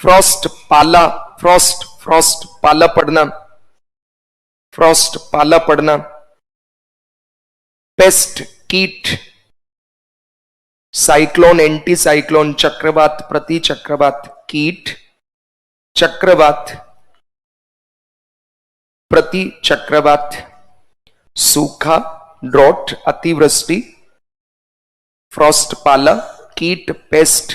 फ्रॉस्ट पाला, फ्रॉस्ट, फ्रॉस्ट पाला पड़ना, फ्रॉस्ट पाला पड़ना। पेस्ट कीट, साइक्लोन एंटी साइक्लोन, चक्रवात प्रति चक्रवात, कीट चक्रवात प्रति चक्रवात, सूखा ड्रॉट अतिवृष्टि, फ्रॉस्ट पाला, कीट पेस्ट,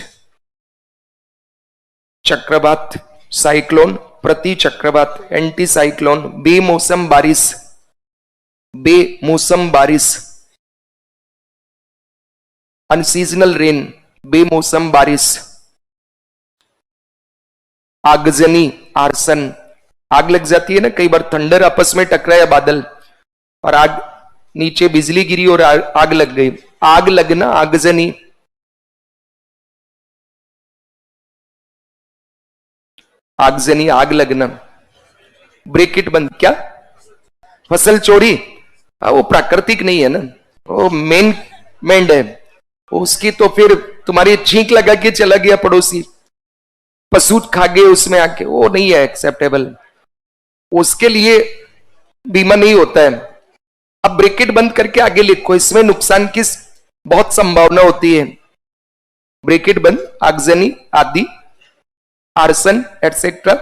चक्रवात साइक्लोन, प्रति चक्रवात एंटी साइक्लोन, बेमौसम बारिश, बेमौसम बारिश, अनसीजनल रेन, बेमौसम बारिश। आगजनी आर्सन, आग लग जाती है ना कई बार, थंडर आपस में टकराया बादल और आग, नीचे बिजली गिरी और आग लग गई, आग लगना आगजनी। आगजनी आग लगना, ब्रेकेट बंद, क्या फसल चोरी, वो प्राकृतिक नहीं है ना, वो मेन मेंड है, उसकी तो फिर तुम्हारी छींक लगा के चला गया पड़ोसी, पशु खा गए उसमें आके, वो नहीं है एक्सेप्टेबल, उसके लिए बीमा नहीं होता है। अब ब्रेकेट बंद करके आगे लिखो, इसमें नुकसान की बहुत संभावना होती है, ब्रेकेट बंद, आगजनी आदि, arson etcetera,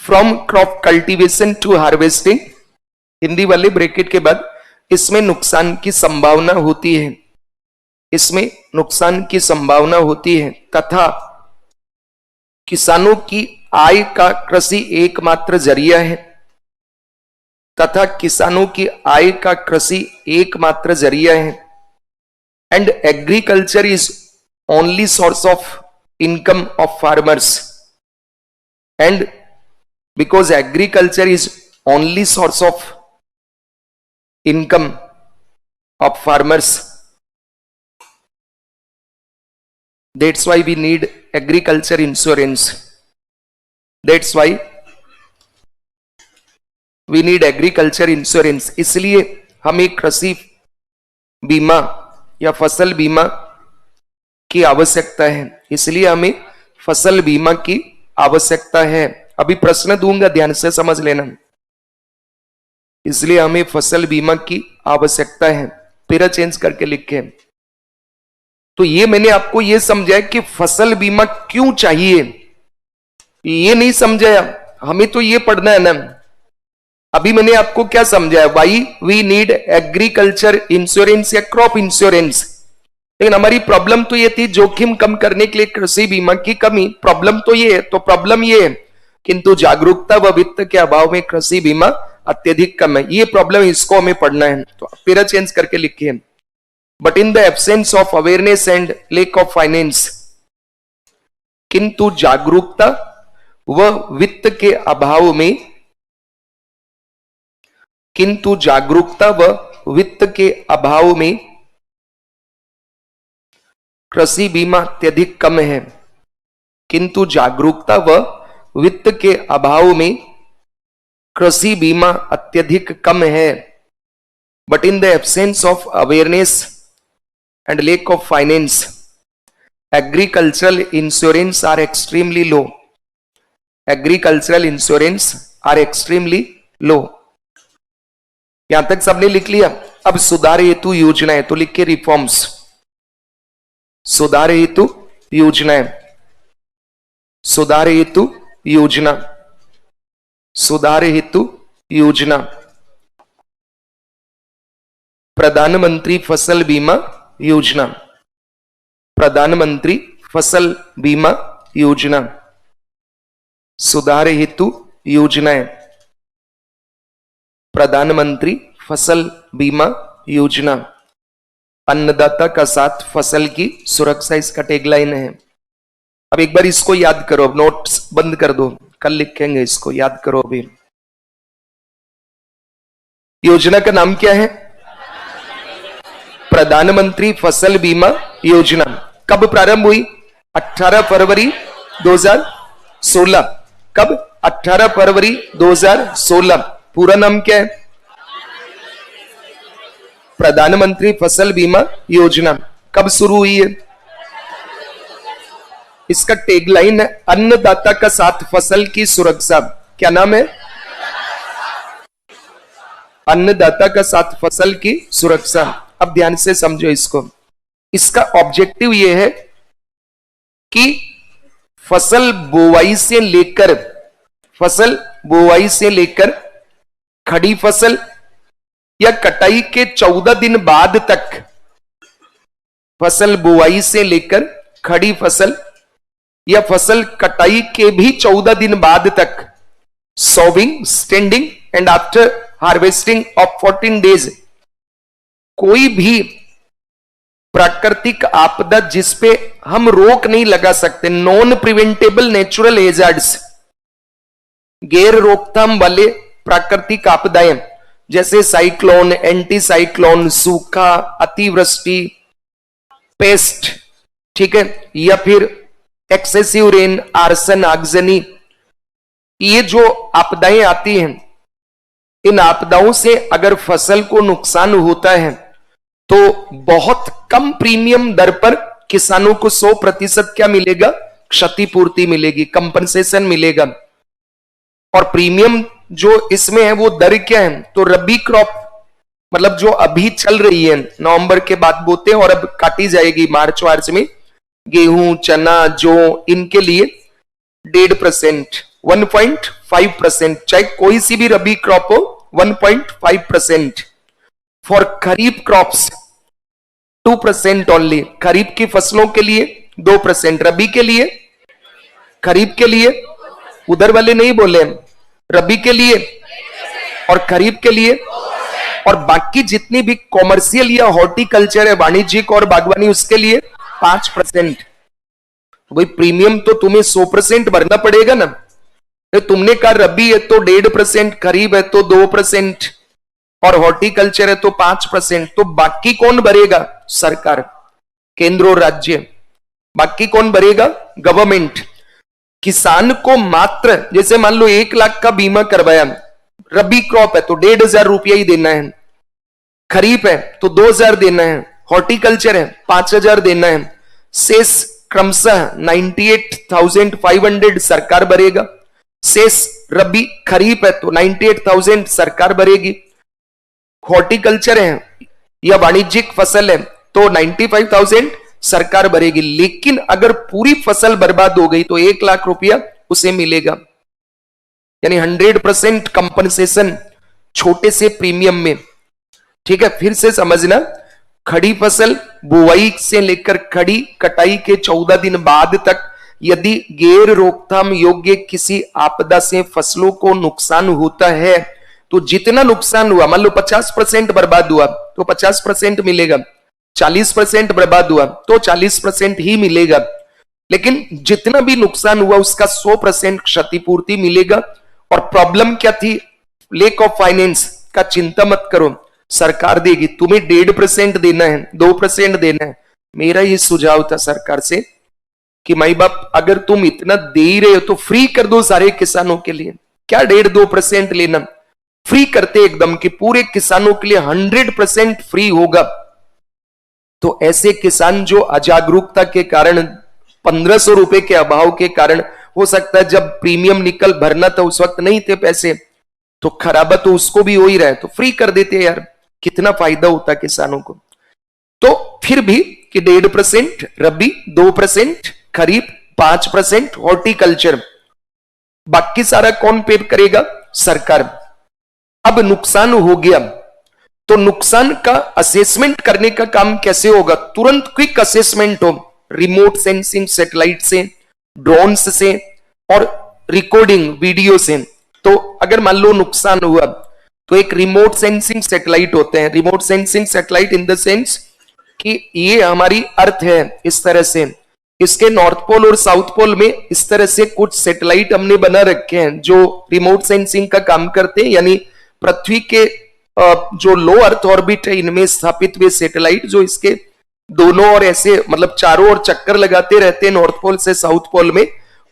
from crop cultivation to harvesting, Hindi वाले ब्रेकेट के बाद, इसमें नुकसान की संभावना होती है, इसमें नुकसान की संभावना होती है, तथा किसानों की आय का कृषि एकमात्र जरिया है, तथा किसानों की आय का कृषि एकमात्र जरिया है, and agriculture is only source of income of farmers, and because agriculture is only source of income of farmers, that's why we need agriculture insurance, that's why we need agriculture insurance, इसलिए हमें कृषि बीमा या फसल बीमा की आवश्यकता है, इसलिए हमें फसल बीमा की आवश्यकता है। अभी प्रश्न दूंगा, ध्यान से समझ लेना, इसलिए हमें फसल बीमा की आवश्यकता है, पैरा चेंज करके लिखे। तो ये मैंने आपको ये समझाया कि फसल बीमा क्यों चाहिए, ये नहीं समझाया, हमें तो ये पढ़ना है ना। अभी मैंने आपको क्या समझाया, why we need agriculture insurance या क्रॉप इंश्योरेंस, लेकिन हमारी प्रॉब्लम तो ये थी जोखिम कम करने के लिए कृषि बीमा की कमी, प्रॉब्लम तो ये है, तो प्रॉब्लम ये है, किंतु जागरूकता व वित्त के अभाव में कृषि बीमा अत्यधिक कम है, ये प्रॉब्लम, इसको हमें पढ़ना है। तो पैरा चेंज करके लिखिए, but in the absence of awareness and lack of finance, किंतु जागरूकता व वित्त के अभाव में, किंतु जागरूकता व वित्त के अभाव में कृषि बीमा अत्यधिक कम है, किंतु जागरूकता व वित्त के अभाव में कृषि बीमा अत्यधिक कम है, but in the absence of awareness and lack of finance, agricultural insurance are extremely low, agricultural insurance are extremely low। यहां तक सबने लिख लिया, अब सुधार हेतु योजनाएं, तो लिख के रिफॉर्म्स, सुधार हेतु योजनाएं, सुधार हेतु योजना, सुधार हेतु योजना, प्रधानमंत्री फसल बीमा योजना, प्रधानमंत्री फसल बीमा योजना, सुधार हेतु योजनाएं, प्रधानमंत्री फसल बीमा योजना, अन्नदाता का साथ फसल की सुरक्षा, इसका टैगलाइन है। अब एक बार इसको याद करो, अब नोट्स बंद कर दो, कल लिखेंगे इसको, याद करो अभी। योजना का नाम क्या है? प्रधानमंत्री फसल बीमा योजना। कब प्रारंभ हुई? 18 फरवरी 2016। कब? 18 फरवरी 2016। पूरा नाम क्या है? प्रधानमंत्री फसल बीमा योजना। कब शुरू हुई है? इसका टैगलाइन है अन्नदाता का साथ फसल की सुरक्षा। क्या नाम है? अन्नदाता का साथ फसल की सुरक्षा। अब ध्यान से समझो इसको। इसका ऑब्जेक्टिव यह है कि फसल बुवाई से लेकर, फसल बुवाई से लेकर खड़ी फसल या कटाई के 14 दिन बाद तक, फसल बुवाई से लेकर खड़ी फसल या फसल कटाई के भी 14 दिन बाद तक, sowing, standing and after harvesting of 14 days, कोई भी प्राकृतिक आपदा जिसपे हम रोक नहीं लगा सकते, नॉन प्रिवेंटेबल नेचुरल हेजार्ड्स, गैर रोकथाम वाले प्राकृतिक आपदाएं जैसे साइक्लोन, एंटी साइक्लोन, सूखा, अतिवृष्टि, पेस्ट, ठीक है, या फिर एक्सेसिव रेन, आर्सन, आगजनी, ये जो आपदाएं आती हैं, इन आपदाओं से अगर फसल को नुकसान होता है तो बहुत कम प्रीमियम दर पर किसानों को 100% क्या मिलेगा? क्षतिपूर्ति मिलेगी, कंपनसेशन मिलेगा। और प्रीमियम जो इसमें है वो दर क्या है? तो रबी क्रॉप, मतलब जो अभी चल रही है, नवंबर के बाद बोते हैं और अब काटी जाएगी मार्च वार्च में, गेहूं, चना, जौ, इनके लिए 1.5%, 1.5%, चाहे कोई सी भी रबी क्रॉप हो 1.5%। फॉर खरीफ क्रॉप्स 2% ओनली, खरीफ की फसलों के लिए 2%, रबी के लिए, खरीफ के लिए, उधर वाले नहीं बोले, रबी के लिए और खरीफ के लिए, और बाकी जितनी भी कॉमर्शियल या हॉर्टिकल्चर है, वाणिज्यिक और बागवानी, उसके लिए 5%। भाई प्रीमियम तो तुम्हें 100% भरना पड़ेगा ना। तुमने कहा रबी है तो 1.5%, खरीफ है तो 2% और हॉर्टिकल्चर है तो 5%, तो बाकी कौन भरेगा? सरकार, केंद्र और राज्य। बाकी कौन भरेगा? गवर्नमेंट। किसान को मात्र, जैसे मान लो 1 लाख का बीमा करवाया, रबी क्रॉप है तो 1,500 रुपया ही देना है, खरीफ है तो 2,000 देना है, हॉर्टिकल्चर है 5,000 देना है, शेष क्रमशः 98,500 सरकार भरेगा। शेष रबी खरीफ है तो 98,000 सरकार भरेगी, हॉर्टिकल्चर है या वाणिज्यिक फसल है तो 95,000 सरकार भरेगी। लेकिन अगर पूरी फसल बर्बाद हो गई तो 1 लाख रुपया उसे मिलेगा, यानी 100% कंपनसेशन छोटे से प्रीमियम में। ठीक है, फिर से समझना, खड़ी फसल बुआई से लेकर खड़ी कटाई के 14 दिन बाद तक यदि गैर रोकथाम योग्य किसी आपदा से फसलों को नुकसान होता है तो जितना नुकसान हुआ, मान लो 50% बर्बाद हुआ तो 50% मिलेगा, 40% बर्बाद हुआ तो 40% ही मिलेगा, लेकिन जितना भी नुकसान हुआ उसका 100% क्षतिपूर्ति मिलेगा। और प्रॉब्लम क्या थी? लेक ऑफ फाइनेंस का चिंता मत करो, सरकार देगी। तुम्हें 1.5% देना है, 2% देना है। मेरा ये सुझाव था सरकार से कि माई बाप अगर तुम इतना दे ही रहे हो तो फ्री कर दो सारे किसानों के लिए, क्या 1.5-2% लेना, फ्री करते एकदम कि पूरे किसानों के लिए 100% फ्री होगा। तो ऐसे किसान जो अजागरूकता के कारण, 1500 रुपए के अभाव के कारण, हो सकता है जब प्रीमियम निकल भरना था उस वक्त नहीं थे पैसे, तो खराबा तो उसको भी हो ही रहा है, तो फ्री कर देते यार, कितना फायदा होता किसानों को। तो फिर भी कि 1.5% रबी, 2% खरीफ, 5% हॉर्टिकल्चर, बाकी सारा कौन पे करेगा? सरकार। अब नुकसान हो गया तो नुकसान का असेसमेंट करने का काम कैसे होगा? तुरंत क्विक असेसमेंट हो, रिमोट सेंसिंग सैटेलाइट से, ड्रोन्स से और रिकॉर्डिंग वीडियो से। तो अगर मान लो नुकसान हुआ तो एक रिमोट सेंसिंग सैटेलाइट होते हैं, remote sensing satellite in the sense कि ये हमारी अर्थ है इस तरह से, इसके नॉर्थ पोल और साउथ पोल में इस तरह से कुछ सैटेलाइट हमने बना रखे हैं जो रिमोट सेंसिंग का काम करते हैं, यानी पृथ्वी के जो लो अर्थ ऑर्बिट है इनमें स्थापित हुए सैटेलाइट जो इसके दोनों और ऐसे मतलब चारों ओर चक्कर लगाते रहते हैं नॉर्थ पोल से साउथ पोल में,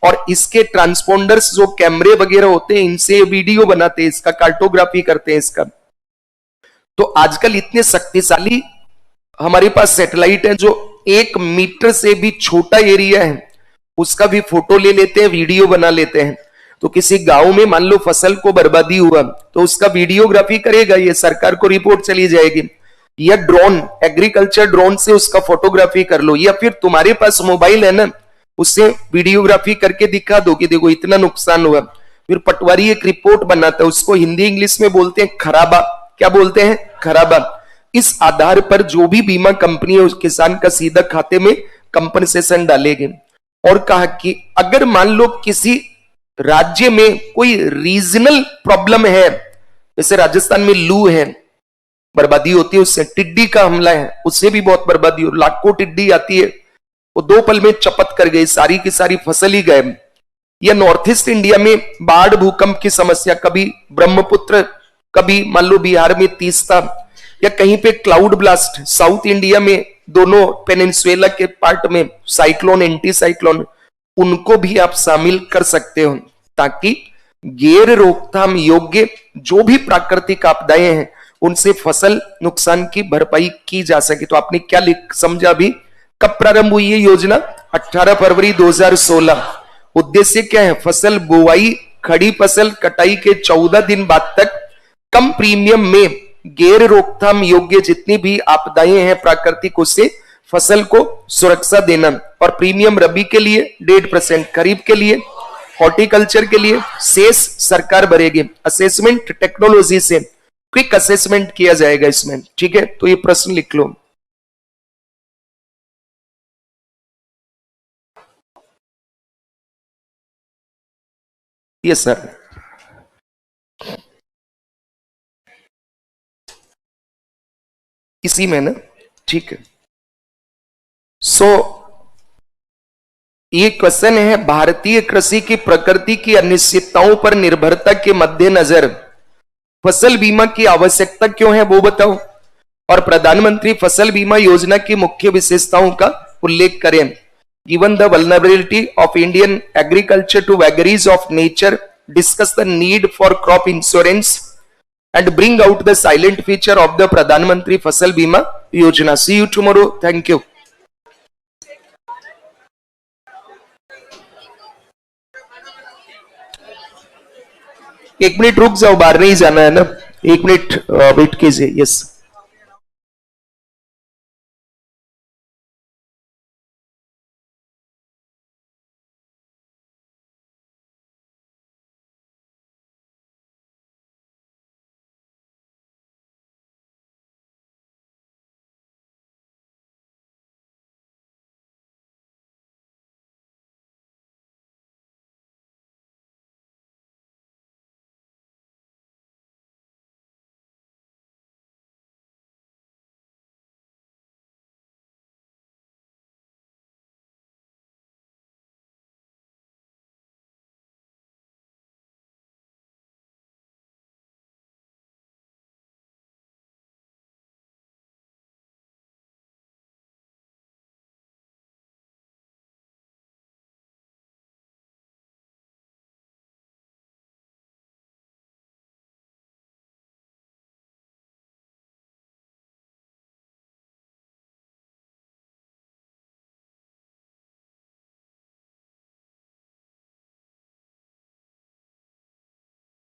और इसके ट्रांसपोंडर्स जो कैमरे वगैरह होते हैं इनसे वीडियो बनाते हैं, इसका कार्टोग्राफी करते हैं इसका। तो आजकल इतने शक्तिशाली हमारे पास सैटेलाइट है जो 1 मीटर से भी छोटा एरिया है उसका भी फोटो ले लेते हैं, वीडियो बना लेते हैं। तो किसी गांव में मान लो फसल को बर्बादी हुआ तो उसका वीडियोग्राफी करेगा, ये सरकार को रिपोर्ट चली जाएगी। या ड्रोन, एग्रीकल्चर ड्रोन से उसका फोटोग्राफी कर लो, या फिर तुम्हारे पास मोबाइल है ना उससे वीडियोग्राफी करके दिखा दो कि देखो इतना नुकसान हुआ। फिर पटवारी एक रिपोर्ट बनाता है, उसको हिंदी इंग्लिश में बोलते हैं खराबा। क्या बोलते हैं? खराबा। इस आधार पर जो भी बीमा कंपनी है उस किसान का सीधा खाते में कंपनसेशन डालेगी। और कहा कि अगर मान लो किसी राज्य में कोई रीजनल प्रॉब्लम है, जैसे राजस्थान में लू है, बर्बादी होती है उससे, टिड्डी का हमला है उससे भी बहुत बर्बादी हो, लाखों टिड्डी आती है वो 2 पल में चपत कर गई, सारी की सारी फसल ही गए। या नॉर्थ ईस्ट इंडिया में बाढ़ भूकंप की समस्या, कभी ब्रह्मपुत्र, कभी मान लो बिहार में तीस्ता, या कहीं पे क्लाउड ब्लास्ट, साउथ इंडिया में दोनों पेनिनसुला के पार्ट में साइक्लोन, एंटी साइक्लोन, उनको भी आप शामिल कर सकते हो ताकि गैर रोकथाम योग्य जो भी प्राकृतिक आपदाएं हैं उनसे फसल नुकसान की भरपाई की जा सके। तो आपने क्या समझा अभी? कब प्रारंभ हुई ये योजना? 18 फरवरी 2016। उद्देश्य क्या है? फसल बुआई, खड़ी फसल कटाई के 14 दिन बाद तक कम प्रीमियम में गैर रोकथाम योग्य जितनी भी आपदाएं हैं प्राकृतिक उससे फसल को सुरक्षा देना। और प्रीमियम रबी के लिए 1.5%, खरीफ के लिए, हॉर्टिकल्चर के लिए शेष सरकार भरेगी। असेसमेंट टेक्नोलॉजी से क्विक असेसमेंट किया जाएगा इसमें, ठीक है? तो ये प्रश्न लिख लो। Yes sir. इसी में ना, ठीक है। सो ये क्वेश्चन है, भारतीय कृषि की प्रकृति की अनिश्चितताओं पर निर्भरता के मद्देनजर फसल बीमा की आवश्यकता क्यों है वो बताओ, और प्रधानमंत्री फसल बीमा योजना की मुख्य विशेषताओं का उल्लेख करें। Given the vulnerability of Indian agriculture to vagaries of nature, discuss the need for crop insurance and bring out the silent feature of the Pradhan Mantri Fasal Bima Yojana. See you tomorrow. Thank you. एक मिनट रुक जाओ, बाहर नहीं जाना है ना, 1 मिनट वेट कीजिए। यस